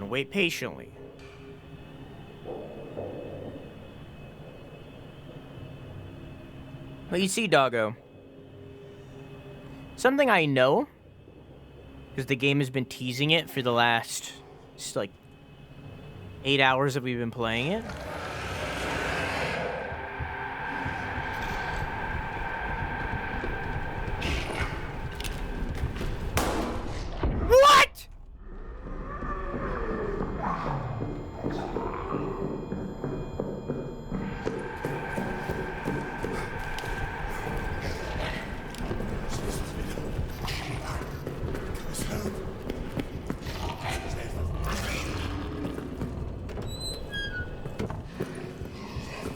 Wait patiently. But you see, doggo, something I know, because the game has been teasing it for the last, just like, 8 hours that we've been playing it.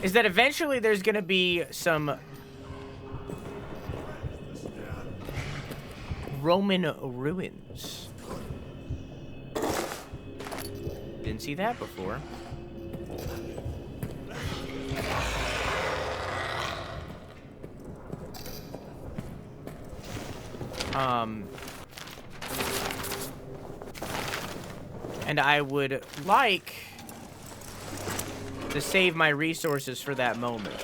Is that eventually there's gonna be some Roman ruins. Didn't see that before. And I would like to save my resources for that moment.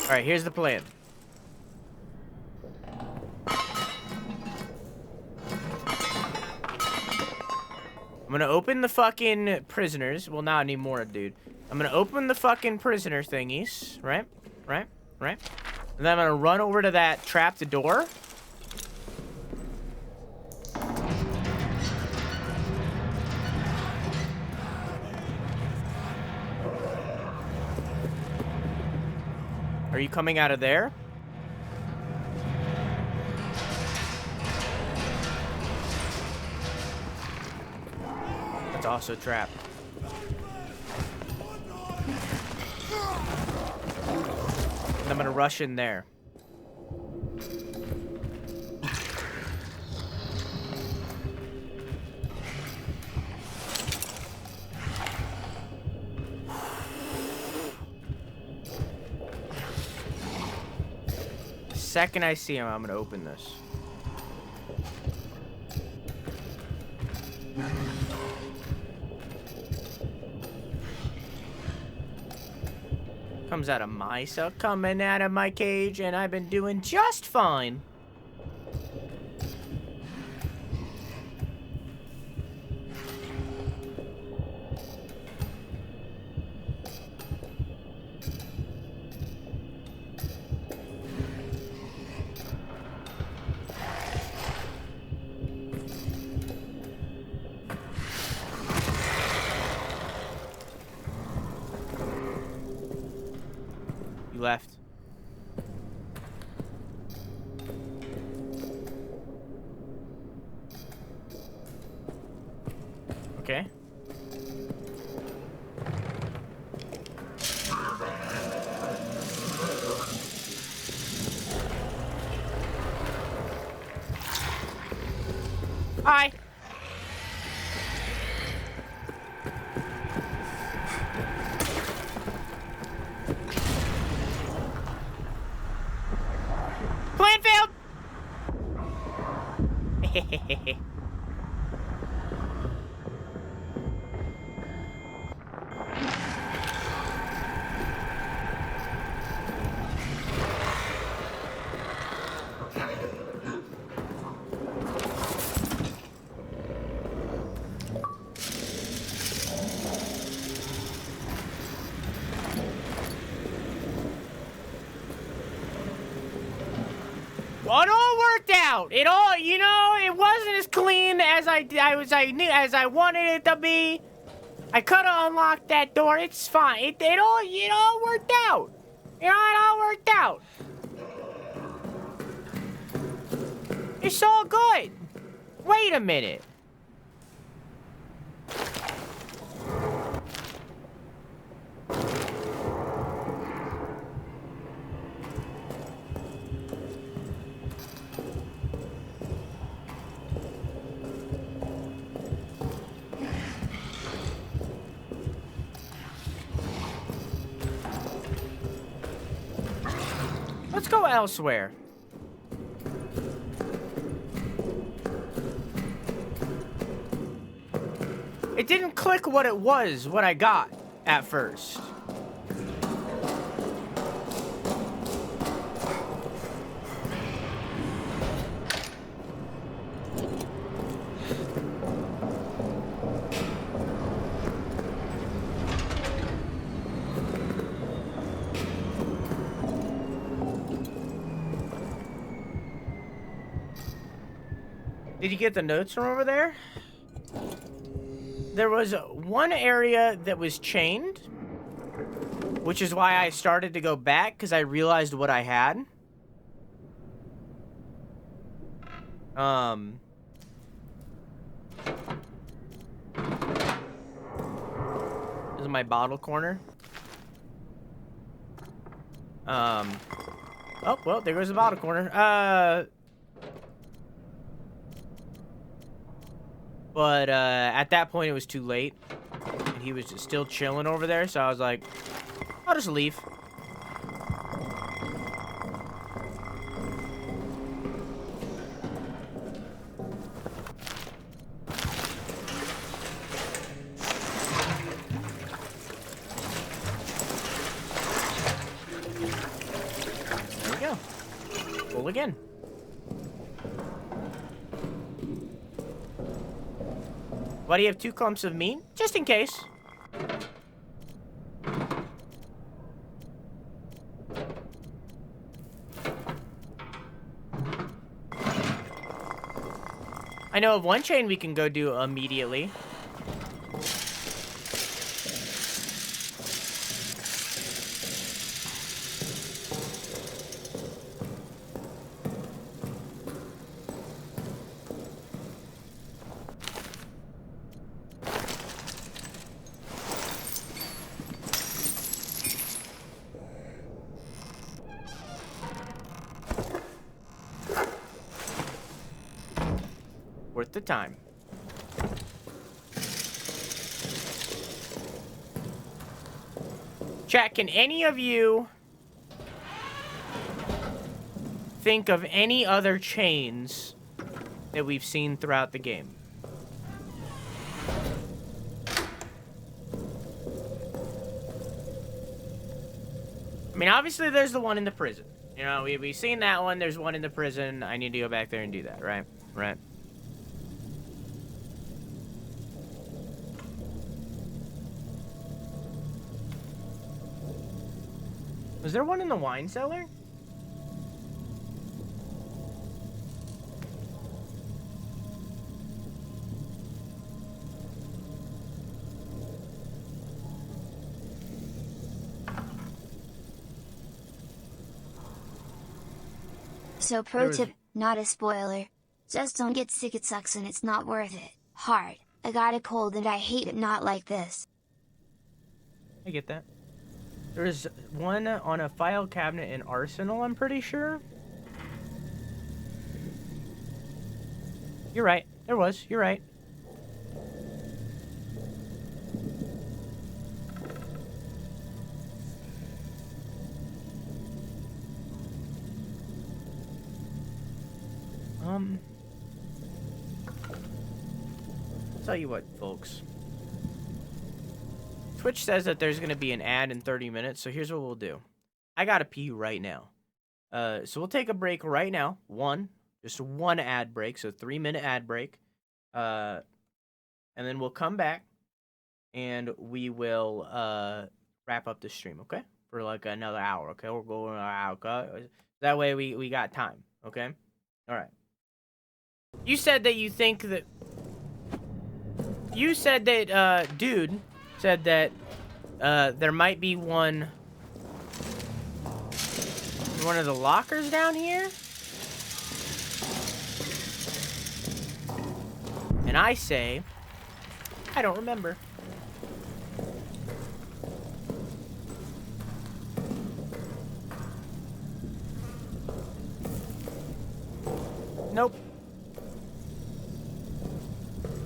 All right, here's the plan. I'm gonna open the fucking prisoners. Well, not anymore, dude. I'm gonna open the fucking prisoner thingies, right? Right? Right? And then I'm gonna run over to that trapped door. Are you coming out of there? That's also trapped. And I'm gonna rush in there. The second I see him, I'm gonna open this. Comes out of my cell, coming out of my cage, and I've been doing just fine. Okay. Hi. Plan failed. Well, it all worked out. It all, you know, it wasn't as clean as I wanted it to be. I could have unlocked that door. It's fine. It all worked out. You know, it all worked out. It's all good. Wait a minute. Let's go elsewhere. It didn't click what it was, what I got at first. Did you get the notes from over there? There was one area that was chained, which is why I started to go back, because I realized what I had. This is my bottle corner. Oh, well, there goes the bottle corner. But at that point, it was too late. And he was just still chilling over there, so I was like, I'll just leave. There we go. Pull again. Why do you have 2 clumps of meat? Just in case. I know of one chain we can go do immediately. Worth the time. Chat, can any of you think of any other chains that we've seen throughout the game? I mean, obviously there's the one in the prison. You know, we've seen that one. There's one in the prison. I need to go back there and do that, right? Right. Was there one in the wine cellar? So pro tip, not a spoiler. Just don't get sick, it sucks and it's not worth it. Hard. I got a cold and I hate it not like this. I get that. There's one on a file cabinet in Arsenal, I'm pretty sure. You're right. There was. You're right. Tell you what, folks. Twitch says that there's going to be an ad in 30 minutes, so here's what we'll do. I gotta pee right now. So we'll take a break right now. Just one ad break, so 3-minute ad break. And then we'll come back, and we will wrap up the stream, okay? For like another hour, okay? We'll go an hour, okay? That way we got time, okay? All right. You said that you think that... You said that, dude said that there might be one of the lockers down here. And I say, I don't remember. Nope.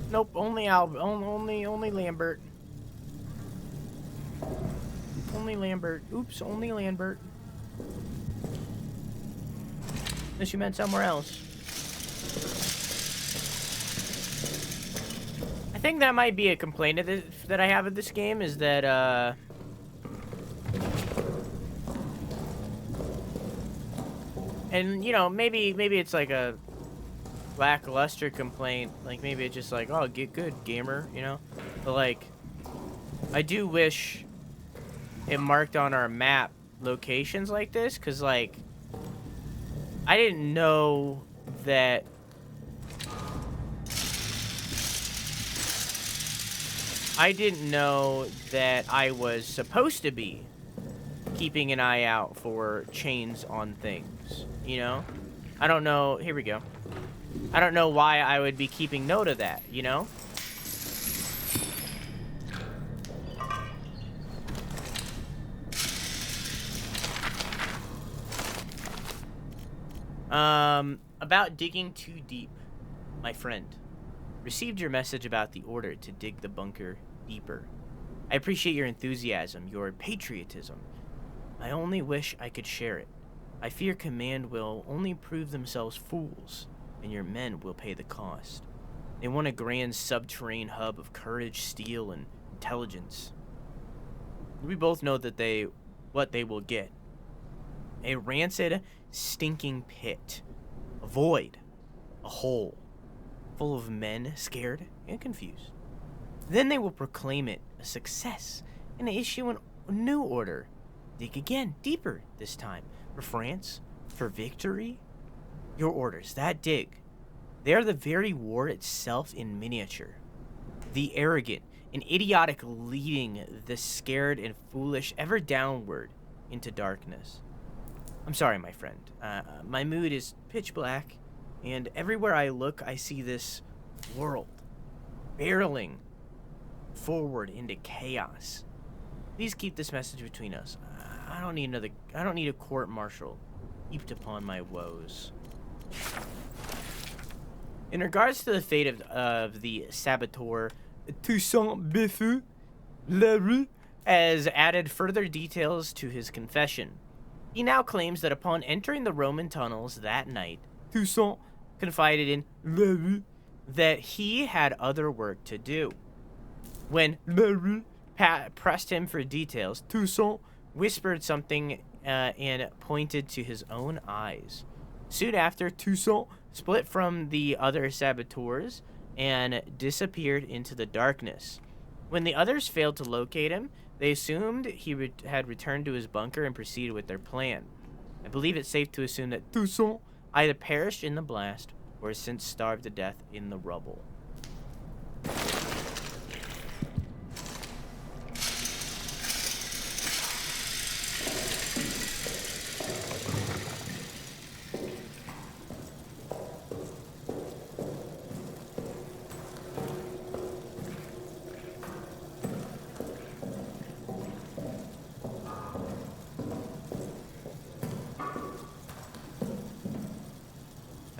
Nope, only Lambert. Only Lambert. Oops, only Lambert. Unless you meant somewhere else. I think that might be a complaint that I have of this game, is that, and, you know, maybe it's like a lackluster complaint. Like, maybe it's just like, oh, get good, gamer, you know? But, like, I do wish it marked on our map locations like this, because, like, I didn't know that I was supposed to be keeping an eye out for chains on things, you know? I don't know. Here we go. I don't know why I would be keeping note of that, you know? About digging too deep, my friend. Received your message about the order to dig the bunker deeper. I appreciate your enthusiasm, your patriotism. I only wish I could share it. I fear command will only prove themselves fools, and your men will pay the cost. They want a grand subterranean hub of courage, steel, and intelligence. We both know that what they will get. A rancid, stinking pit. A void. A hole. Full of men scared and confused. Then they will proclaim it a success and issue a new order. Dig again, deeper this time. For France, for victory. Your orders, that dig. They are the very war itself in miniature. The arrogant and idiotic leading the scared and foolish ever downward into darkness. I'm sorry, my friend. My mood is pitch black, and everywhere I look, I see this world barreling forward into chaos. Please keep this message between us. I don't need a court martial heaped upon my woes. In regards to the fate of the saboteur, Toussaint Beffeu, Larue has added further details to his confession. He now claims that upon entering the Roman tunnels that night, Toussaint confided in Larue that he had other work to do. When Larue pressed him for details, Toussaint whispered something and pointed to his own eyes. Soon after, Toussaint split from the other saboteurs and disappeared into the darkness. When the others failed to locate him, they assumed he had returned to his bunker and proceeded with their plan. I believe it's safe to assume that Toussaint either perished in the blast or has since starved to death in the rubble.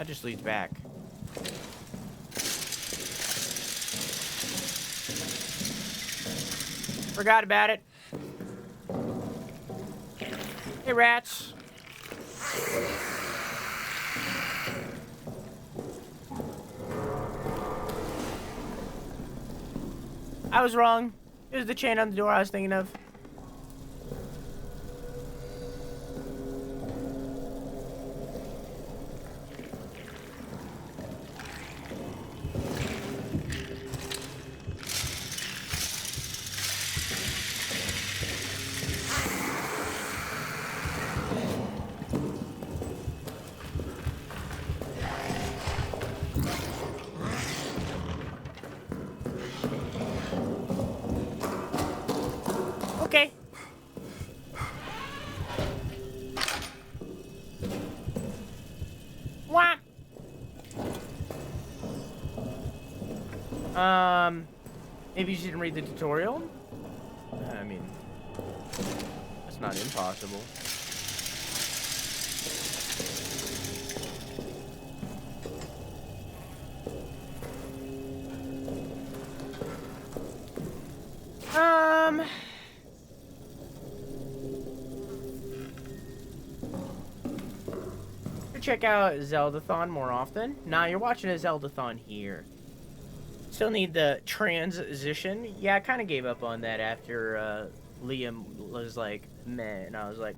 That just leads back. Forgot about it. Hey, rats. I was wrong. It was the chain on the door I was thinking of. Okay. What? Maybe you didn't read the tutorial? I mean, that's not impossible. Check out Zeldathon more often. Nah, you're watching a Zeldathon here. Still need the transition. Yeah, I kind of gave up on that after Liam was like, meh, and I was like,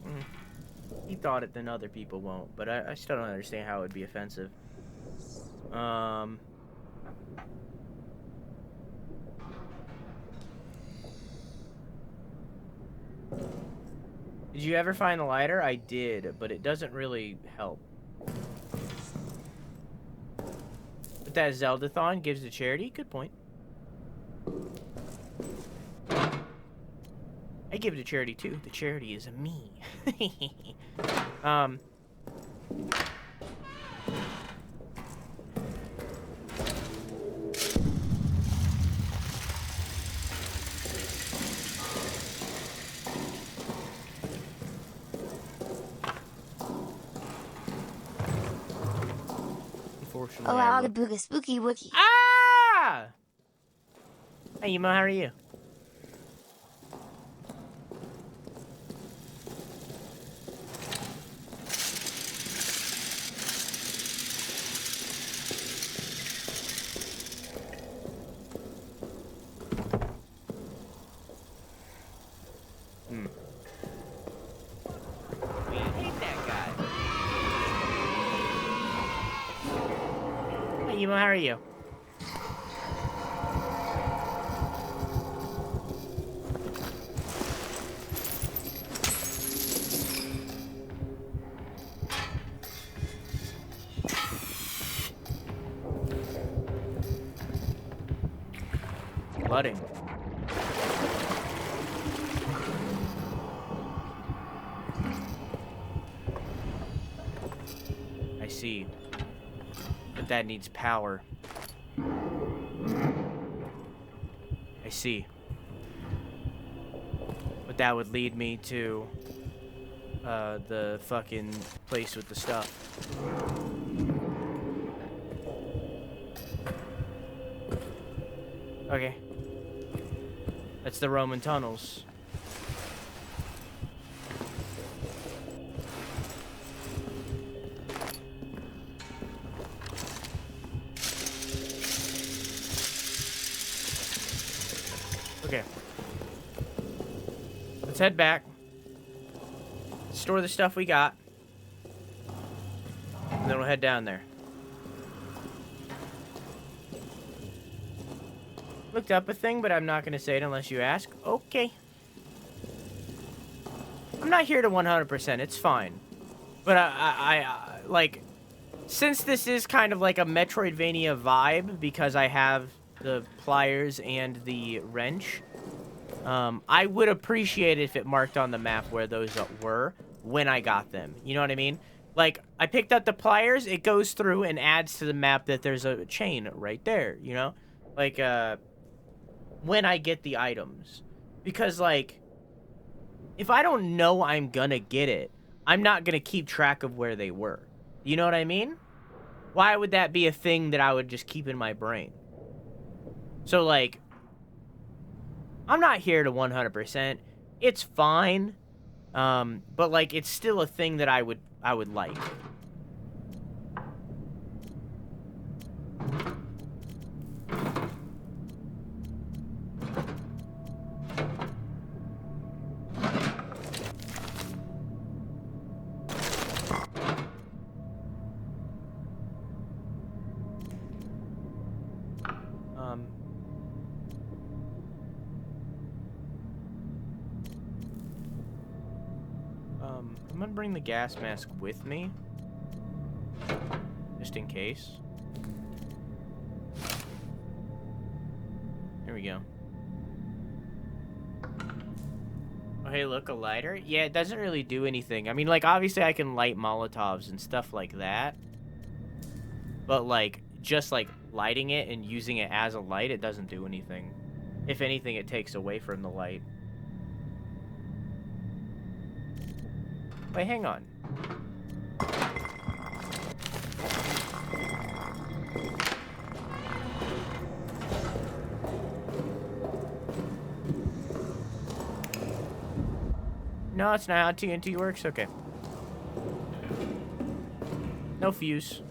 he thought it, then other people won't. But I still don't understand how it would be offensive. Did you ever find the lighter? I did, but it doesn't really help. But that Zeldathon gives to charity? Good point. I give to charity too. The charity is me. Oh wow, the booga spooky wookie. Ah! Hey, Emo, how are you? I hate that guy. Hey, Emo, how are you? Flooding. I see. But that needs power. I see. But that would lead me to the fucking place with the stuff. Okay. That's the Roman tunnels. Okay. Let's head back. Store the stuff we got. And then we'll head down there. Looked up a thing, but I'm not going to say it unless you ask. Okay. I'm not here to 100%. It's fine. But I like, since this is kind of like a Metroidvania vibe, because I have the pliers and the wrench, I would appreciate it if it marked on the map where those were when I got them. You know what I mean? Like, I picked up the pliers, it goes through and adds to the map that there's a chain right there, you know? Like, when I get the items. Because, like, if I don't know I'm gonna get it, I'm not gonna keep track of where they were. You know what I mean? Why would that be a thing that I would just keep in my brain? So, like, I'm not here to 100%. It's fine. But, like, it's still a thing that I would like. I'm gonna bring the gas mask with me. Just in case. Here we go. Oh, hey, look, a lighter? Yeah, it doesn't really do anything. I mean, like, obviously I can light Molotovs and stuff like that. But, like, just, like, lighting it and using it as a light, it doesn't do anything. If anything, it takes away from the light. Wait, hang on. No, it's not how TNT works? Okay. No fuse.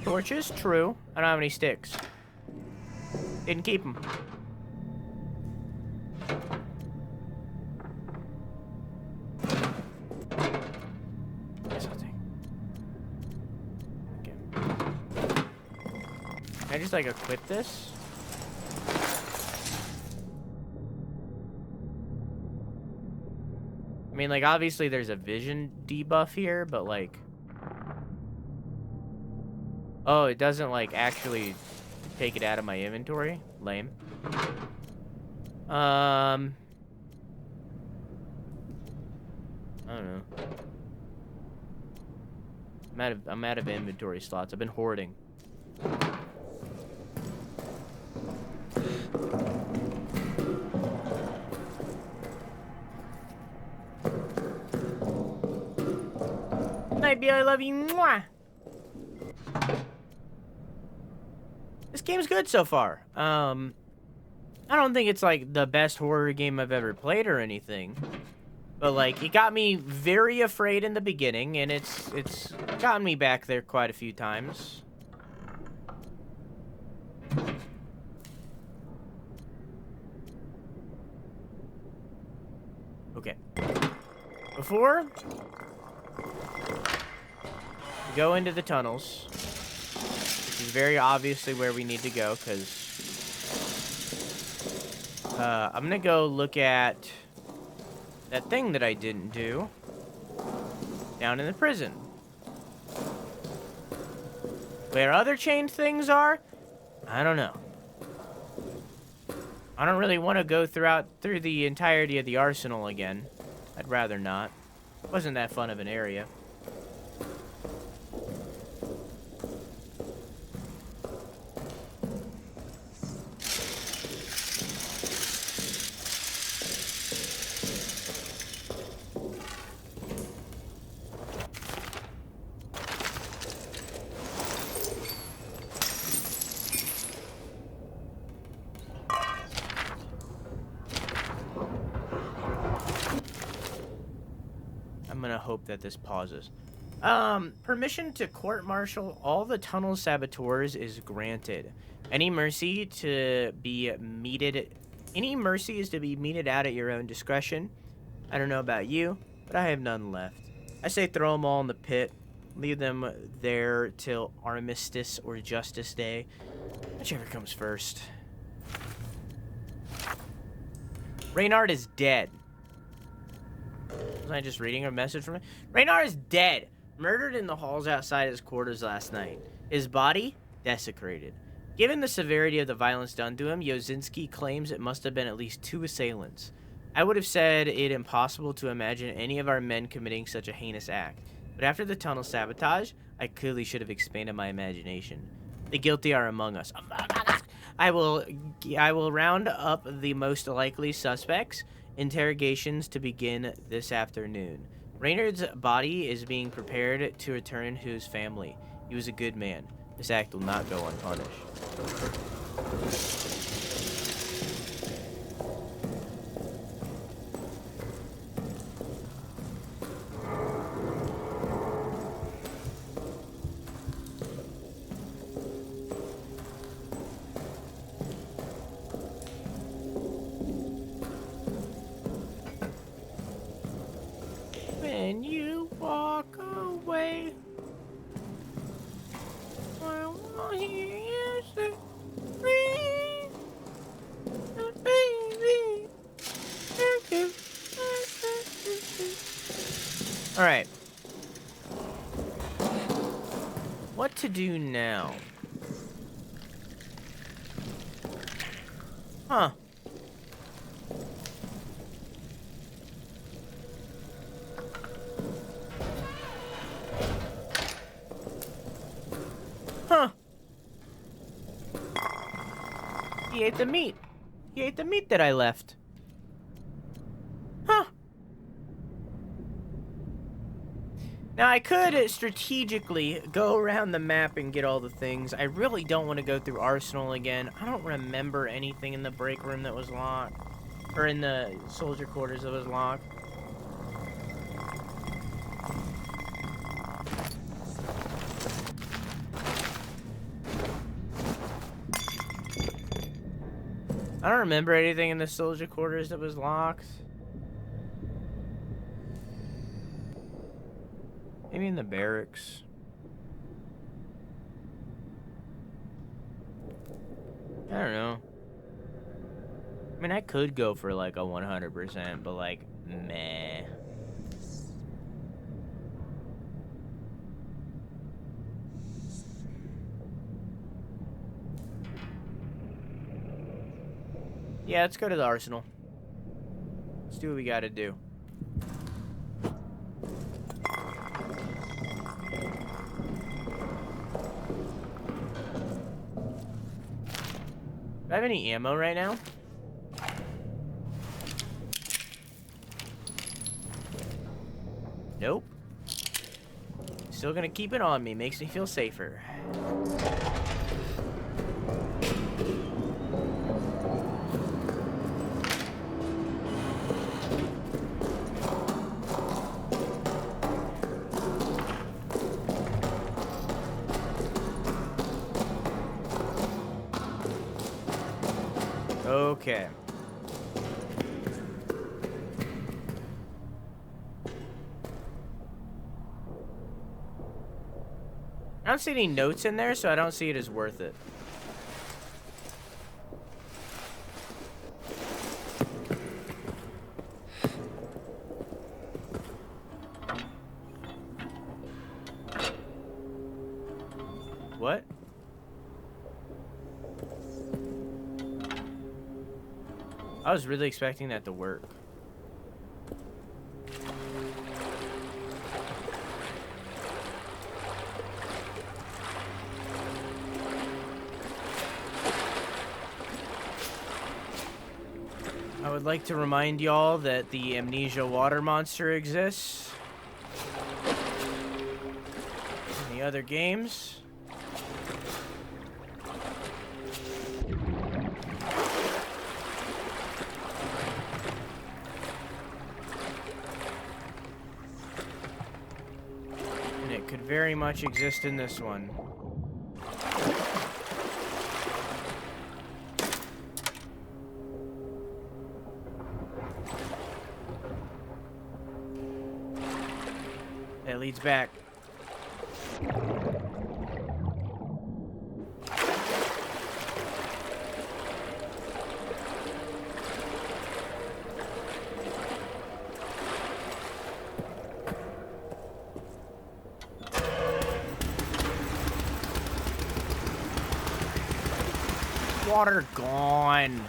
Torches? True. I don't have any sticks. Didn't keep them. Guess I'll take. Okay. Can I just, like, equip this? I mean, like, obviously there's a vision debuff here, but, like... Oh, it doesn't, like, actually take it out of my inventory? Lame. I don't know. I'm out of inventory slots. I've been hoarding. Night, I love you. Mwah. This game's good so far. I don't think it's like the best horror game I've ever played or anything. But like it got me very afraid in the beginning and it's gotten me back there quite a few times. Okay. Before we go into the tunnels, which is very obviously where we need to go, because I'm gonna go look at that thing that I didn't do down in the prison. Where other chained things are, I don't know. I don't really want to go through the entirety of the arsenal again. I'd rather not. It wasn't that fun of an area. I'm gonna hope that this pauses. Permission to court-martial all the tunnel saboteurs is granted. Any mercy is to be meted out at your own discretion. I don't know about you, but I have none left. I say throw them all in the pit. Leave them there till Armistice or Justice Day. Whichever comes first. Reynard is dead. Was I just reading a message from him? Reynard is dead. Murdered in the halls outside his quarters last night. His body desecrated. Given the severity of the violence done to him, Yozinski claims it must have been at least 2 assailants. I would have said it impossible to imagine any of our men committing such a heinous act. But after the tunnel sabotage, I clearly should have expanded my imagination. The guilty are among us. I will round up the most likely suspects. Interrogations to begin this afternoon. Reynard's body is being prepared to return to his family. He was a good man. This act will not go unpunished. When you walk away, I won't hear you say, "Please, baby." All right. What to do now? Huh. Huh. He ate the meat. He ate the meat that I left. Huh. Now, I could strategically go around the map and get all the things. I really don't want to go through Arsenal again. I don't remember anything in the break room that was locked. Or in the soldier quarters that was locked. I don't remember anything in the soldier quarters that was locked. Maybe in the barracks. I don't know. I mean, I could go for like a 100%, but like, meh. Yeah, let's go to the arsenal. Let's do what we gotta do. Do I have any ammo right now? Nope. Still gonna keep it on me. Makes me feel safer. Okay. I don't see any notes in there, so I don't see it as worth it. What? I was really expecting that to work. I would like to remind y'all that the Amnesia water monster exists in the other games. And it could very much exist in this one. That leads back. Water gone.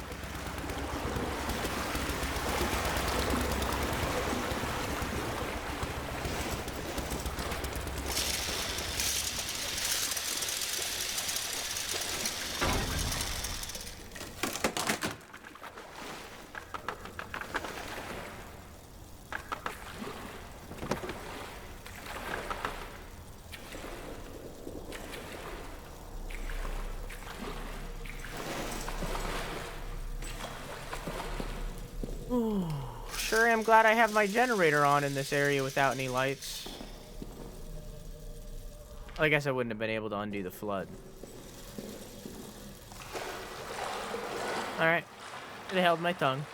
Ooh, sure am glad I have my generator on in this area without any lights. I guess I wouldn't have been able to undo the flood. Alright. Should have held my tongue.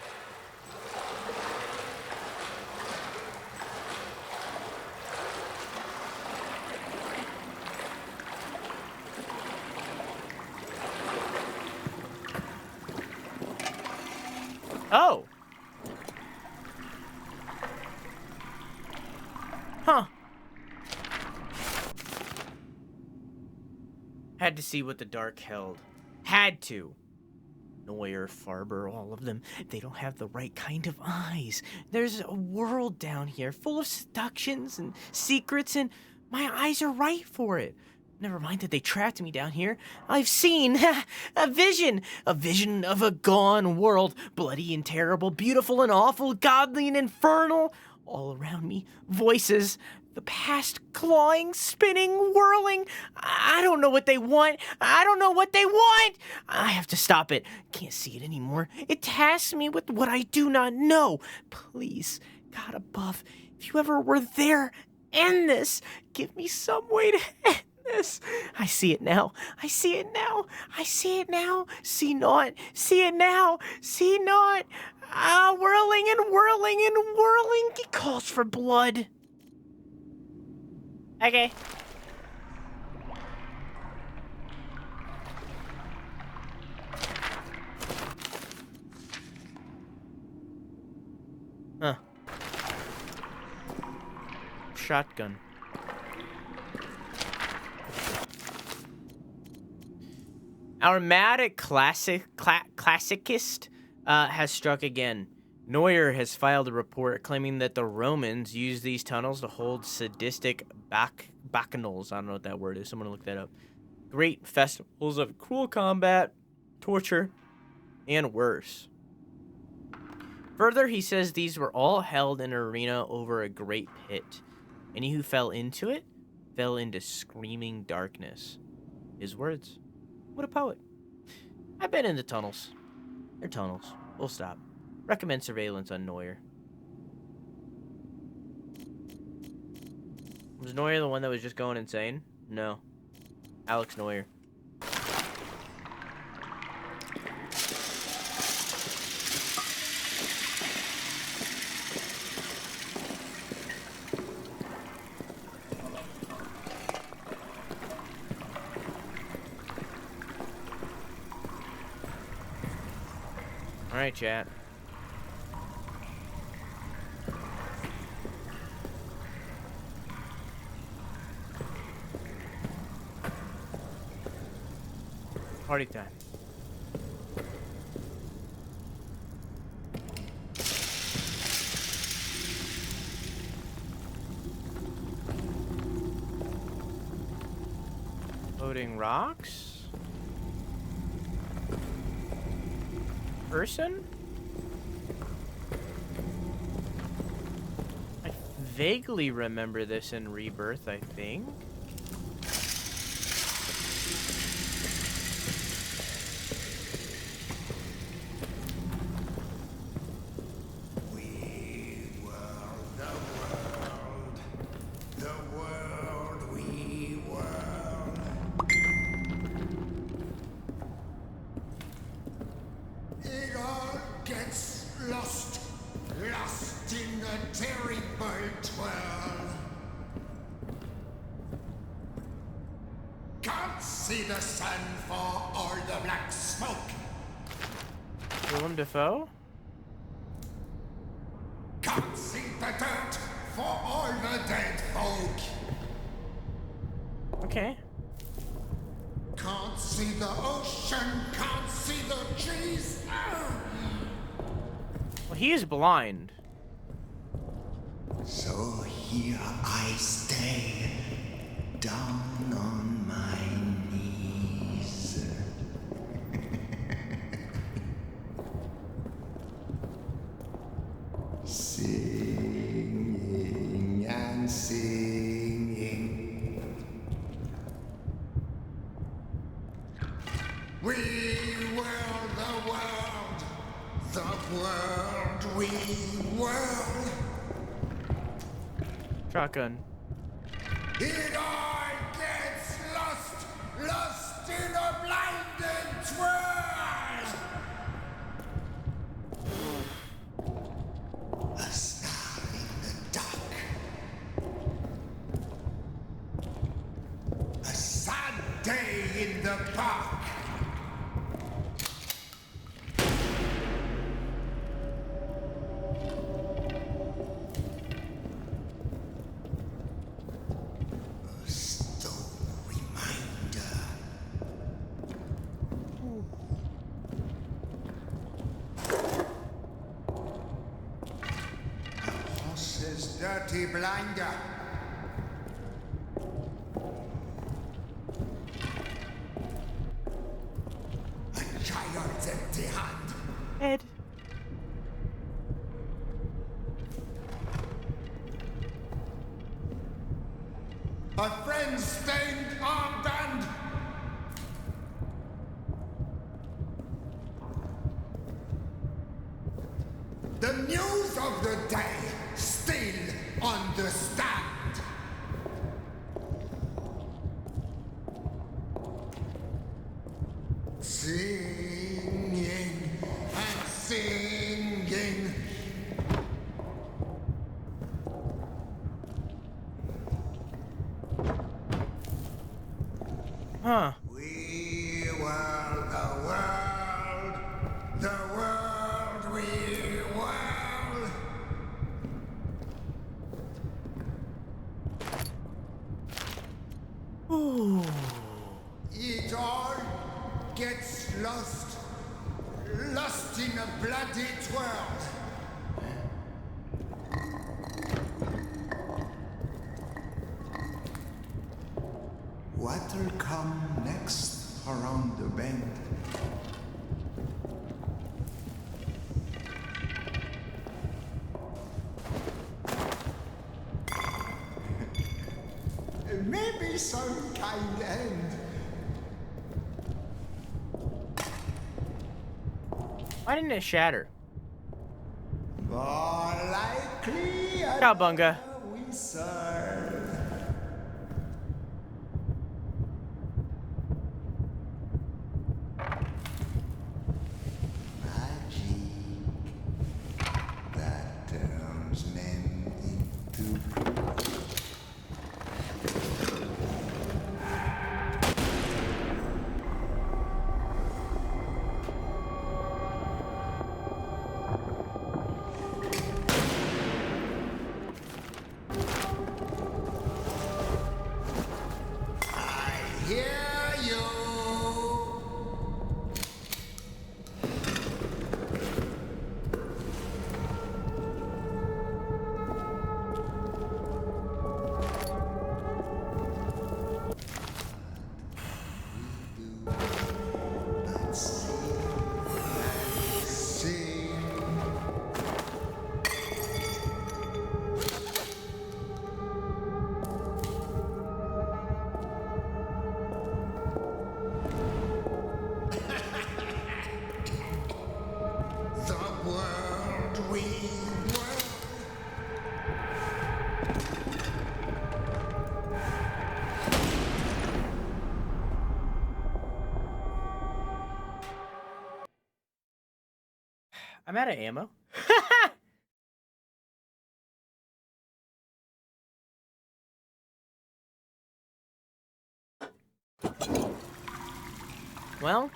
Oh! Huh. Had to see what the dark held. Had to. Neuer, Farber, all of them. They don't have the right kind of eyes. There's a world down here full of seductions and secrets, and my eyes are right for it. Never mind that they trapped me down here. I've seen a vision of a gone world, bloody and terrible, beautiful and awful, godly and infernal. All around me, voices, the past clawing, spinning, whirling. I don't know what they want. I don't know what they want. I have to stop it. Can't see it anymore. It tasks me with what I do not know. Please, God above, if you ever were there, end this. Give me some way to end this. I see it now. I see it now. I see it now. See not. See it now. See not. Whirling and whirling and whirling. He calls for blood. Okay. Huh. Shotgun. Our mad classicist has struck again. Neuer has filed a report claiming that the Romans used these tunnels to hold sadistic bacchanals. I don't know what that word is. Someone look that up. Great festivals of cruel combat, torture, and worse. Further, he says these were all held in an arena over a great pit. Any who fell into it fell into screaming darkness. His words. What a poet. I've been in the tunnels. They're tunnels. Full stop. Recommend surveillance on Neuer. Was Neuer the one that was just going insane? No. Alex Neuer. Alright, chat. Party time. Loading rocks? Person? I vaguely remember this in Rebirth, I think. Lost in a terrible twirl. Can't see the sun for all the black smoke. Willem Dafoe? Can't see the dirt for all the dead folk. Okay. Can't see the ocean, can't see the trees. Well, he is blind. So here I stay, down on my knees. Singing and singing. We were the world, The world we whirl. Shotgun. It all gets lost, lost in a blinding twirl. A star in the dark. A sad day in the park. A stone reminder. A horse's dirty blinder. A child's empty hand. Ed. A friend's stained armband. The news of the day still on the stand. Singing and singing. Huh. We whirl the world we whirl. Ooh. It all gets lost, lost in a bloody twirl. What'll come next around the bend? Maybe some kind end. Why didn't it shatter? More likely Cowabunga. we serve. Magic that turns men into hear you. But sing. The world we whirl. I'm out of ammo. Well.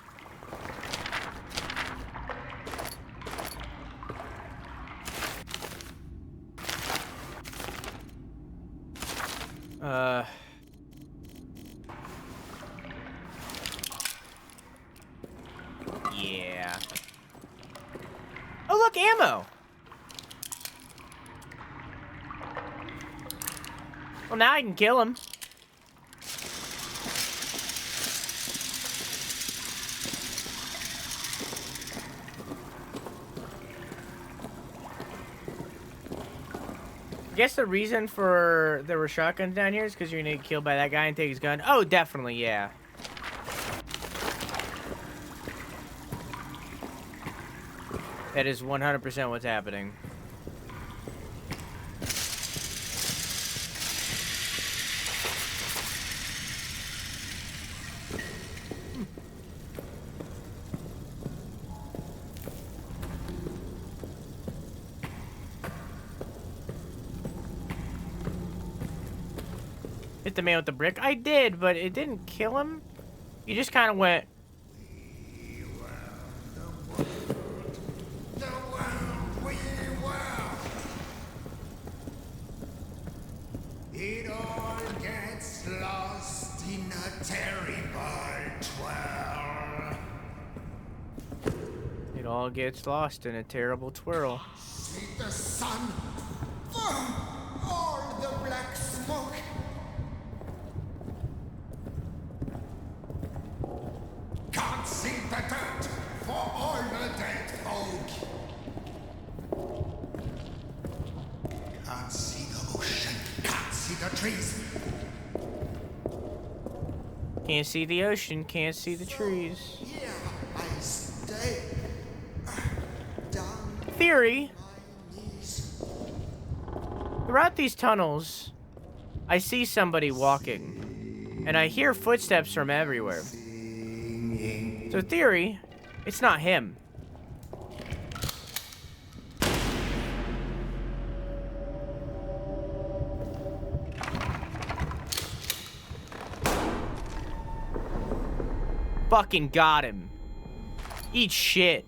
Yeah. Oh, look, ammo. Well, now I can kill him. I guess the reason for there were shotguns down here is because you're gonna get killed by that guy and take his gun. Oh, definitely, yeah. That is 100% what's happening. Hit the man with the brick. I did, but it didn't kill him. He just kind of went. The world we were. It all gets lost in a terrible twirl. It all gets lost in a terrible twirl. See the sun? All the black smoke. Can't see the dirt for all the dead folk. Can't see the ocean, can't see the trees. Can't see the ocean, can't see the trees. Here I stay. Down Theory. my knees. Throughout these tunnels, I see somebody walking, and I hear footsteps from everywhere. So theory, it's not him. Fucking got him. Eat shit.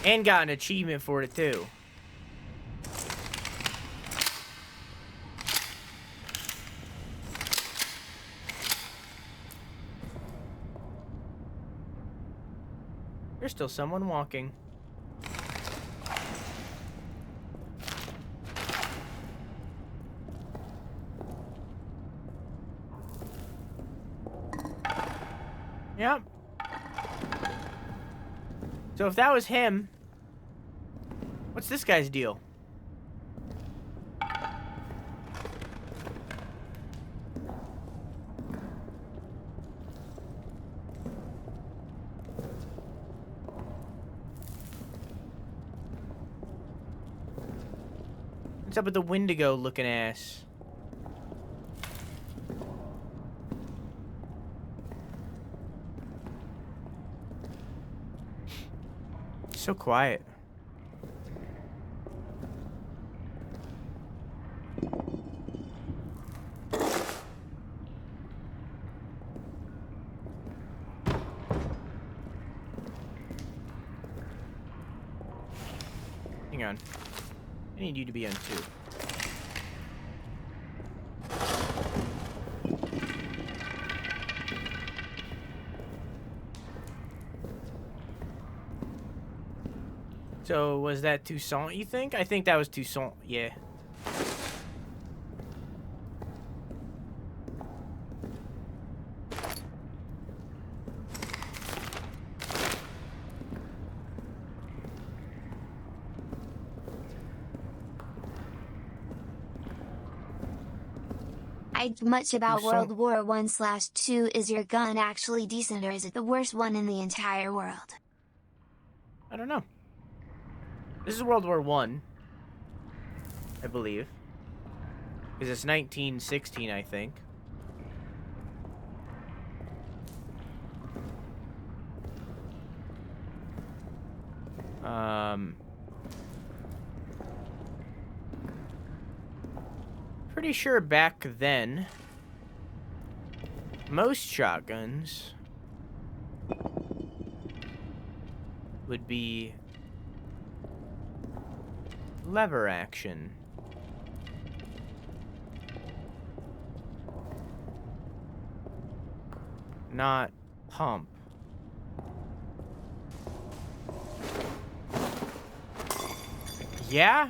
And got an achievement for it too. There's still someone walking. Yep. So if that was him, what's this guy's deal? What's up with the Wendigo looking ass? So quiet. Hang on. I need you to be on too. So, was that Toussaint, you think? I think that was Toussaint, yeah. Much about Toussaint. World War I/II. Is your gun actually decent, or is it the worst one in the entire world? I don't know. This is World War I believe. Because it's 1916, I think. Pretty sure back then, most shotguns would be lever action. Not pump. Yeah?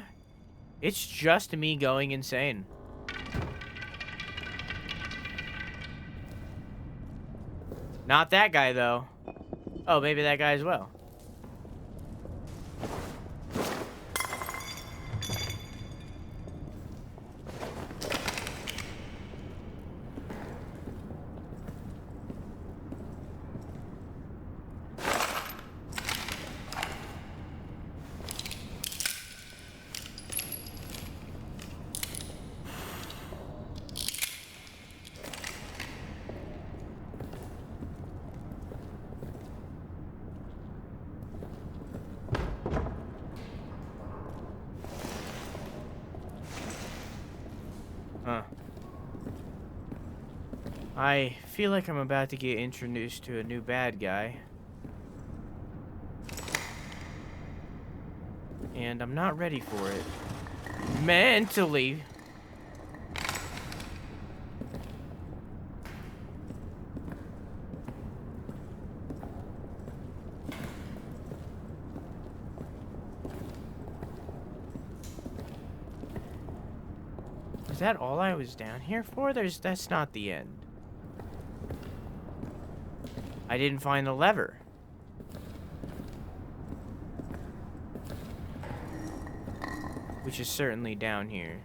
It's just me going insane. Not that guy, though. Oh, maybe that guy as well. Huh. I feel like I'm about to get introduced to a new bad guy. And I'm not ready for it. Mentally. Is that all I was down here for? That's not the end. I didn't find the lever. Which is certainly down here.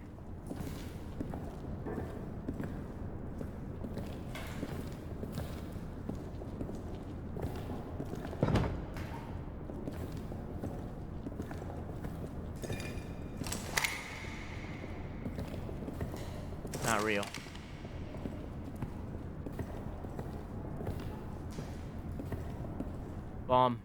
Not real. Bomb.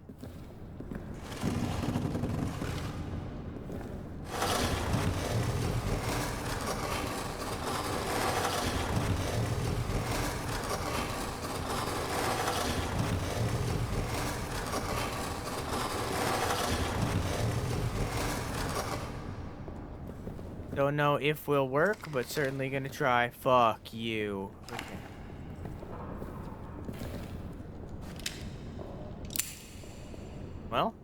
Don't know if will work, but certainly gonna try. Fuck you. Okay. Well.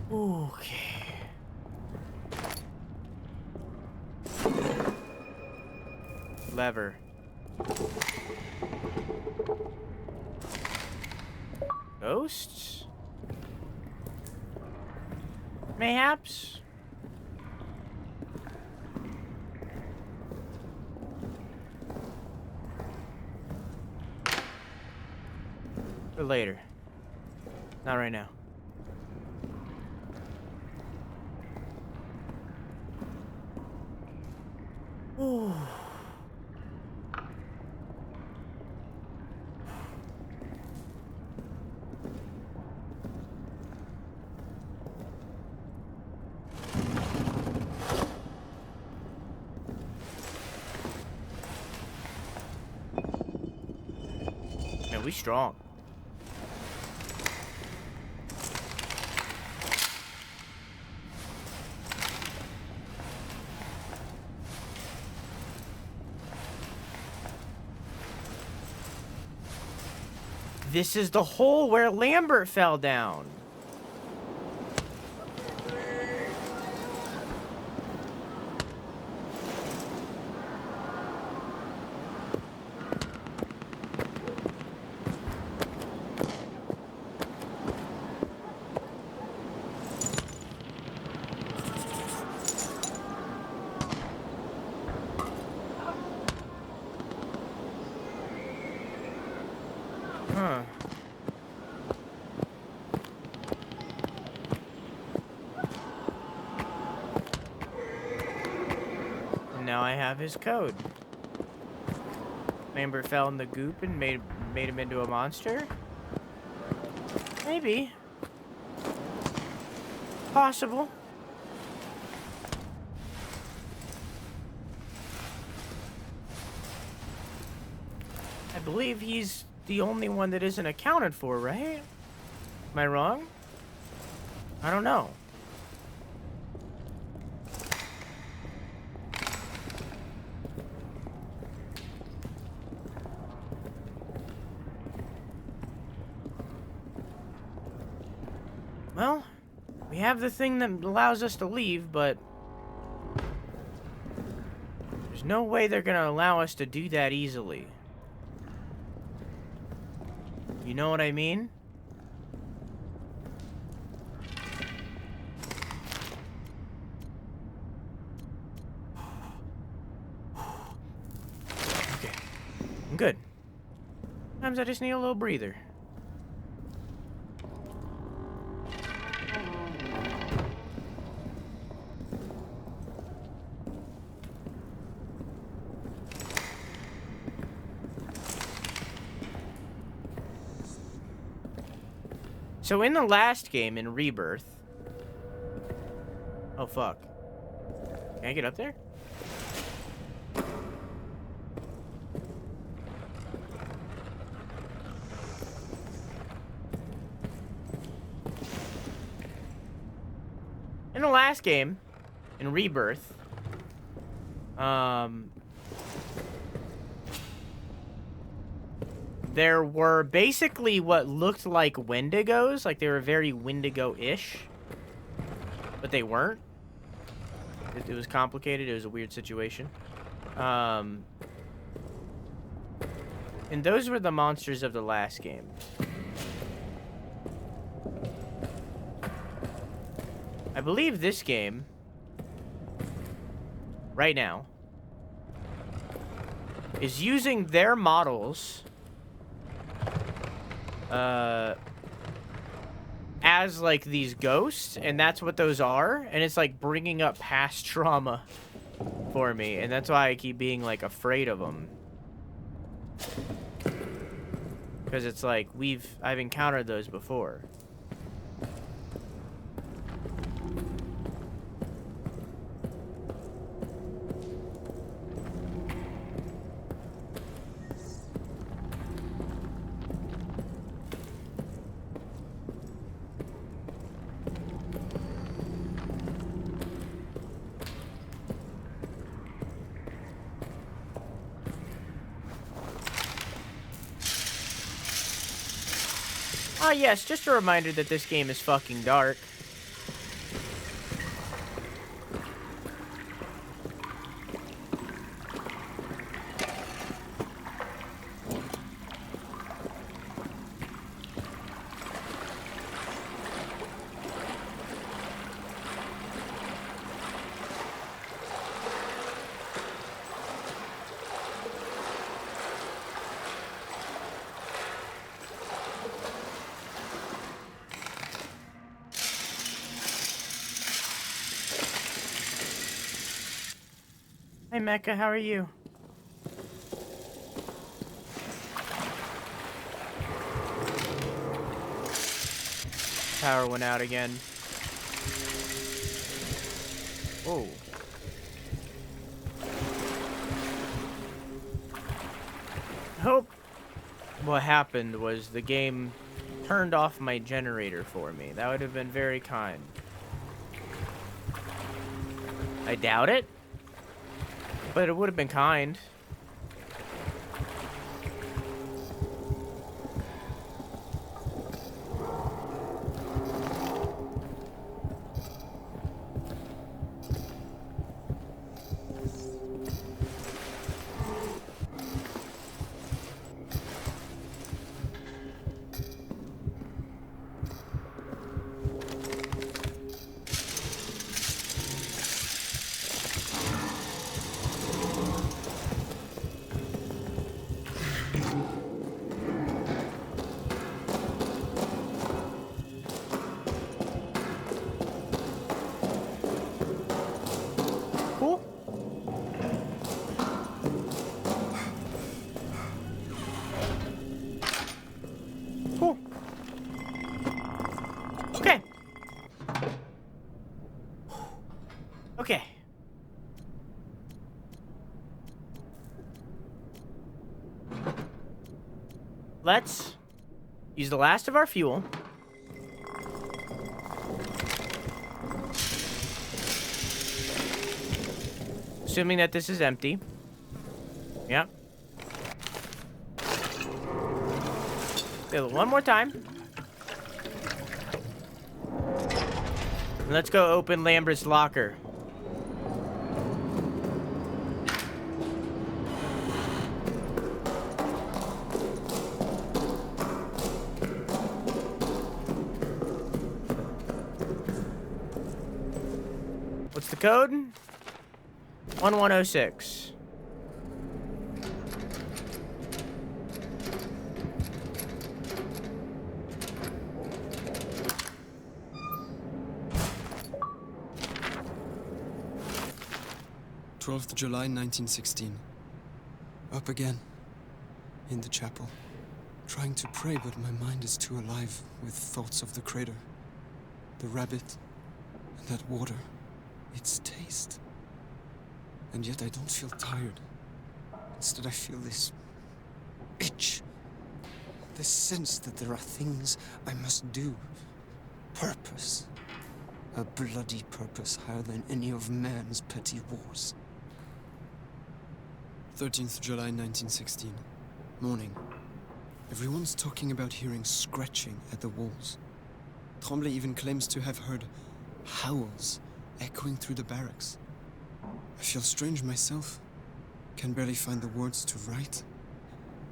Okay. Lever. Ghosts? Mayhaps? Or later. Not right now. Ooh. Man, we strong. This is the hole where Lambert fell down. Huh. And now I have his code. Lambert fell in the goop and made him into a monster? Maybe. Possible. I believe he's the only one that isn't accounted for, right? Am I wrong? I don't know. Well, we have the thing that allows us to leave, but there's no way they're gonna allow us to do that easily. You know what I mean? Okay. I'm good. Sometimes I just need a little breather. So in the last game, in Rebirth... Oh, fuck. Can I get up there? In the last game, in Rebirth, there were basically what looked like Wendigos, like they were very Wendigo-ish, but they weren't. It was complicated. It was a weird situation. And those were the monsters of the last game. I believe this game, right now, is using their models as like these ghosts, and that's what those are, and it's like bringing up past trauma for me, and that's why I keep being like afraid of them, because it's like I've encountered those before. Ah, yes, just a reminder that this game is fucking dark. Hey, Mecca, how are you? Power went out again. Whoa. Hope what happened was the game turned off my generator for me. That would have been very kind. I doubt it. But it would have been kind. Cool. Cool. Okay. Okay. Let's use the last of our fuel. Assuming that this is empty. Yep. Do it one more time. And let's go open Lambert's locker. What's the code? 1106. July 1916. Up again. In the chapel. Trying to pray, but my mind is too alive with thoughts of the crater, the rabbit, and that water, its taste. And yet I don't feel tired. Instead, I feel this itch, this sense that there are things I must do. Purpose. A bloody purpose higher than any of man's petty wars. 13th July 1916. Morning. Everyone's talking about hearing scratching at the walls. Tremblay even claims to have heard howls echoing through the barracks. I feel strange myself. Can barely find the words to write.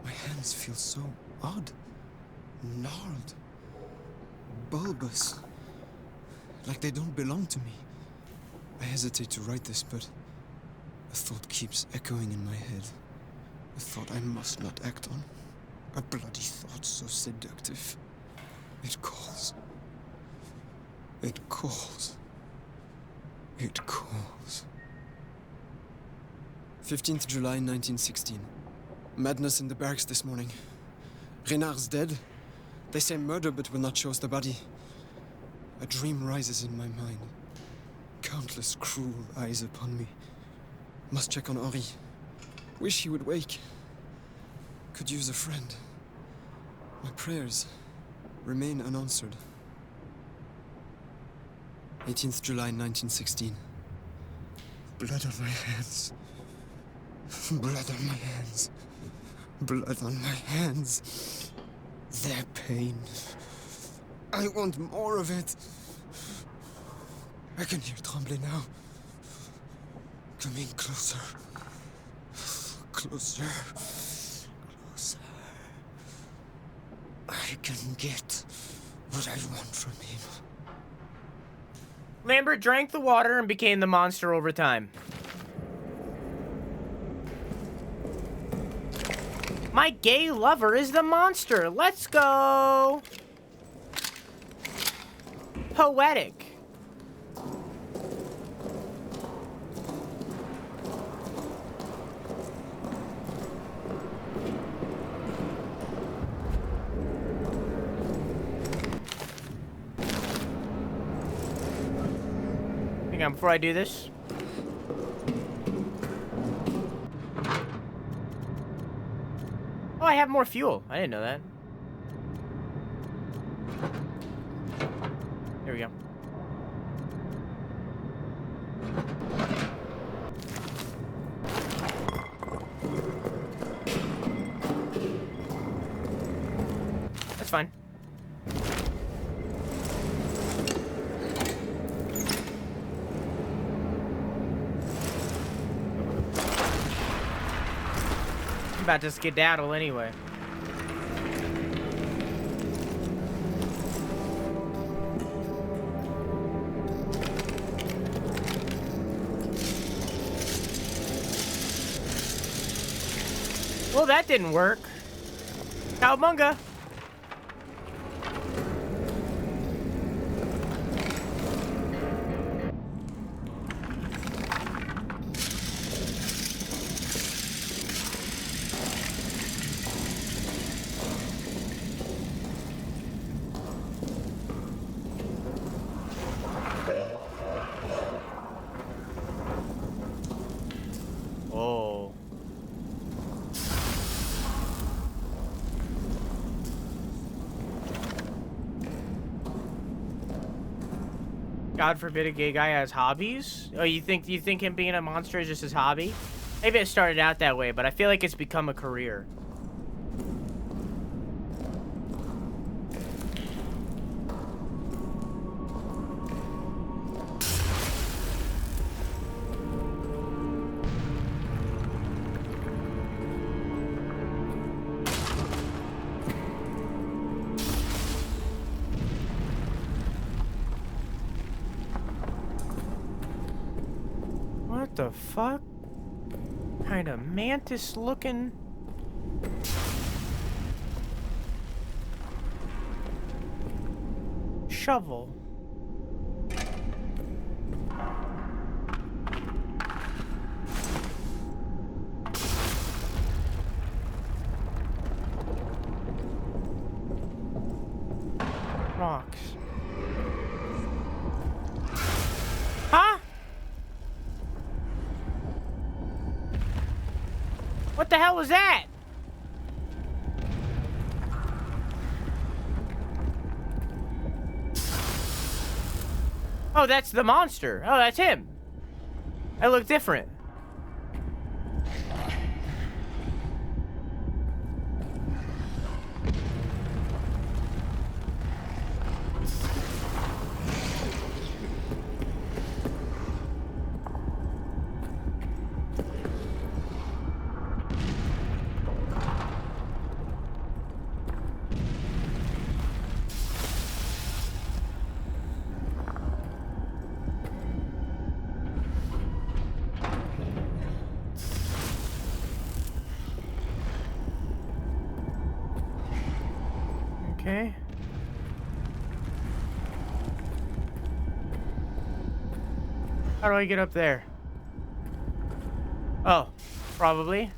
My hands feel so odd. Gnarled. Bulbous. Like they don't belong to me. I hesitate to write this, but a thought keeps echoing in my head. A thought I must not act on. A bloody thought so seductive. It calls. It calls. It calls. 15th July 1916. Madness in the barracks this morning. Renard's dead. They say murder but will not show us the body. A dream rises in my mind. Countless cruel eyes upon me. Must check on Henri. Wish he would wake. Could use a friend. My prayers remain unanswered. 18th July 1916. Blood on my hands. Blood on my hands. Blood on my hands. Their pain. I want more of it. I can hear Tremblay now. Coming closer. Closer. Closer. I can get what I want from him. Lambert drank the water and became the monster over time. My gay lover is the monster. Let's go. Poetic. Hang on, before I do this. Oh, I have more fuel. I didn't know that. There we go. That's fine. I'm about to skedaddle anyway. Well, that didn't work. Cowabunga. Oh. God forbid a gay guy has hobbies? Oh, you think him being a monster is just his hobby? Maybe it started out that way, but I feel like it's become a career. What the fuck? Kind of mantis looking. Shovel. What the hell was that? Oh, that's the monster. Oh, that's him. I look different. Okay. How do I get up there? Oh, probably.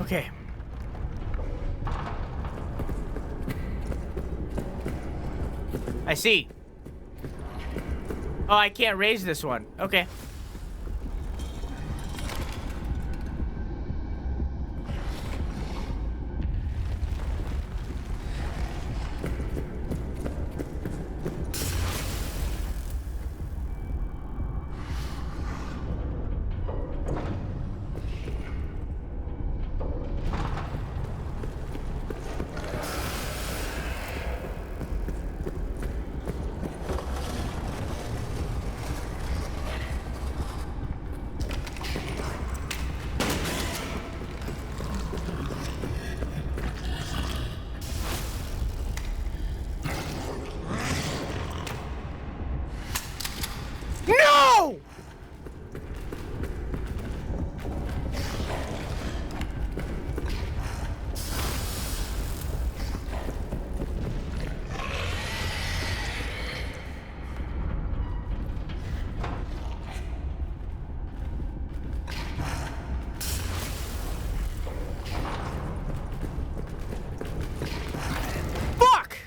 Okay. I see. Oh, I can't raise this one. Okay. No! Fuck!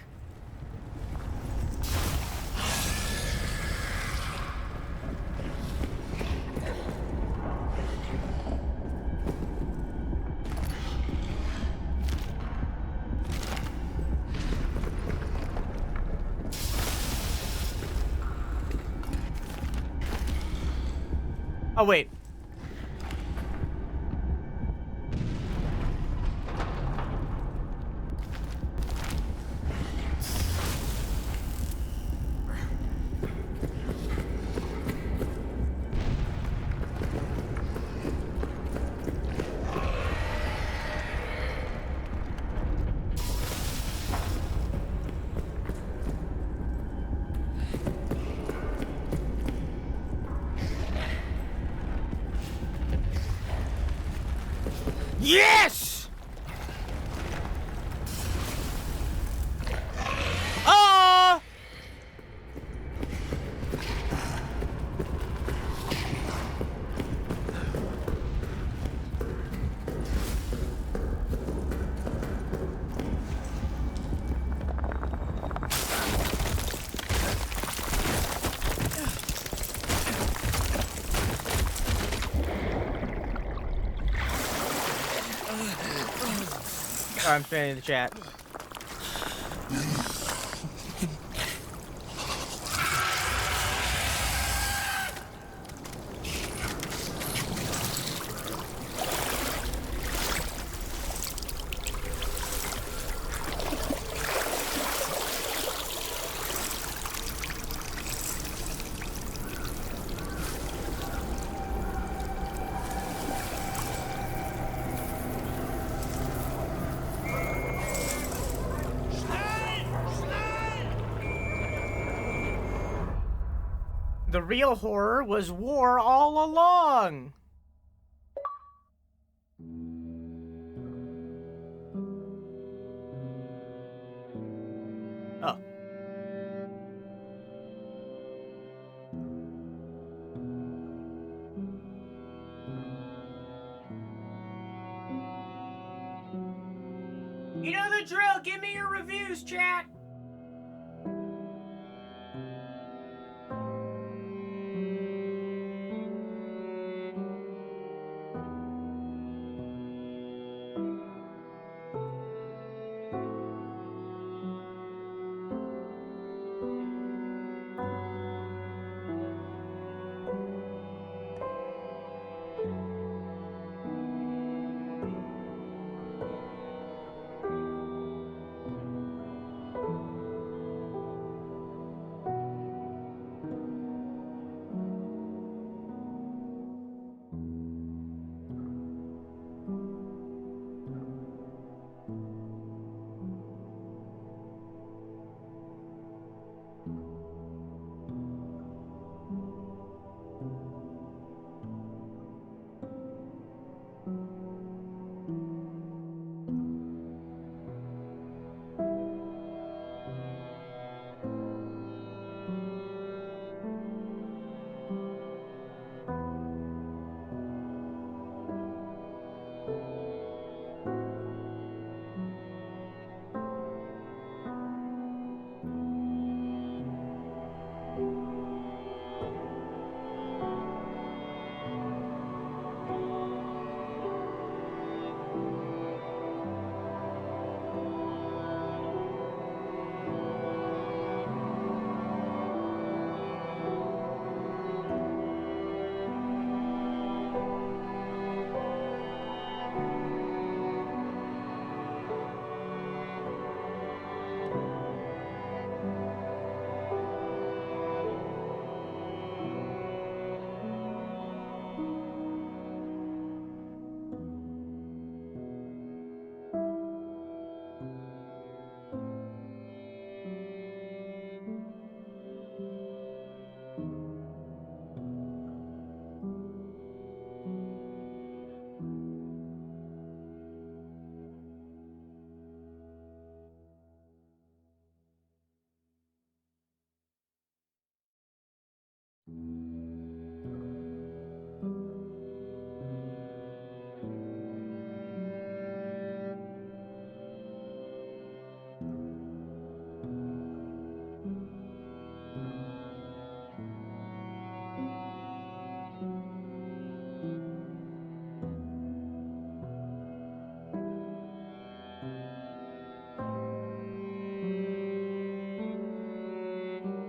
Oh, wait. Yes! Oh! I'm spamming the chat. The real horror was war all along. Oh. You know the drill. Give me your reviews, chat.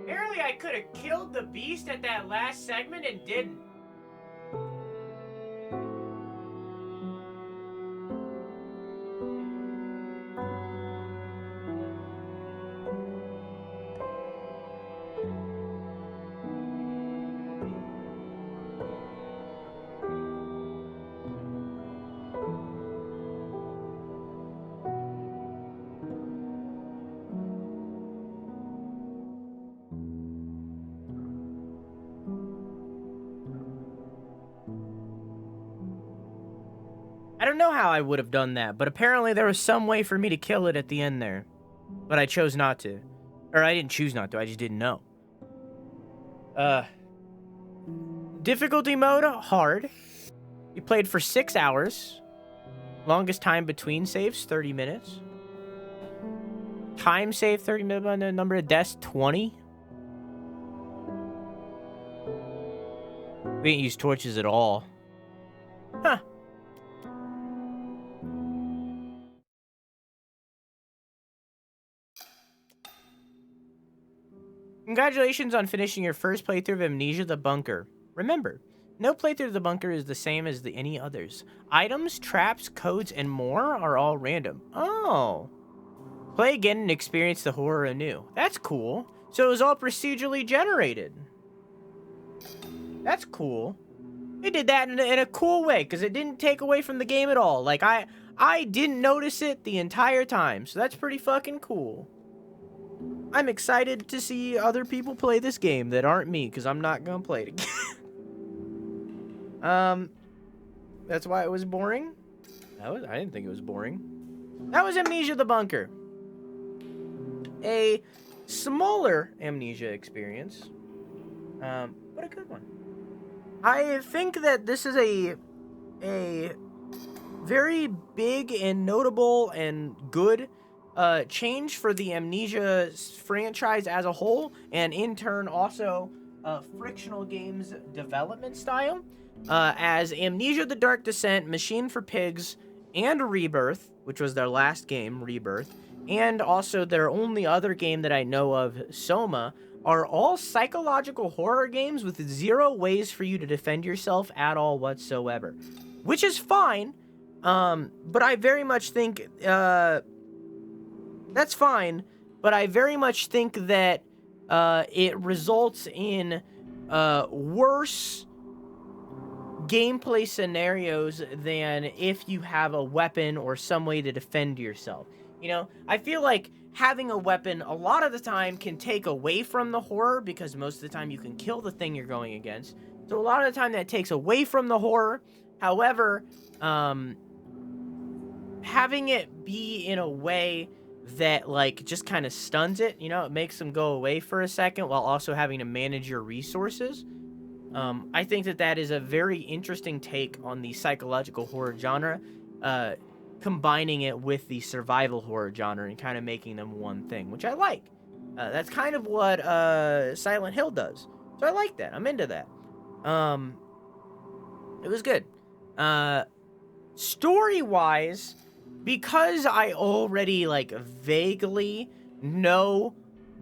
Apparently I could have killed the beast at that last segment and didn't. I don't know how I would have done that, but apparently there was some way for me to kill it at the end there. But I chose not to. Or I didn't choose not to, I just didn't know. Difficulty mode, hard. We played for 6 hours. Longest time between saves, 30 minutes. Time save, 30 minutes. Number of deaths, 20. We didn't use torches at all. Huh. Congratulations on finishing your first playthrough of Amnesia the Bunker. Remember, no playthrough of the bunker is the same as any others. Items, traps, codes, and more are all random. Oh. Play again and experience the horror anew. That's cool. So it was all procedurally generated. That's cool. They did that in a cool way, because it didn't take away from the game at all. Like, I didn't notice it the entire time, so that's pretty fucking cool. I'm excited to see other people play this game that aren't me, because I'm not gonna play it again. That's why it was boring. I didn't think it was boring. That was Amnesia the Bunker. A smaller Amnesia experience, but a good one. I think that this is a very big and notable and good change for the Amnesia franchise as a whole, and in turn also Frictional Games development style, as Amnesia the Dark Descent, Machine for Pigs, and Rebirth, which was their last game, Rebirth, and also their only other game that I know of, Soma, are all psychological horror games with 0 ways for you to defend yourself at all whatsoever. Which is fine, but I very much think, that's fine, but I very much think that it results in worse gameplay scenarios than if you have a weapon or some way to defend yourself. You know, I feel like having a weapon a lot of the time can take away from the horror, because most of the time you can kill the thing you're going against. So a lot of the time that takes away from the horror. However, having it be in a way that, like, just kind of stuns it, you know, it makes them go away for a second while also having to manage your resources. I think that that is a very interesting take on the psychological horror genre, combining it with the survival horror genre and kind of making them one thing, which I like. That's kind of what Silent Hill does. So I like that. I'm into that. It was good. Story-wise, because I already, like, vaguely know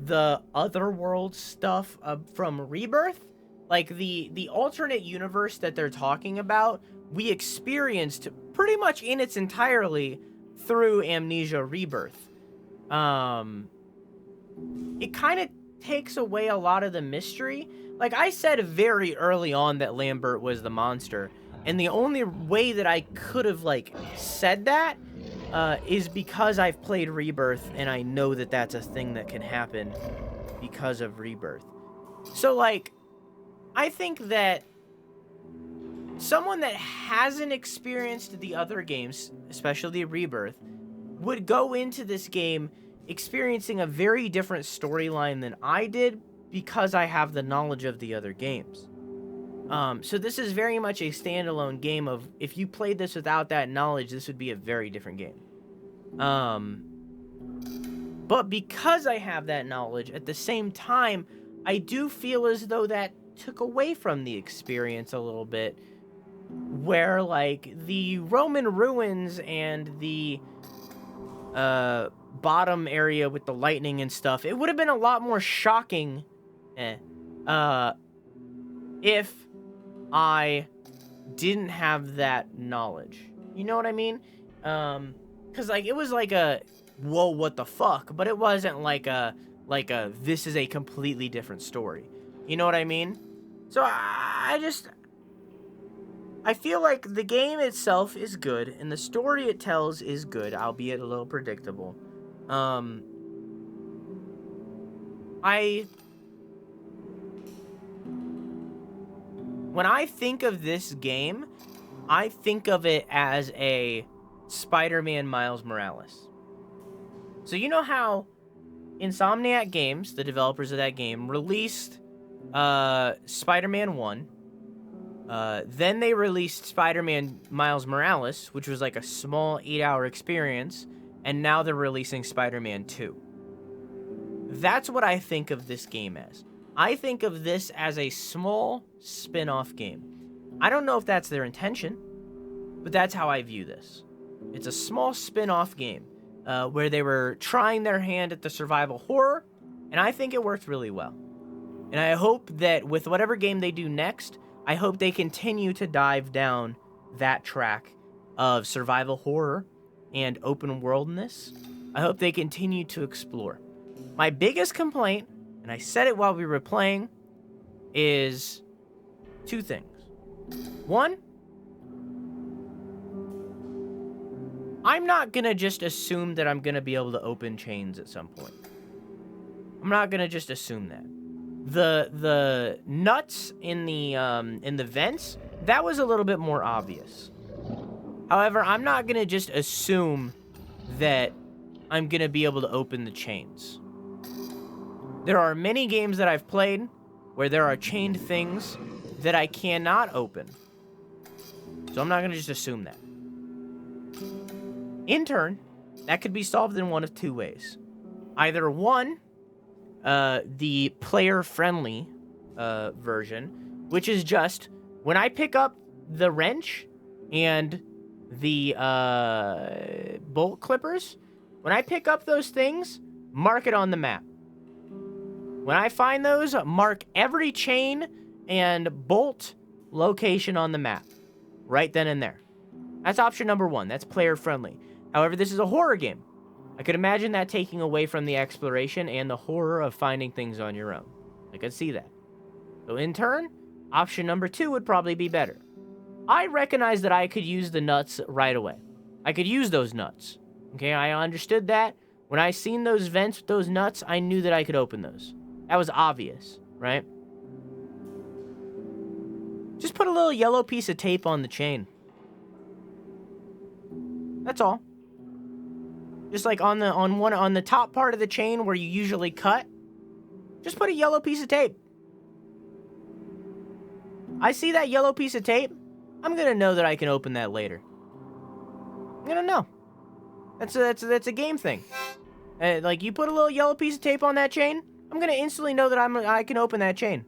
the Otherworld stuff from Rebirth, like, the alternate universe that they're talking about, we experienced pretty much in its entirety through Amnesia Rebirth. It kind of takes away a lot of the mystery. Like, I said very early on that Lambert was the monster, and the only way that I could have, like, said that is because I've played Rebirth, and I know that that's a thing that can happen because of Rebirth. So, like, I think that someone that hasn't experienced the other games, especially Rebirth, would go into this game experiencing a very different storyline than I did, because I have the knowledge of the other games. So this is very much a standalone game of, if you played this without that knowledge, this would be a very different game. But because I have that knowledge, at the same time, I do feel as though that took away from the experience a little bit, where, like, the Roman ruins and the bottom area with the lightning and stuff, it would have been a lot more shocking if I didn't have that knowledge. You know what I mean? Because, like, it was like a, whoa, what the fuck? But it wasn't like a, this is a completely different story. You know what I mean? So I feel like the game itself is good, and the story it tells is good, albeit a little predictable. When I think of this game, I think of it as a Spider-Man Miles Morales. So you know how Insomniac Games, the developers of that game, released Spider-Man 1. Then they released Spider-Man Miles Morales, which was like a small 8-hour experience, and now they're releasing Spider-Man 2. That's what I think of this game as. I think of this as a small spin-off game. I don't know if that's their intention, but that's how I view this. It's a small spin-off game where they were trying their hand at the survival horror, and I think it worked really well. And I hope that with whatever game they do next, I hope they continue to dive down that track of survival horror and open worldness. I hope they continue to explore. My biggest complaint, and I said it while we were playing, is 2 things. 1, I'm not gonna just assume that I'm gonna be able to open chains at some point. I'm not gonna just assume that. The nuts in the vents, that was a little bit more obvious. However, I'm not gonna just assume that I'm gonna be able to open the chains. There are many games that I've played where there are chained things that I cannot open. So I'm not gonna just assume that. In turn, that could be solved in one of two ways. Either one, the player-friendly version, which is just when I pick up the wrench and the bolt clippers, when I pick up those things, mark it on the map. When I find those, mark every chain and bolt location on the map, right then and there. That's option number one. That's player-friendly. However, this is a horror game. I could imagine that taking away from the exploration and the horror of finding things on your own. I could see that. So in turn, option number two would probably be better. I recognize that I could use the nuts right away. I could use those nuts. Okay, I understood that. When I seen those vents with those nuts, I knew that I could open those. That was obvious, right? Just put a little yellow piece of tape on the chain. That's all. Just like on the top part of the chain where you usually cut, just put a yellow piece of tape. I see that yellow piece of tape, I'm gonna know that I can open that later. I'm gonna know. That's a game thing. Like you put a little yellow piece of tape on that chain, I'm gonna instantly know that I can open that chain.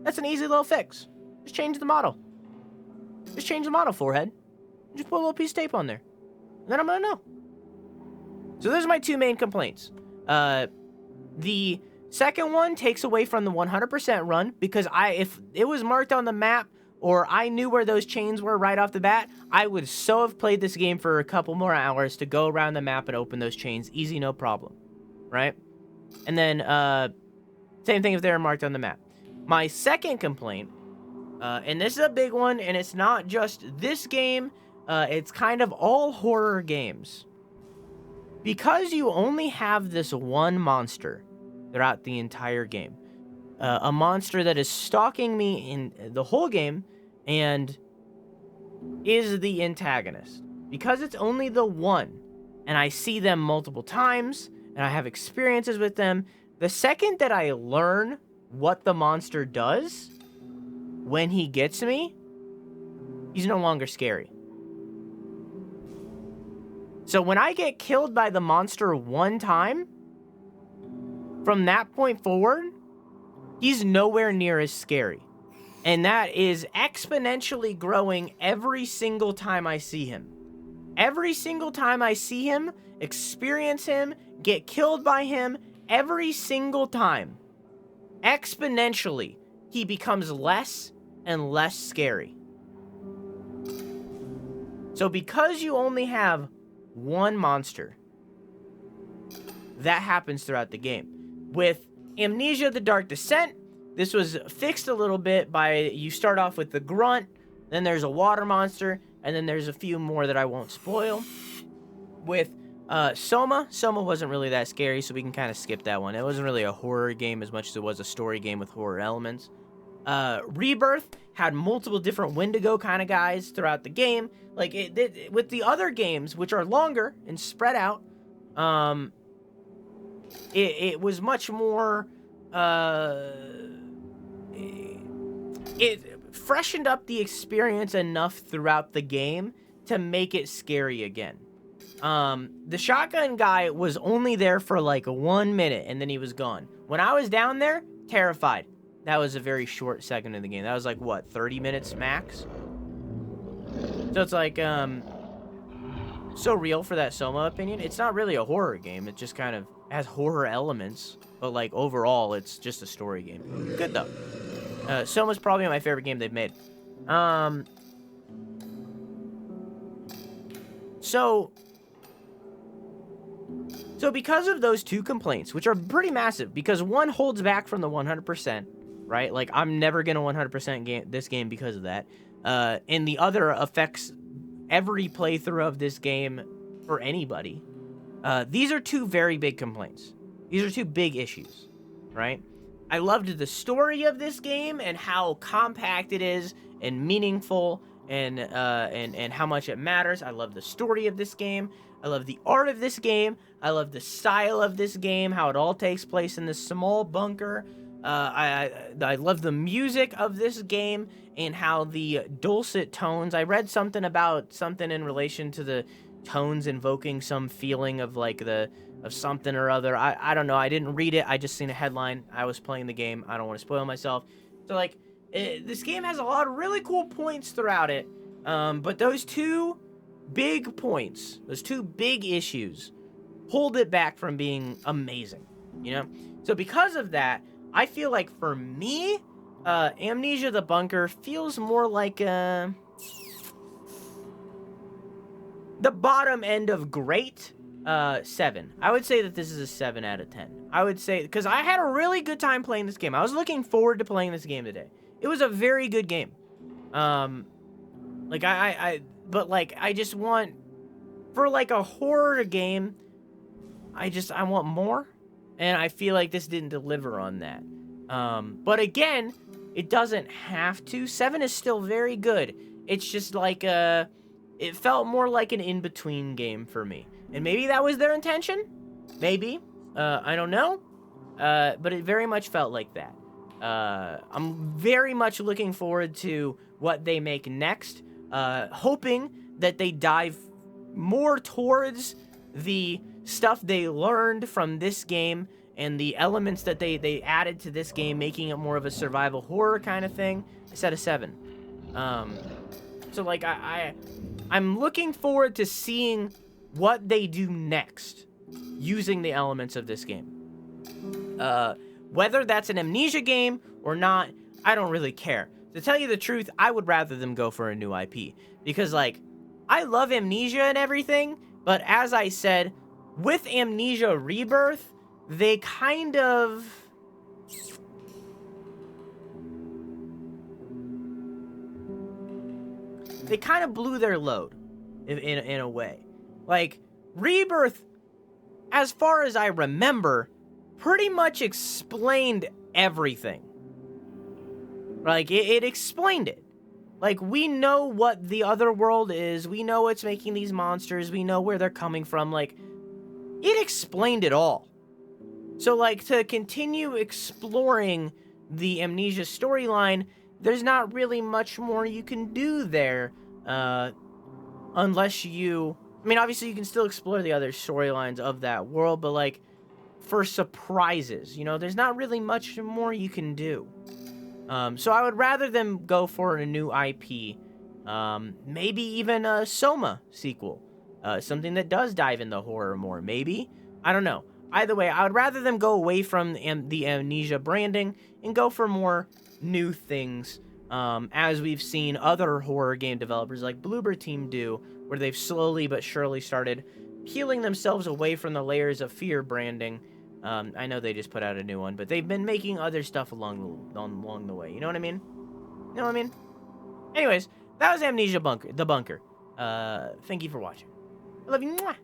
That's an easy little fix. Just change the model. Just change the model, forehead. Just put a little piece of tape on there, and then I'm gonna know. So those are my two main complaints. The second one takes away from the 100% run because if it was marked on the map or I knew where those chains were right off the bat, I would so have played this game for a couple more hours to go around the map and open those chains. Easy, no problem, right? And then same thing if they're marked on the map. My second complaint, and this is a big one, and it's not just this game, it's kind of all horror games. Because you only have this one monster throughout the entire game, a monster that is stalking me in the whole game and is the antagonist. Because it's only the one, and I see them multiple times, and I have experiences with them, the second that I learn what the monster does when he gets me, he's no longer scary. So when I get killed by the monster one time, from that point forward, he's nowhere near as scary. And that is exponentially growing every single time I see him. Every single time I see him, experience him, get killed by him, every single time, exponentially, he becomes less and less scary. So because you only have one monster, that happens throughout the game. With Amnesia: The Dark Descent, this was fixed a little bit by you start off with the grunt, then there's a water monster, and then there's a few more that I won't spoil. With Soma wasn't really that scary, so we can kind of skip that one. It wasn't really a horror game as much as it was a story game with horror elements. Rebirth had multiple different Wendigo kind of guys throughout the game. Like with the other games, which are longer and spread out, it was much more. It freshened up the experience enough throughout the game to make it scary again. The shotgun guy was only there for like 1 minute and then he was gone. When I was down there, terrified. That was a very short second of the game. That was like, what, 30 minutes max? So it's like, so real for that Soma opinion. It's not really a horror game. It just kind of has horror elements. But like, overall, it's just a story game. Good, though. Soma's probably my favorite game they've made. So because of those two complaints, which are pretty massive, because one holds back from the 100%, right? Like, I'm never going to 100% this game because of that. And the other affects every playthrough of this game for anybody. These are two very big complaints. These are two big issues. right? I loved the story of this game and how compact it is and meaningful and how much it matters. I love the story of this game. I love the art of this game. I love the style of this game, how it all takes place in this small bunker. I love the music of this game and how the dulcet tones. I read something about something in relation to the tones invoking some feeling of like of something or other. I don't know. I didn't read it. I just seen a headline. I was playing the game. I don't want to spoil myself. So like, this game has a lot of really cool points throughout it. But those two big points, those two big issues, hold it back from being amazing. You know. So because of that, I feel like for me, Amnesia: The Bunker feels more like the bottom end of great. 7. I would say that this is a 7 out of 10. I would say, because I had a really good time playing this game. I was looking forward to playing this game today. It was a very good game. Like but like, I just want, for like a horror game, I want more. And I feel like this didn't deliver on that. But again, it doesn't have to. 7 is still very good. It's just like, it felt more like an in-between game for me. And maybe that was their intention. Maybe. I don't know. But it very much felt like that. I'm very much looking forward to what they make next. Hoping that they dive more towards the stuff they learned from this game and the elements that they added to this game, making it more of a survival horror kind of thing. I said a 7. So like I'm looking forward to seeing what they do next using the elements of this game. Whether that's an Amnesia game or not, I don't really care. To tell you the truth, I would rather them go for a new IP. Because, like, I love Amnesia and everything, but as I said, with Amnesia Rebirth, they kind of... they kind of blew their load, in a way. Like, Rebirth, as far as I remember, pretty much explained everything. Like, it explained it. Like, we know what the other world is. We know what's making these monsters. We know where they're coming from. Like, it explained it all. So, like, to continue exploring the Amnesia storyline, there's not really much more you can do there. Unless you... I mean, obviously, you can still explore the other storylines of that world, but, like, for surprises, you know, there's not really much more you can do. So I would rather them go for a new IP, maybe even a Soma sequel, something that does dive into horror more, maybe. I don't know. Either way, I would rather them go away from the Amnesia branding and go for more new things, as we've seen other horror game developers like Bloober Team do, where they've slowly but surely started peeling themselves away from the layers of fear branding. I know they just put out a new one, but they've been making other stuff along the way. You know what I mean? You know what I mean? Anyways, that was Amnesia The Bunker. Thank you for watching. I love you. Mwah.